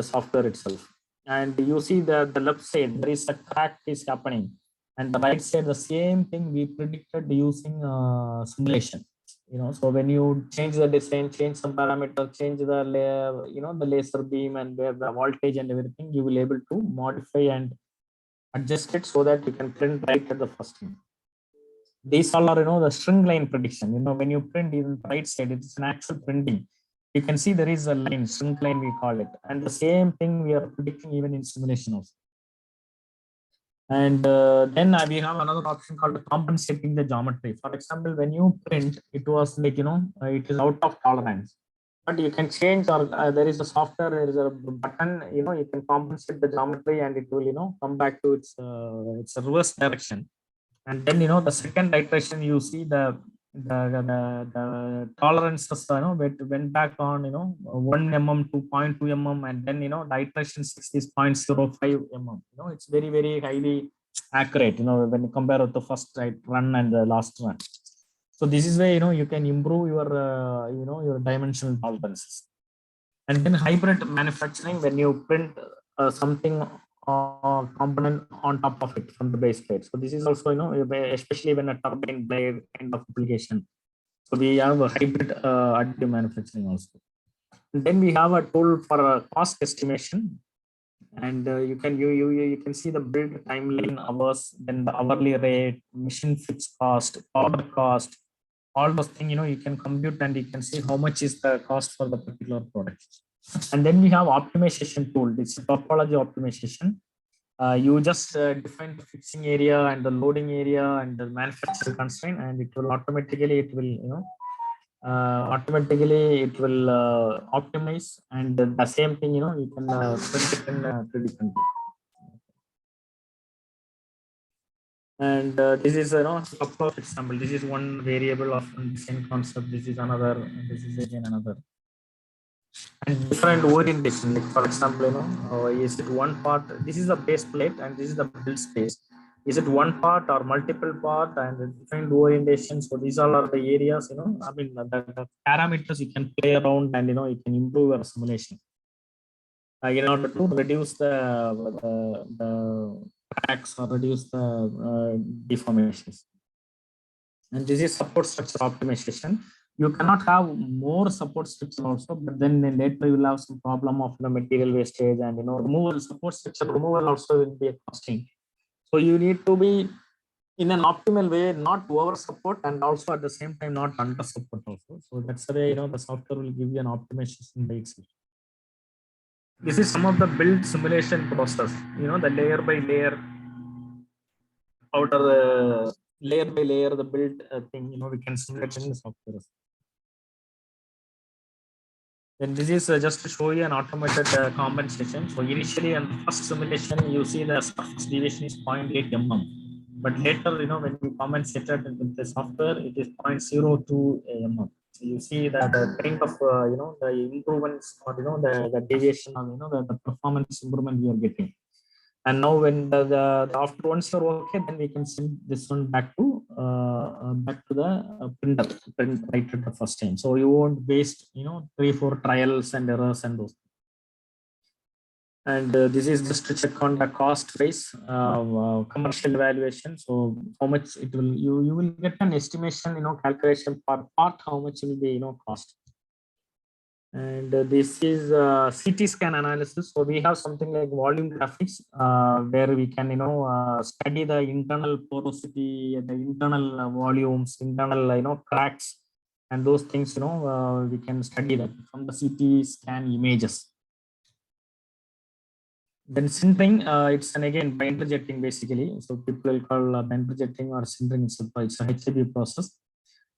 software itself. And you see the left side, there is a crack is happening, and the right side, the same thing we predicted using simulation. So when you change the design, change some parameter, change the layer, the laser beam and where the voltage and everything, you will able to modify and adjust it so that you can print right at the first time. These all are, the string line prediction. When you print even right side, it's an actual printing. You can see there is a line, string line we call it. And the same thing we are predicting even in simulation also. And then we have another option called compensating the geometry. For example, when you print, it was like, it is out of tolerance. But you can change, or there is a software, there is a button, you can compensate the geometry and it will, come back to its reverse direction. And then, the second iteration, you see the tolerances, went back on, 1 mm to 0.2 mm, and then, the iteration 6 is 0.05 mm. It's very, very highly accurate, when you compare with the first run and the last run. So this is where, you can improve your, your dimensional tolerances. And then hybrid manufacturing, when you print something component on top of it from the base plate. So this is also, especially when a turbine blade kind of application. So we have a hybrid additive manufacturing also. And then we have a tool for cost estimation, and you can see the build timeline hours, then the hourly rate, machine fixed cost, order cost, all those things. You can compute and you can see how much is the cost for the particular product. And then we have optimization tool. It's topology optimization. You just define the fixing area and the loading area and the manufacturer constraint, and it will automatically optimize. And the same thing, you can print it in 3D printing. And this is a couple of example. This is one variable of the same concept. This is another. This is again another. And different orientation. Like for example, is it one part? This is the base plate, and this is the build space. Is it one part or multiple part, and different orientation? So these all are the areas. I mean, the parameters you can play around, and you can improve your simulation in order to reduce the cracks or reduce the deformations. And this is support structure optimization. You cannot have more support structure also, but then later you will have some problem of the material wastage, and removal, support structure removal also will be a costing. So you need to be in an optimal way, not over support, and also at the same time not under support also. So that's the way the software will give you an optimization by itself. This is some of the build simulation process. The layer by layer, outer layer by layer, the build thing. We can simulate in the software. Then this is just to show you an automated compensation. So initially in the first simulation, you see the surface deviation is 0.8 mm. But later, when we compensated with the software, it is 0.02 mm. So you see that the kind of, the improvements or, the deviation or, the performance improvement we are getting. And now when the after once you're okay, then we can send this one back to the printer, print right at the first time. So you won't waste 3-4 trials and errors and those. And this is just to check on the cost base commercial evaluation. So how much it will you will get an estimation calculation per part, how much will be cost. And this is CT scan analysis. So we have something like volume graphics where we can study the internal porosity, the internal volumes, internal cracks, and those things we can study that from the CT scan images. Then sintering, it's again binder jetting basically. So people call binder jetting or sintering. It's a HIB process.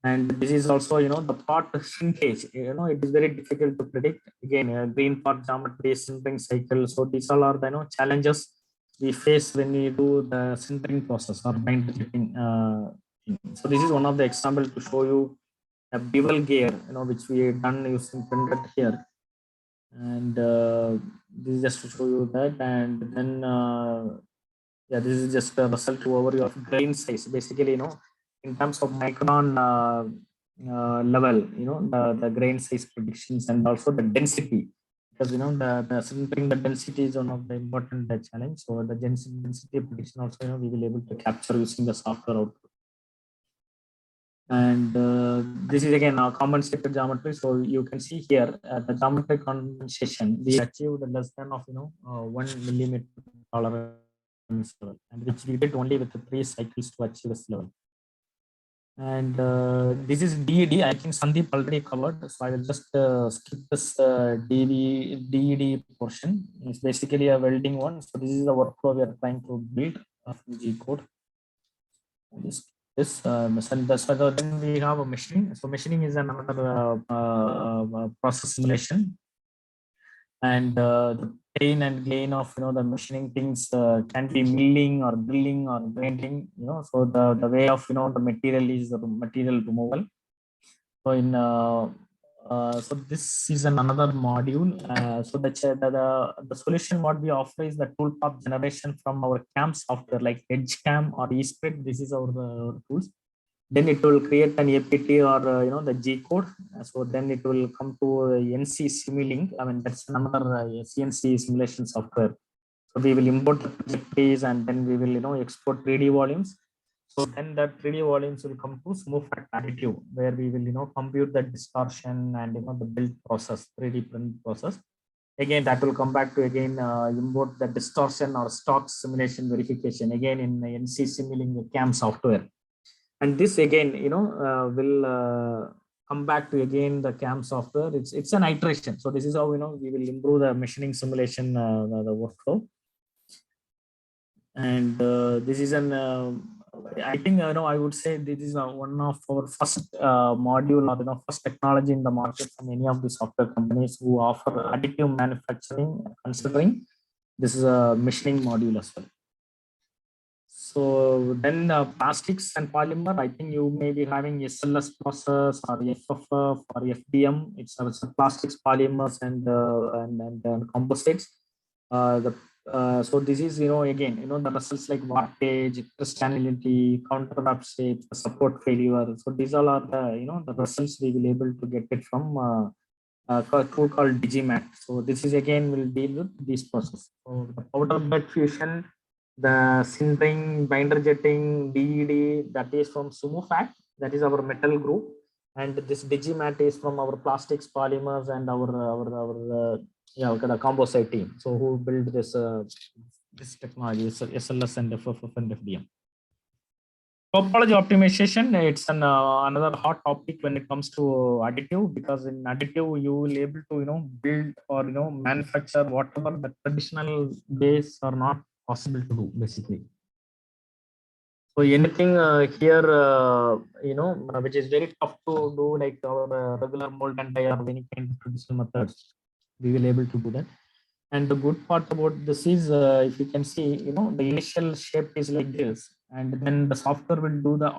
And this is also, the part shrinkage, it is very difficult to predict. Again, green part geometry, sintering cycle. So these all are the challenges we face when we do the sintering process or binder jetting. So this is one of the examples to show you a bevel gear, which we have done using printed here. And this is just to show you that. And then, yeah, this is just a result overview of grain size. Basically, in terms of micron level, the grain size predictions and also the density, because the sintering the density is one of the important challenge. So the density prediction also we will able to capture using the software output. And this is again our compensated geometry. So you can see here the geometry compensation we achieved less than of 1 millimeter tolerance level, and which we did only with the 3 cycles to achieve this level. And this is DED. I think Sandeep already covered, so I will just skip this DED portion. It's basically a welding one. So this is the workflow we are trying to build of G code. So then we have a machining. So machining is another process simulation, and the pain and gain of the machining things can be milling or drilling or grinding. So the way of the material is the material removal. So in so this is another module. So the solution what we offer is the tool path generation from our CAM software like EdgeCam or eSpread. This is our tools. Then it will create an APT or the G code. So then it will come to NC Simulink. I mean that's another CNC simulation software. So we will import the trajectories and then we will export 3D volumes. So then the 3D volumes will come to Simufact additive, where we will compute the distortion and the build process, 3D print process. Again, that will come back to import the distortion or stock simulation verification again in the NC Simulink CAM software. And this again will come back to the CAM software. It's an iteration. So this is how we will improve the machining simulation the workflow. And this is an I think I would say this is one of our first module or first technology in the market from any of the software companies who offer additive manufacturing, considering this is a machining module as well. So then plastics and polymer, I think you may be having SLS process or FFF or FDM. It's a plastics, polymers and composites. So this is again the results like wattage, crystallinity, counterwrap shapes, support failure. So these all are the the results we will able to get it from a tool called Digimat. So this is again will deal with this process. So the powder bed fusion, the sintering, binder jetting, DED, that is from Simufact, that is our metal group, and this Digimat is from our plastics, polymers, and our the composite team. So who build this this technology, SLS and FFF and FDM. Topology optimization, it's another hot topic when it comes to additive, because in additive you will able to build or manufacture whatever the traditional ways are not possible to do basically. So anything here which is very tough to do, like our regular mold and die or any kind of traditional methods, we will able to do that. And the good part about this is if you can see the initial shape is like this, and then the software will do the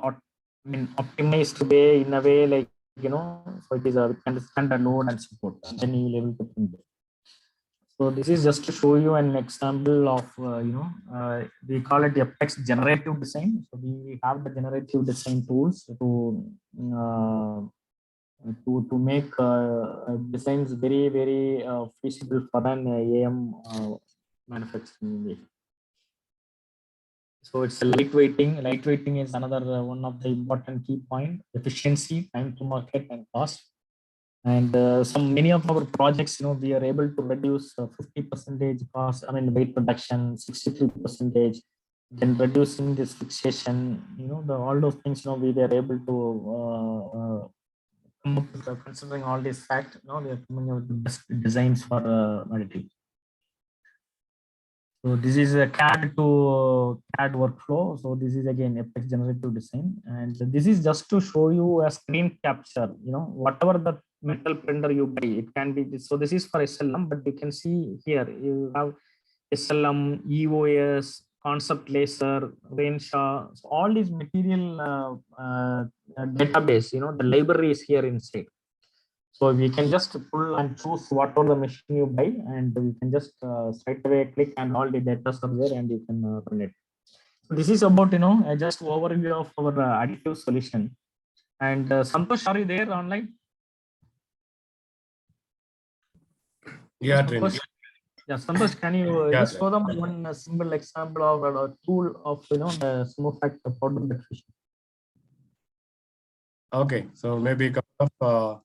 optimized way in a way like so it is a understand the load and support, and then you will able to print it. So this is just to show you an example of, we call it Apex generative design. So we have the generative design tools to make designs very feasible for an AM manufacturing. So it's a lightweighting. Lightweighting is another one of the important key point: efficiency, time to market, and cost. And many of our projects, we are able to reduce 50% cost. I mean, weight reduction, 63%. Then reducing this fixation, all those things, we were able to come up with, considering all these facts. We are coming up with the best designs for additive. So this is a Cad to Cad workflow. So this is again Apex generative design, and this is just to show you a screen capture. Whatever the metal printer you buy, it can be. So this is for SLM, but you can see here you have SLM, EOS, concept laser, Renshaw. So all these material database. The library is here inside. So we can just pull and choose whatever the machine you buy, and we can just straight away click, and all the data are there, and you can run it. So this is about just overview of our additive solution. And Santosh, are you there online? Yeah, Santosh, Santosh, can you just show them one simple example of a tool of the Simufact powder bed fusion? Okay, so maybe a couple of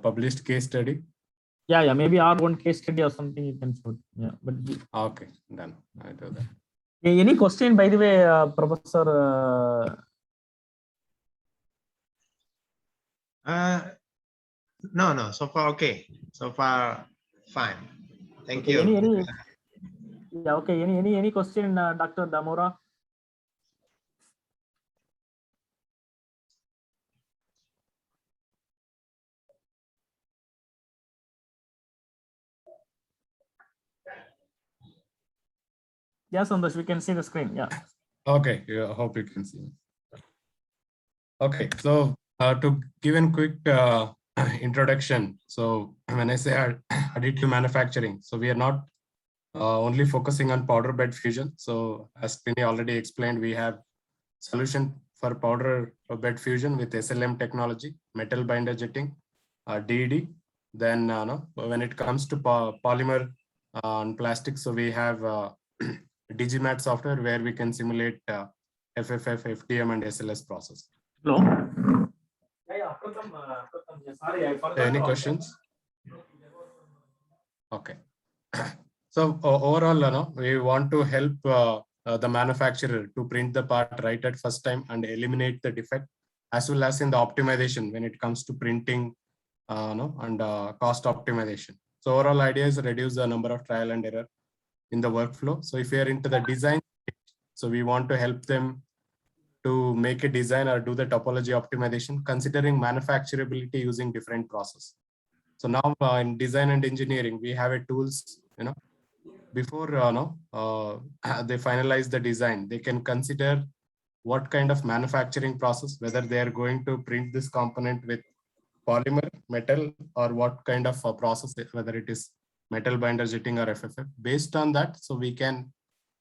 published case study. Yeah, maybe our one case study or something you can show. Yeah, but okay, done. I do that. Any question, by the way, Professor? No. So far, okay. So far, fine. Thank Okay, you. Okay. Any question, Dr. Damora? Yes, Santosh, we can see the screen. Yeah. Okay, I hope you can see. Okay, so to give a quick introduction. So when I say additive manufacturing, so we are not only focusing on powder bed fusion. So as Pini already explained, we have solution for powder bed fusion with SLM technology, metal binder jetting, DED. Then when it comes to polymer and plastic, so we have Digimat software where we can simulate FFF, FDM, and SLS process. Hello. Sorry, I forgot. Any questions? Okay. So overall, we want to help the manufacturer to print the part right at first time and eliminate the defect, as well as in the optimization when it comes to printing and cost optimization. So overall idea is reduce the number of trial and error in the workflow. So if you are into the design, so we want to help them to make a design or do the topology optimization, considering manufacturability using different process. So now in design and engineering, we have a tools, before they finalize the design, they can consider what kind of manufacturing process, whether they are going to print this component with polymer, metal, or what kind of process, whether it is metal binder jetting or FFF. Based on that, so we can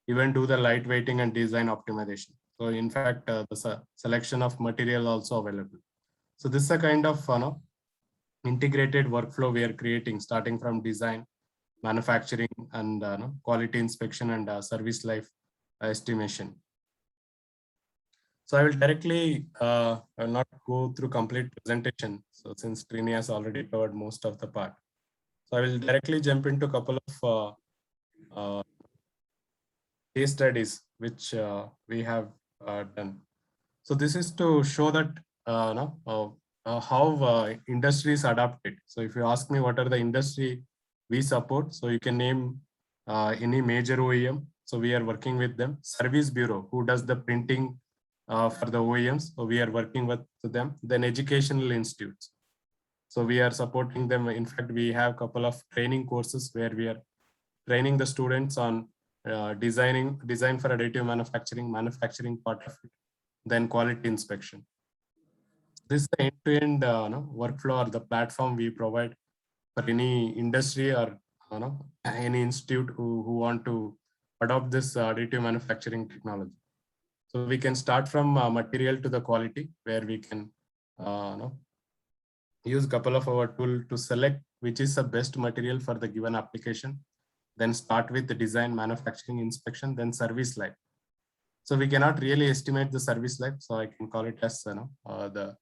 even do the lightweighting and design optimization. So in fact, the selection of material also available. So this is a kind of integrated workflow we are creating, starting from design, manufacturing, and quality inspection and service life estimation. So I will directly, I will not go through complete presentation. So since Trini has already covered most of the part. So I will directly jump into a couple of case studies which we have done. So this is to show that how industries adapted. So if you ask me what are the industry we support, so you can name any major OEM. So we are working with them. Service Bureau, who does the printing for the OEMs. So we are working with them. Then educational institutes. So we are supporting them. In fact, we have a couple of training courses where we are training the students on design for additive manufacturing part of it, then quality inspection. This is the end-to-end workflow or the platform we provide for any industry or any institute who want to adopt this additive manufacturing technology. So we can start from material to the quality, where we can use a couple of our tool to select which is the best material for the given application. Then start with the design, manufacturing, inspection, then service life. So we cannot really estimate the service life. So I can call it as the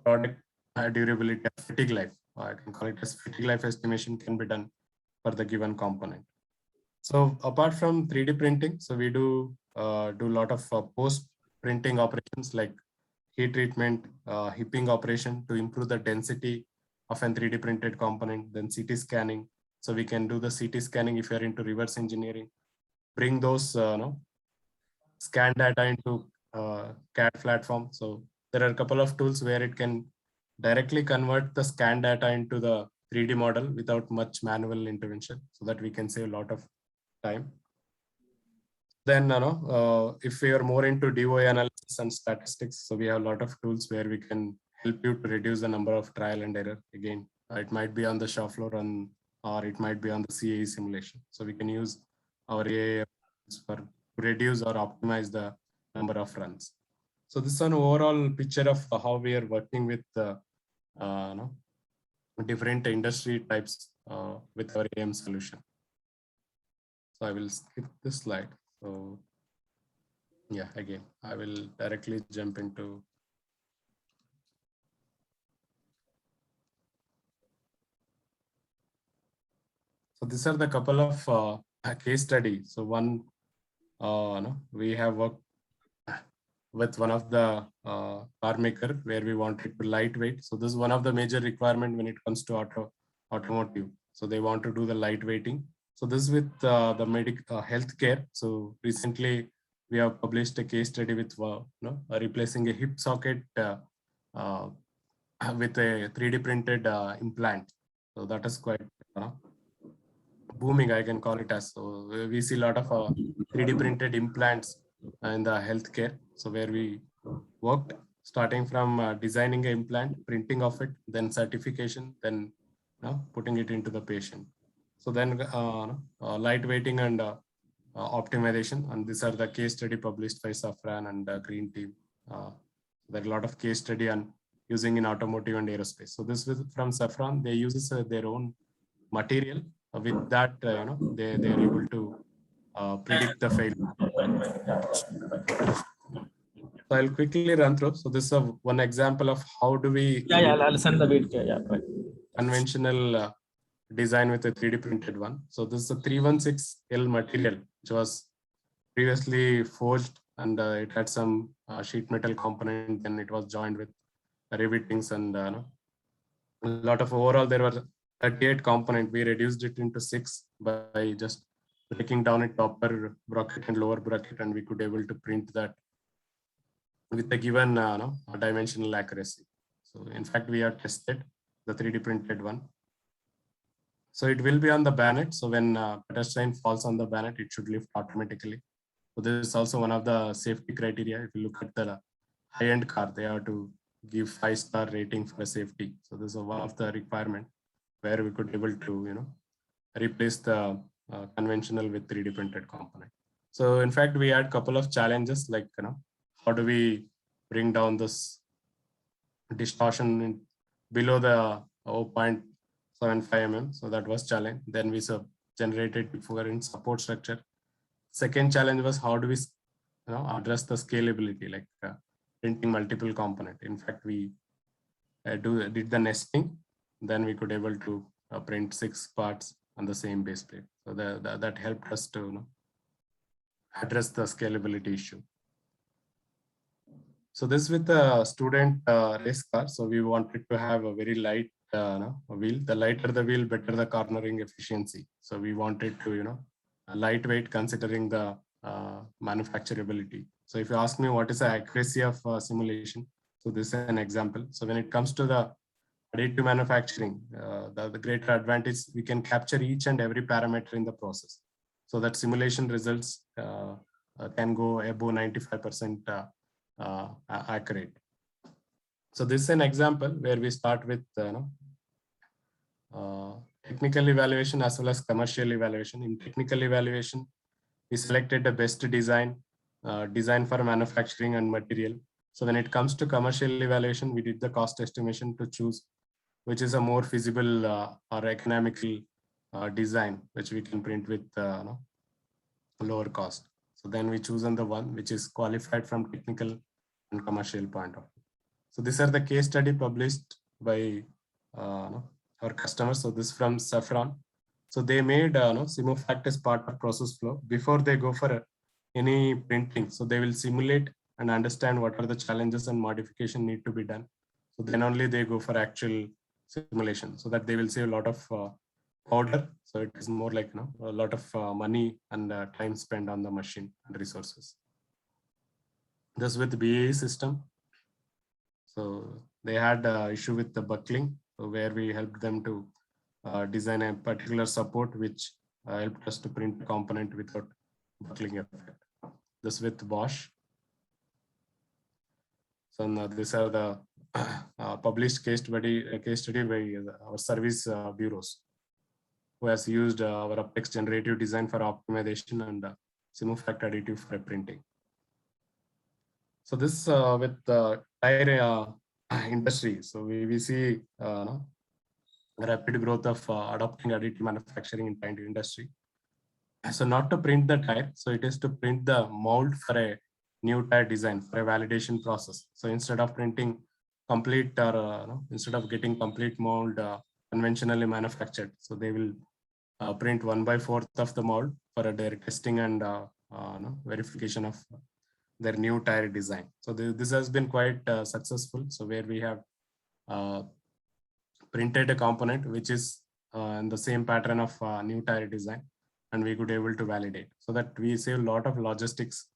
product durability, fatigue life. I can call it as fatigue life estimation can be done for the given component. So apart from 3D printing, so we do a lot of post printing operations like heat treatment, hipping operation to improve the density of an 3D printed component, then CT scanning. So we can do the CT scanning if you're into reverse engineering, bring those scan data into CAD platform. So there are a couple of tools where it can directly convert the scan data into the 3D model without much manual intervention, so that we can save a lot of time. Then if we are more into DOI analysis and statistics, so we have a lot of tools where we can help you to reduce the number of trial and error. Again, it might be on the shop floor or it might be on the CAE simulation. So we can use our AI for reduce or optimize the number of runs. So this is an overall picture of how we are working with different industry types with our AM solution. So I will skip this slide. So yeah, again, I will directly jump into. So these are the couple of case studies. So one, we have worked with one of the car maker where we wanted to lightweight. So this is one of the major requirement when it comes to automotive. So they want to do the lightweighting. So this is with the medical healthcare. So recently we have published a case study with replacing a hip socket with a 3D printed implant. So that is quite booming, I can call it as. So we see a lot of 3D printed implants in the healthcare. So where we worked starting from designing an implant, printing of it, then certification, then putting it into the patient. So then lightweighting and optimization, and these are the case study published by Safran and Green Team. There are a lot of case study on using in automotive and aerospace. So this was from Safran. They use their own material. With that, they are able to predict the failure. So I'll quickly run through. So this is one example of how do we I'll send the video. Yeah, right. Conventional design with a 3D printed one. So this is a 316L material, which was previously forged, and it had some sheet metal component, and it was joined with rivetings and a lot of overall there were 38 component. We reduced it into 6 by just breaking down it upper bracket and lower bracket, and we could able to print that with a given dimensional accuracy. So in fact, we have tested the 3D printed one. So it will be on the bonnet. So when pedestrian falls on the bonnet, it should lift automatically. So this is also one of the safety criteria. If you look at the high-end car, they have to give 5-star rating for safety. So this is one of the requirement where we could able to replace the conventional with 3D printed component. So in fact, we had a couple of challenges like how do we bring down this distortion below the 0.75 mm. So that was challenge. Then we generated before in support structure. Second challenge was how do we address the scalability, like printing multiple component. In fact, we did the nesting. Then we could able to print 6 parts on the same base plate. So that helped us to address the scalability issue. So this with the student race car. So we wanted to have a very light wheel. The lighter the wheel, better the cornering efficiency. So we wanted to lightweight considering the manufacturability. So if you ask me what is the accuracy of simulation, so this is an example. So when it comes to the additive manufacturing, the greater advantage, we can capture each and every parameter in the process. So that simulation results can go above 95% accurate. So this is an example where we start with a technical evaluation as well as commercial evaluation. In technical evaluation, we selected the best design, design for manufacturing and material. So when it comes to commercial evaluation, we did the cost estimation to choose which is a more feasible or economical design, which we can print with lower cost. So then we chosen the one which is qualified from technical and commercial point of view. So these are the case study published by our customers. So this from Saffron. So they made Simufact as part of process flow before they go for any printing. So they will simulate and understand what are the challenges and modification need to be done. So then only they go for actual simulation, so that they will save a lot of powder. So it is more like a lot of money and time spent on the machine and resources. This with BAE system. So they had issue with the buckling, so where we helped them to design a particular support which helped us to print a component without buckling effect. This with Bosch. So now these are the published case study by our service bureaus, who has used our Apex generative design for optimization and Simufact additive for printing. So this with the tire industry. So we see rapid growth of adopting additive manufacturing in tire industry. So not to print the tire, so it is to print the mold for a new tire design for a validation process. So instead of printing complete or instead of getting complete mold conventionally manufactured, so they will print 1/4 of the mold for their testing and verification of their new tire design. So this has been quite successful. So where we have printed a component which is in the same pattern of new tire design, and we could able to validate, so that we save a lot of logistics,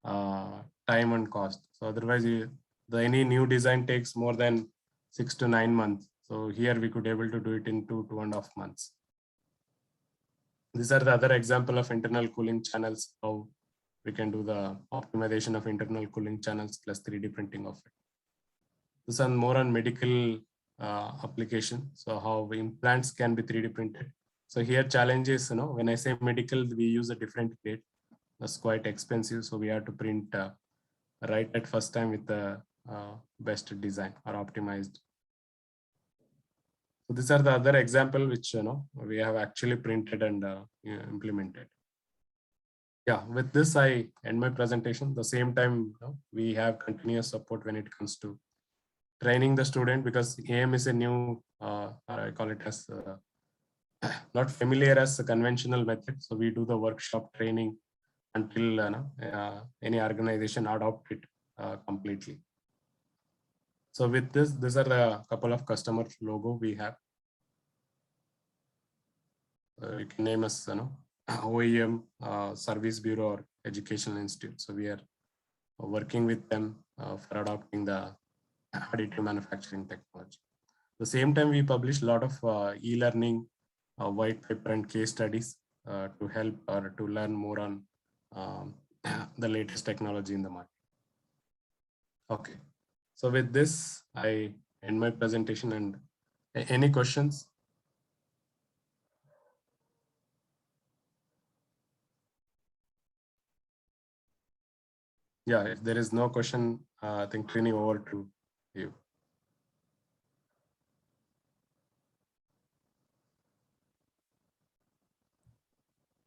time and cost. So otherwise any new design takes more than 6 to 9 months. So here we could able to do it in 2.5 months. These are the other example of internal cooling channels, how we can do the optimization of internal cooling channels plus 3D printing of it. This is more on medical application. So how implants can be 3D printed. So here challenge is, when I say medical, we use a different grade. That's quite expensive. So we have to print right at first time with the best design or optimized. So these are the other example which we have actually printed and implemented. Yeah, with this I end my presentation. The same time we have continuous support when it comes to training the student, because AM is a new, I call it as not familiar as a conventional method. So we do the workshop training until any organization adopt it completely. So with this, these are the couple of customer logo we have. You can name us OEM, Service Bureau, or Educational Institute. So we are working with them for adopting the additive manufacturing technology. At the same time, we publish a lot of e-learning, white paper and case studies to help or to learn more on the latest technology in the market. Okay, so with this, I end my presentation. And any questions? Yeah, if there is no question, I think turning over to you.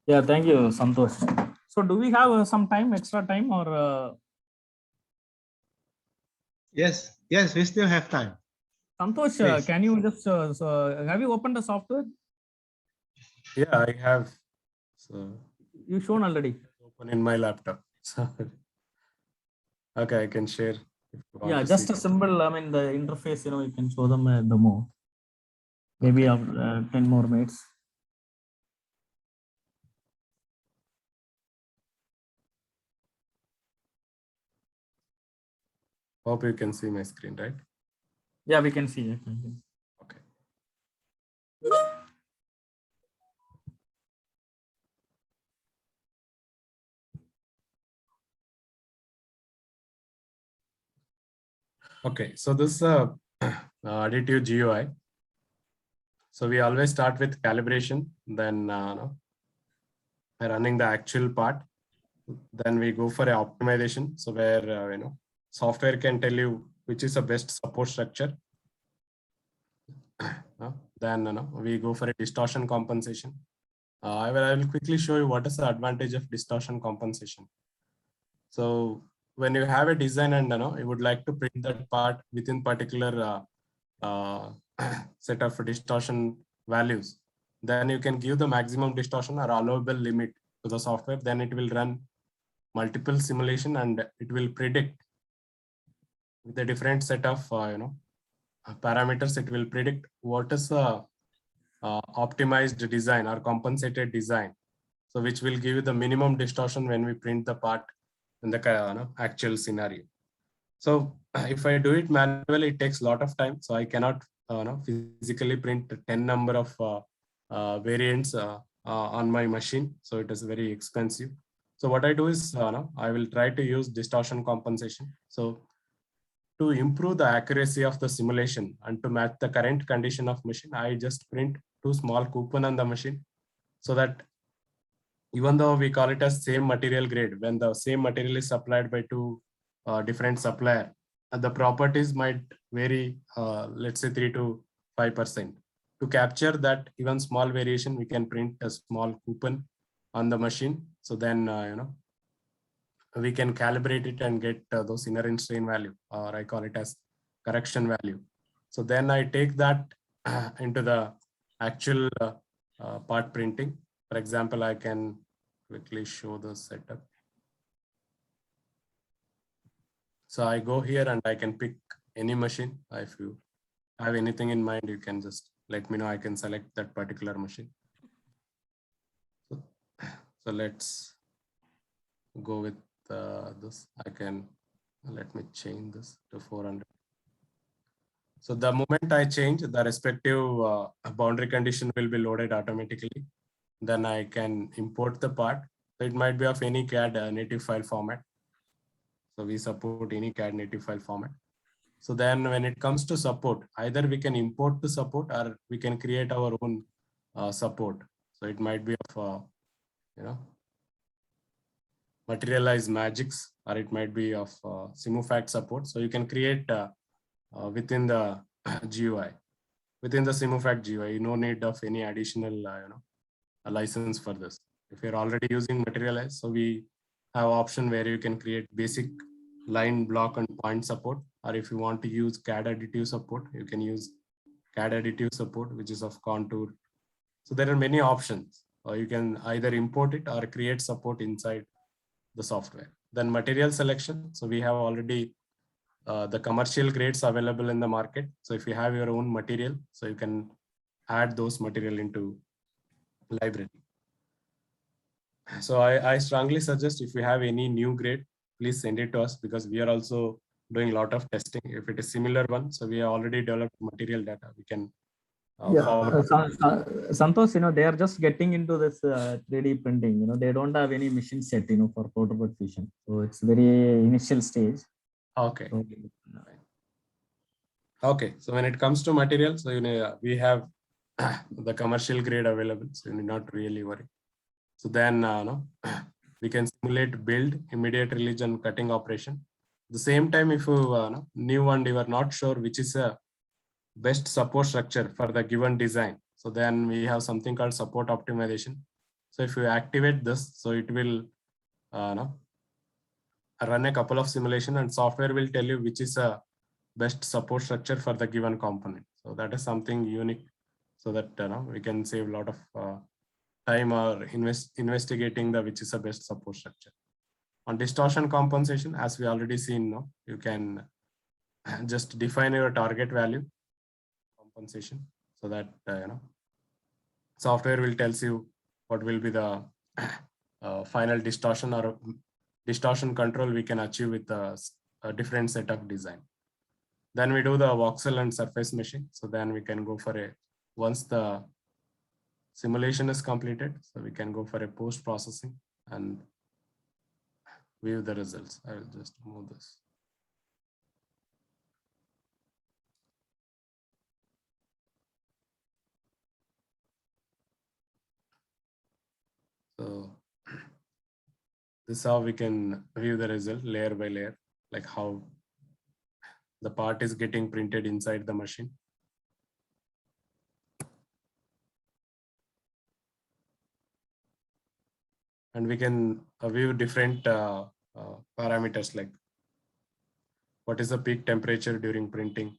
Yeah, thank you, Santosh. So do we have some time, extra time, or? Yes, we still have time. Santosh, can you just, have you opened the software? Yeah, I have. So you shown already. Open in my laptop. So okay, I can share. Yeah, just a symbol. I mean, the interface, you can show them a demo. Maybe okay. 10 more minutes. Hope you can see my screen, right? Yeah, we can see it. Okay. Okay, so this Additive GUI. So we always start with calibration, then running the actual part. Then we go for a optimization. So where software can tell you which is the best support structure. Then we go for a distortion compensation. I will quickly show you what is the advantage of distortion compensation. So when you have a design and you would like to print that part within particular set of distortion values, then you can give the maximum distortion or allowable limit to the software. Then it will run multiple simulation and it will predict with a different set of parameters. It will predict what is the optimized design or compensated design, so which will give you the minimum distortion when we print the part in the actual scenario. So if I do it manually, it takes a lot of time. So I cannot physically print 10 number of variants on my machine. So it is very expensive. So what I do is I will try to use distortion compensation. So to improve the accuracy of the simulation and to match the current condition of machine, I just print 2 small coupon on the machine, so that even though we call it as same material grade, when the same material is supplied by 2 different supplier, the properties might vary, let's say 3 to 5%. To capture that even small variation, we can print a small coupon on the machine. So then we can calibrate it and get those inherent strain value, or I call it as correction value. So then I take that into the actual part printing. For example, I can quickly show the setup. So I go here and I can pick any machine. If you have anything in mind, you can just let me know. I can select that particular machine. So let's go with this. Let me change this to 400. So the moment I change, the respective boundary condition will be loaded automatically. Then I can import the part. So it might be of any CAD native file format. So we support any CAD native file format. So then when it comes to support, either we can import the support or we can create our own support. So it might be of, materialized magics, or it might be of Simufact support. So you can create within the GUI, within the Simufact GUI, no need of any additional a license for this. If you're already using materialize, so we have option where you can create basic line, block and point support, or if you want to use CAD additive support, you can use CAD additive support, which is of contour. So there are many options, or you can either import it or create support inside the software. Then material selection. So we have already the commercial grades available in the market. So if you have your own material, so you can add those material into library. So I strongly suggest, if you have any new grade, please send it to us, because we are also doing a lot of testing. If it is similar one, so we have already developed material data. We can Santosh, they are just getting into this 3D printing. They don't have any machine set, for photo precision. So it's very initial stage. Okay. Okay. So when it comes to material, so we have the commercial grade available, so you need not really worry. So then we can simulate build, immediate release and cutting operation. At the same time, if you new one, you are not sure which is a best support structure for the given design, so then we have something called support optimization. So if you activate this, so it will run a couple of simulation and software will tell you which is a best support structure for the given component. So that is something unique, so that we can save a lot of time or investigating the which is the best support structure. On distortion compensation, as we already seen, you can just define your target value compensation, so that software will tells you what will be the final distortion or distortion control we can achieve with a different set of design. Then we do the voxel and surface meshing. So then we can go for a, once the simulation is completed, so we can go for a post processing and view the results. I will just move this. This is how we can view the result layer by layer, like how the part is getting printed inside the machine. And we can view different parameters, like what is the peak temperature during printing.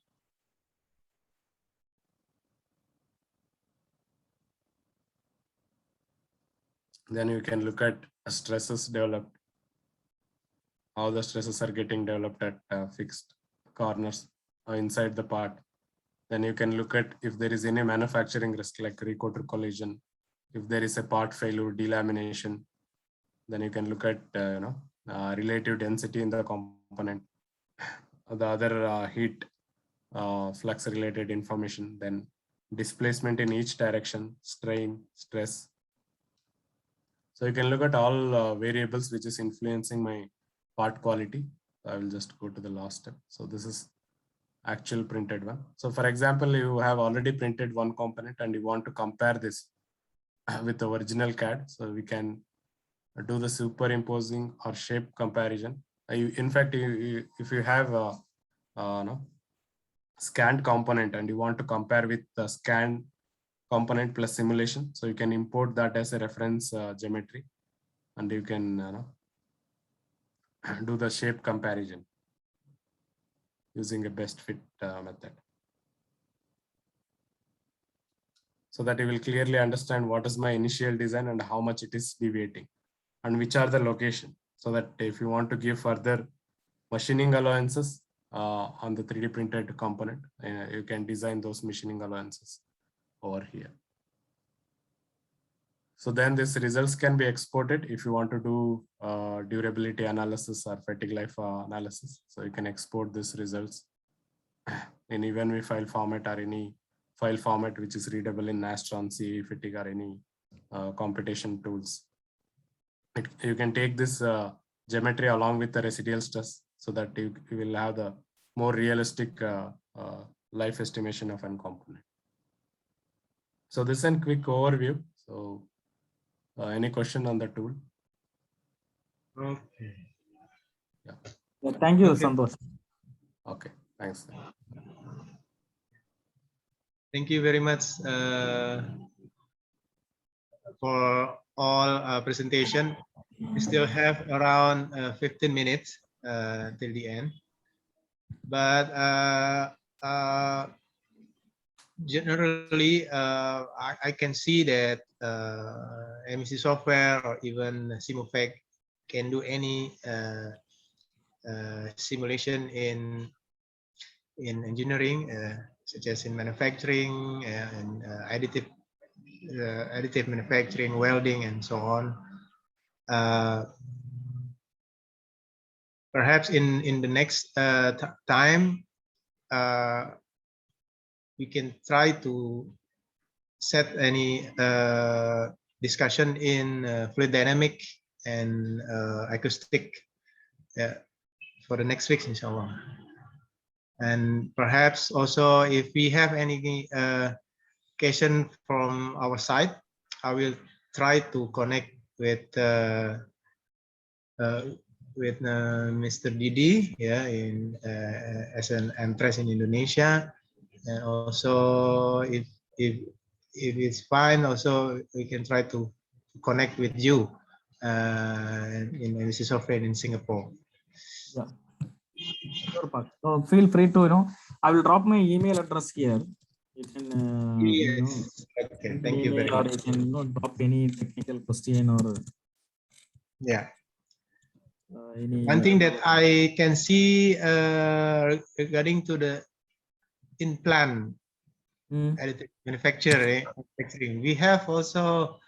Then you can look at stresses developed, how the stresses are getting developed at fixed corners inside the part. Then you can look at if there is any manufacturing risk like recoater collision, if there is a part failure, delamination. Then you can look at relative density in the component, the other heat flux related information, then displacement in each direction, strain, stress. So you can look at all variables which is influencing my part quality. I will just go to the last step. So this is actual printed one. So for example, you have already printed one component and you want to compare this with the original CAD. So we can do the superimposing or shape comparison. In fact, if you have a scanned component and you want to compare with the scanned component plus simulation, so you can import that as a reference geometry, and you can do the shape comparison using a best fit method, so that you will clearly understand what is my initial design and how much it is deviating and which are the location, so that if you want to give further machining allowances on the 3D printed component, you can design those machining allowances over here. So then these results can be exported if you want to do durability analysis or fatigue life analysis. So you can export these results in even file format or any file format which is readable in Nastron, CE, fatigue or any computation tools. You can take this geometry along with the residual stress, so that you will have the more realistic life estimation of an component. So this is a quick overview. So any question on the tool? Okay. Yeah, thank you, Okay. Santosh. Okay, thanks. Thank you very much for all presentation. We still have around 15 minutes till the end, but generally I can see that MEC software or even Simufact can do any simulation in engineering, such as in manufacturing and additive manufacturing, welding, and so on. Perhaps in the next time, we can try to set any discussion in fluid dynamic and acoustic for the next week, inshallah. And perhaps also if we have any question from our side, I will try to connect with Mr. Didi, yeah, in as an empress in Indonesia, and also if it's fine, also we can try to connect with you in MEC software in Singapore. Yeah. Sure, Pak. So feel free to, I will drop my email address here. You can, Yes. Okay. Thank you very or much. you can drop any technical question or Yeah. any. One thing that I can see regarding to the in-plant additive manufacturing, we have also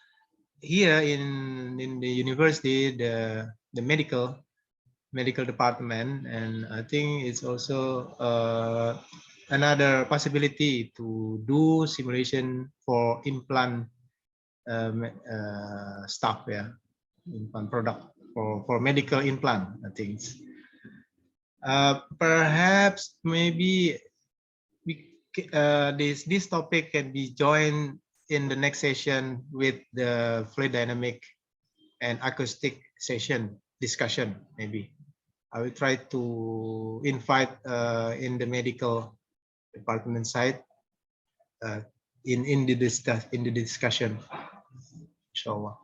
here in the university the medical department, and I think it's also another possibility to do simulation for implant stuff, yeah, implant product for medical implant, I think. Perhaps maybe we this topic can be joined in the next session with the fluid dynamic and acoustic session. discussion. Maybe I will try to invite in the medical department side in the discussion. Inshallah.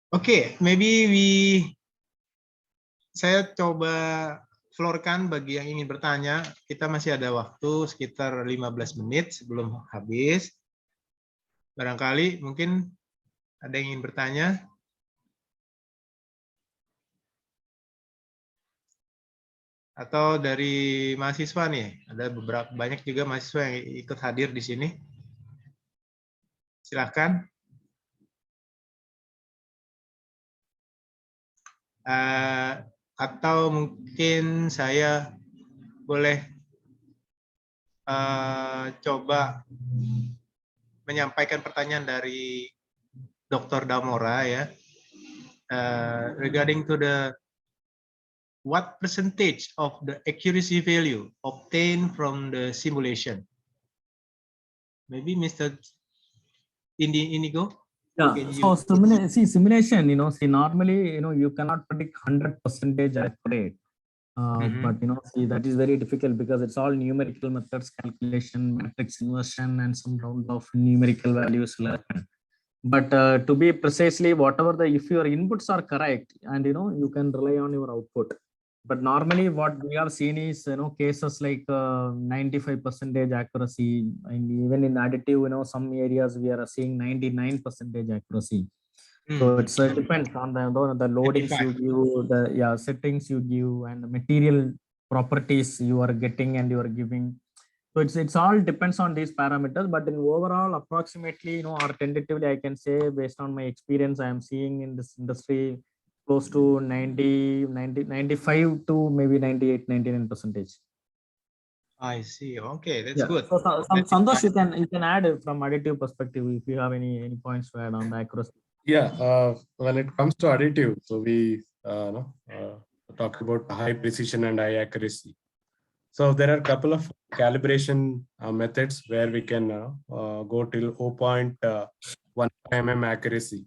Okay, maybe saya coba floorkan bagi yang ingin bertanya. Kita masih ada waktu sekitar 15 menit sebelum habis. Barangkali mungkin ada yang ingin bertanya. Atau dari mahasiswa nih, ada banyak juga mahasiswa yang ikut hadir di sini. Silahkan. Atau mungkin saya boleh coba menyampaikan pertanyaan dari Dr. Damora ya, regarding to the what percentage of the accuracy value obtained from the simulation? Maybe Mr. Inigo. Yeah, so simulation, normally, you cannot predict 100% accurate. But that is very difficult because it's all numerical methods, calculation, matrix inversion, and some round of numerical values learned. But to be precisely whatever if your inputs are correct, and you can rely on your output. But normally what we have seen is cases like 95% accuracy, and even in additive, some areas we are seeing 99% accuracy. So it's depends on the loadings you give, the settings you give, and the material properties you are getting and you are giving. So it's all depends on these parameters. But in overall, approximately, or tentatively, I can say based on my experience, I am seeing in this industry close to 95 to maybe 98, 99%. I see. Okay, that's good. So Santosh, you can add from additive perspective if you have any points to add on the accuracy. Yeah, when it comes to additive, so we talk about high precision and high accuracy. So there are a couple of calibration methods where we can go till 0.1 mm accuracy.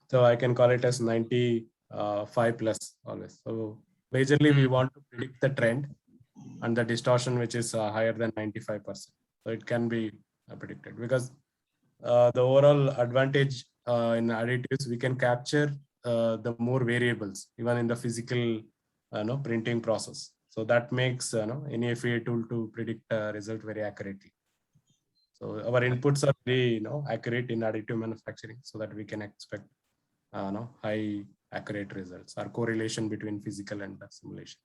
So I can call it as 95 plus always. So majorly we want to predict the trend and the distortion which is higher than 95%. So it can be predicted because the overall advantage in additives, we can capture the more variables even in the physical printing process. So that makes any FEA tool to predict result very accurately. So our inputs are very accurate in additive manufacturing, so that we can expect high accurate results or correlation between physical and simulation.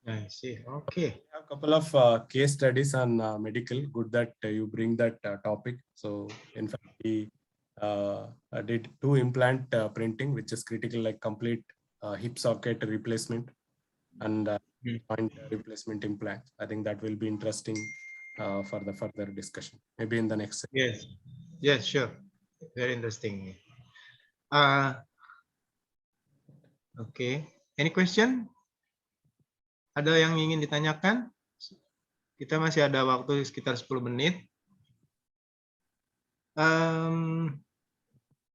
I see. Okay. We have a couple of case studies on medical. Good that you bring that topic. So in fact, we did 2 implant printing, which is critical, like complete hip socket replacement and joint replacement implant. I think that will be interesting for the further discussion, maybe in the next session. Yes, sure. Very interesting. Okay. Any question? Ada yang ingin ditanyakan? Kita masih ada waktu sekitar 10 menit.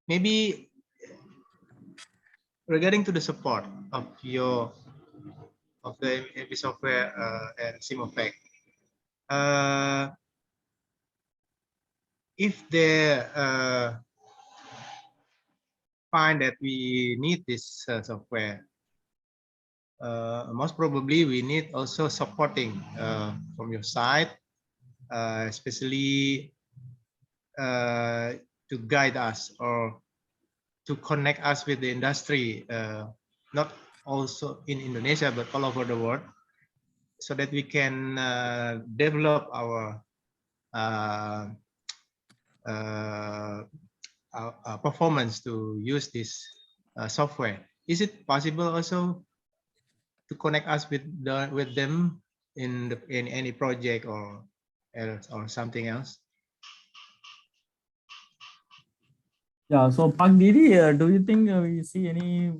Maybe regarding to the support of the MP software and Simufact, if they find that we need this software, most probably we need also supporting from your side, especially to guide us or to connect us with the industry, not also in Indonesia, but all over the world, so that we can develop our performance to use this software. Is it possible also to connect us with them in any project or something else? Yeah, so Pak Didi, do you think we see any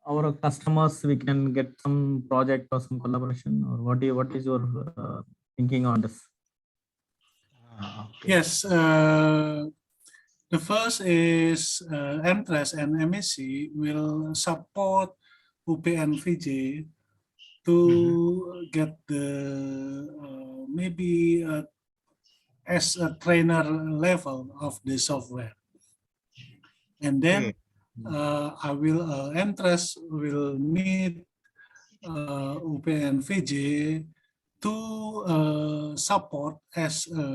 our customers we can get some project or some collaboration, or what is your thinking on this? Yes, The first is MTRES and MSc will support UP and VJ to get the maybe as a trainer level of the software. And then MTRES will need UP and VJ to support as a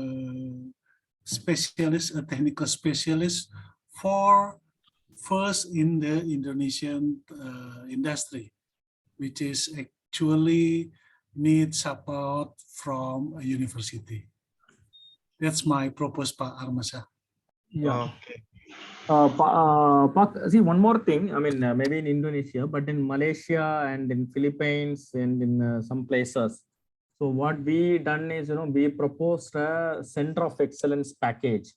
specialist, a technical specialist for first in the Indonesian industry, which is actually need support from a university. That's my proposal, Pak Armasa. Yeah. Okay. See, one more thing. I mean, maybe in Indonesia, but in Malaysia and in Philippines and in some places. So what we done is, we proposed a Center of Excellence package.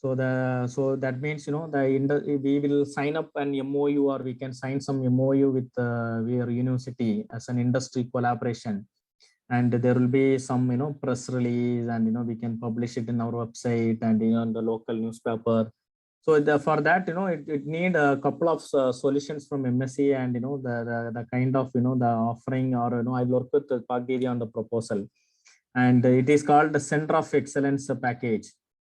So that means, we will sign up an MOU, or we can sign some MOU with your university as an industry collaboration. And there will be some, press release, and, we can publish it in our website and, in the local newspaper. So for that, it need a couple of solutions from MSc, and, the kind of, the offering, or, I work with Pak Didi on the proposal. And it is called the Center of Excellence package.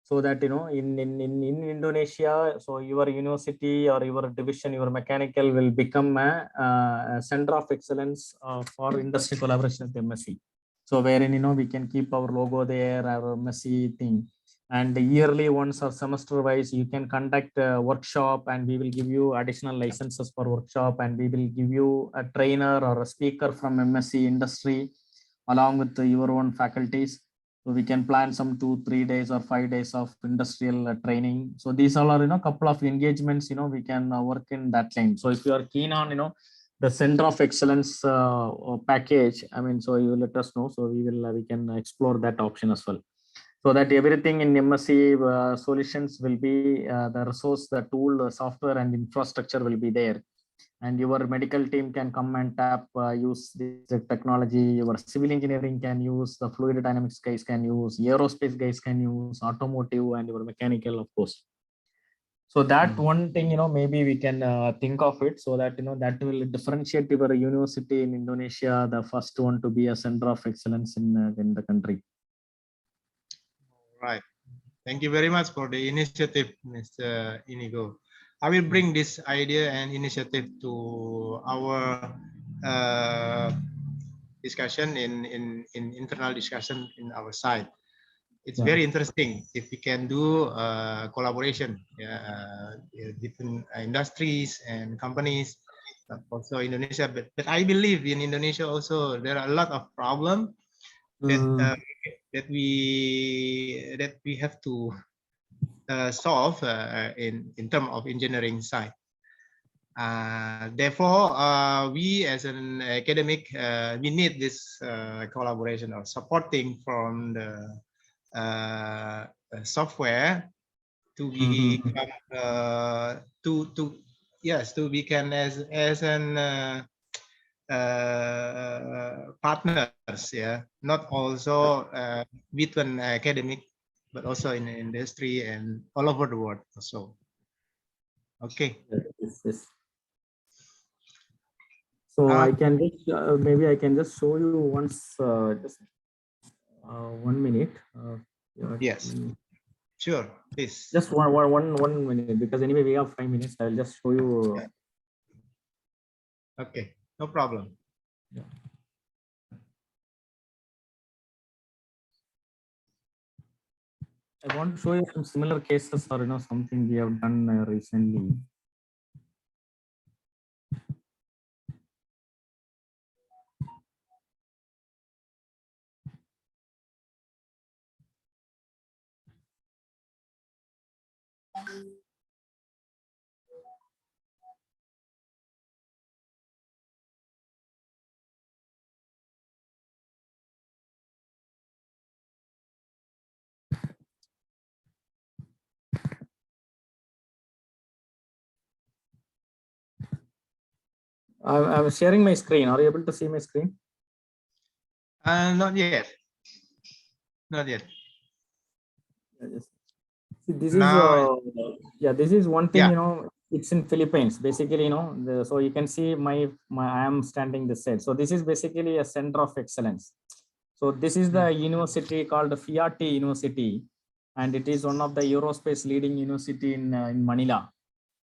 So that, in Indonesia, so your university or your division, your mechanical will become a Center of Excellence for industry collaboration with MSc. So wherein, we can keep our logo there, our MSc thing. And yearly once or semester wise, you can conduct a workshop, and we will give you additional licenses for workshop, and we will give you a trainer or a speaker from MSc industry along with your own faculties. So we can plan some 2-3 days or 5 days of industrial training. So these all are, couple of engagements, we can work in that line. So if you are keen on, the Center of Excellence package, I mean, so you let us know. So we can explore that option as well. So that everything in MSc solutions will be the resource, the tool, the software, and infrastructure will be there. And your medical team can come and use this technology. Your civil engineering can use, the fluid dynamics guys can use, aerospace guys can use, automotive, and your mechanical, of course. So that one thing, maybe we can think of it, so that, that will differentiate your university in Indonesia, the first one to be a center of excellence in the country. Right. Thank you very much for the initiative, Mr. Inigo. I will bring this idea and initiative to our discussion in internal discussion in our side. It's very interesting if we can do collaboration, different industries and companies, also Indonesia. But I believe in Indonesia also there are a lot of problems that we have to solve in terms of engineering side. Therefore, we as an academic, we need this collaboration or supporting from the software to be to become as an partners, not also between academic, but also in the industry and all over the world also. Okay. Yes. So I can just maybe I can just show you once, just 1 minute. Yes, sure, please. Just one minute, because anyway we have 5 minutes. I'll just show you. Okay, no problem. Yeah. I want to show you some similar cases, or something we have done recently. I was sharing my screen. Are you able to see my screen? Not yet. Not yet. Yes. See, this is Now, this is one thing, yeah. you know, it's in Philippines basically, you know, so you can see my I am standing this side, so this is basically a center of excellence. So this is the university called the Fiat University, and it is one of the aerospace leading university in Manila.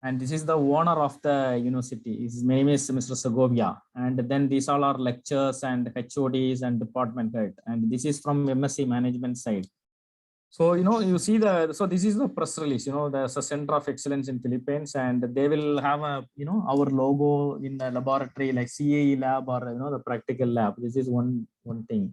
And this is the owner of the university. His name is Mr. Segovia. And then these all are lectures and HODs and department head. And this is from MSc management side. So, you know, you see so this is the press release, you know, there's a center of excellence in Philippines, and they will have a, you know, our logo in the laboratory like CAE lab or, you know, the practical lab. This is one thing.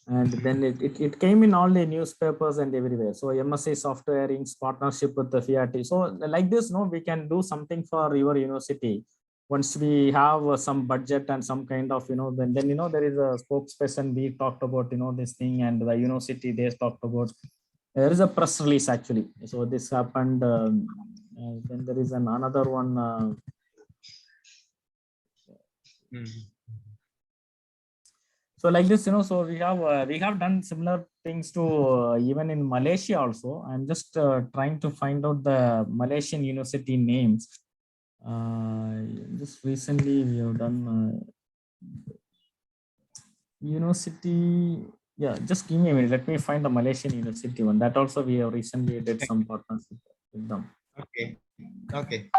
And then it came in all the newspapers and everywhere. So MSc Software Inc.'s partnership with the Fiat. So like this, no, we can do something for your university. Once we have some budget and some kind of, you know, then you know, there is a spokesperson, we talked about, you know, this thing, and the university, they talked about, there is a press release actually. So this happened. Then there is another one. So like this, you know, so we have done similar things to even in Malaysia also. I'm just trying to find out the Malaysian university names. Just recently we have done university. Yeah, just give me a minute. Let me find the Malaysian university one. That also we have recently did some partnership with them. Okay. Okay.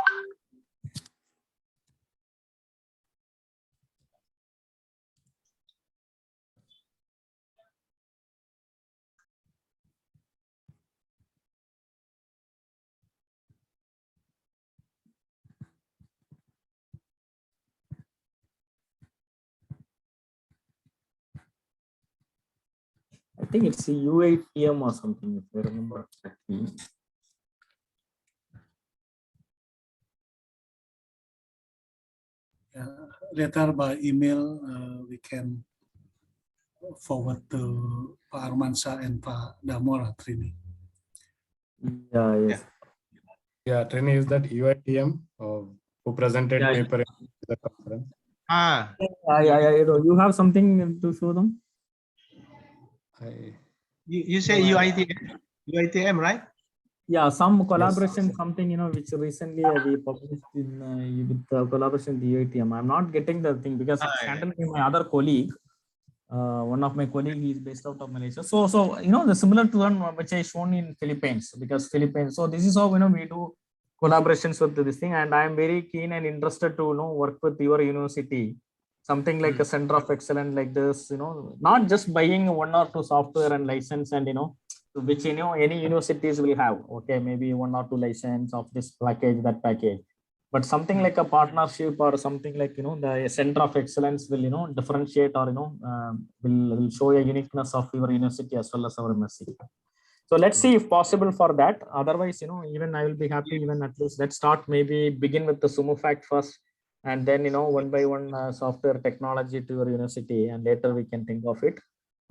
I think it's U8TM or something, if I remember correctly. Later by email, we can forward to Pak Armansyah and Pak Damora Trini. Yeah, yes. Yeah, Trini, is that UITM who presented Yeah. paper in the conference? You have something to show them? You say UITM, right? Yeah, some collaboration, something, you know, which recently we published in with collaboration with the UITM. I'm not getting the thing because it's handled by my other colleague. One of my colleague, he is based out of Malaysia. So you know, the similar to one which I shown in Philippines, because Philippines. So this is how, you know, we do collaborations with this thing, and I am very keen and interested to, you know, work with your university. Something like a center of excellence like this, you know, not just buying one or two software and license and, you know, which, you know, any universities will have. Okay, maybe one or two license of this package, that package. But something like a partnership or something like, you know, the center of excellence will, you know, differentiate or, you know, will show a uniqueness of your university as well as our MSc. So let's see if possible for that. Otherwise, you know, even I will be happy, even at least let's start, maybe begin with the Simufact first, and then, you know, one by one software technology to your university, and later we can think of it.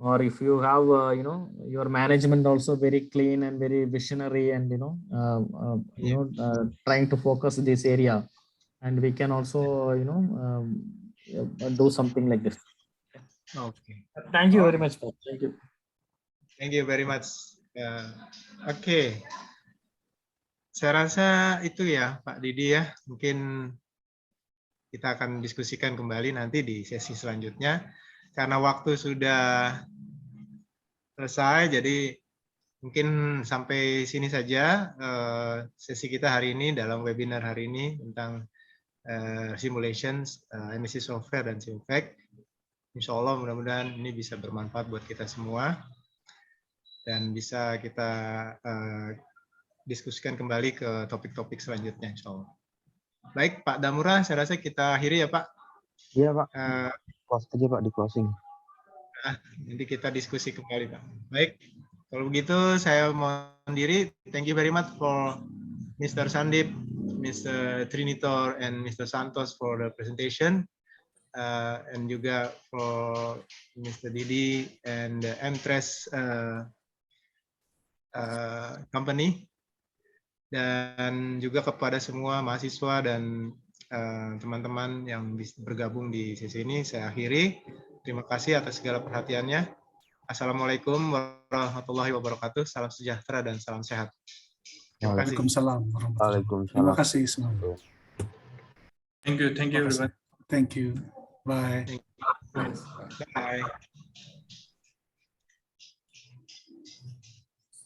Or if you have, you know, your management also very clean and very visionary, and, you know, trying to focus this area, and we can also, you know, do something like this. Okay. Thank you very much. Thank you. Thank you very much. Oke. Saya rasa itu ya, Pak Didi ya. Mungkin kita akan diskusikan kembali nanti di sesi selanjutnya. Karena waktu sudah selesai, jadi mungkin sampai sini saja sesi kita hari ini dalam webinar hari ini tentang simulations, MSc software dan Simufact. Insya Allah mudah-mudahan ini bisa bermanfaat buat kita semua dan bisa kita diskusikan kembali ke topik-topik selanjutnya, insya Allah. Baik, Pak Damura, saya rasa kita akhiri ya, Pak. Iya, Pak. Close aja, Pak, di closing. Nanti kita diskusi kembali, Pak. Baik, kalau begitu saya mohon diri. Thank you very much for Mr. Sandip, Mr. Trinitor, and Mr. Santos for the presentation. And juga for Mr. Didi and the M-Trace company. Dan juga kepada semua mahasiswa dan teman-teman yang bergabung di sesi ini, saya akhiri. Terima kasih atas segala perhatiannya. Assalamualaikum warahmatullahi wabarakatuh. Salam sejahtera dan salam sehat. Waalaikumsalam warahmatullahi wabarakatuh. Waalaikumsalam. Terima kasih semuanya. Thank you Terima kasih. everyone. Thank you. Bye. Bye.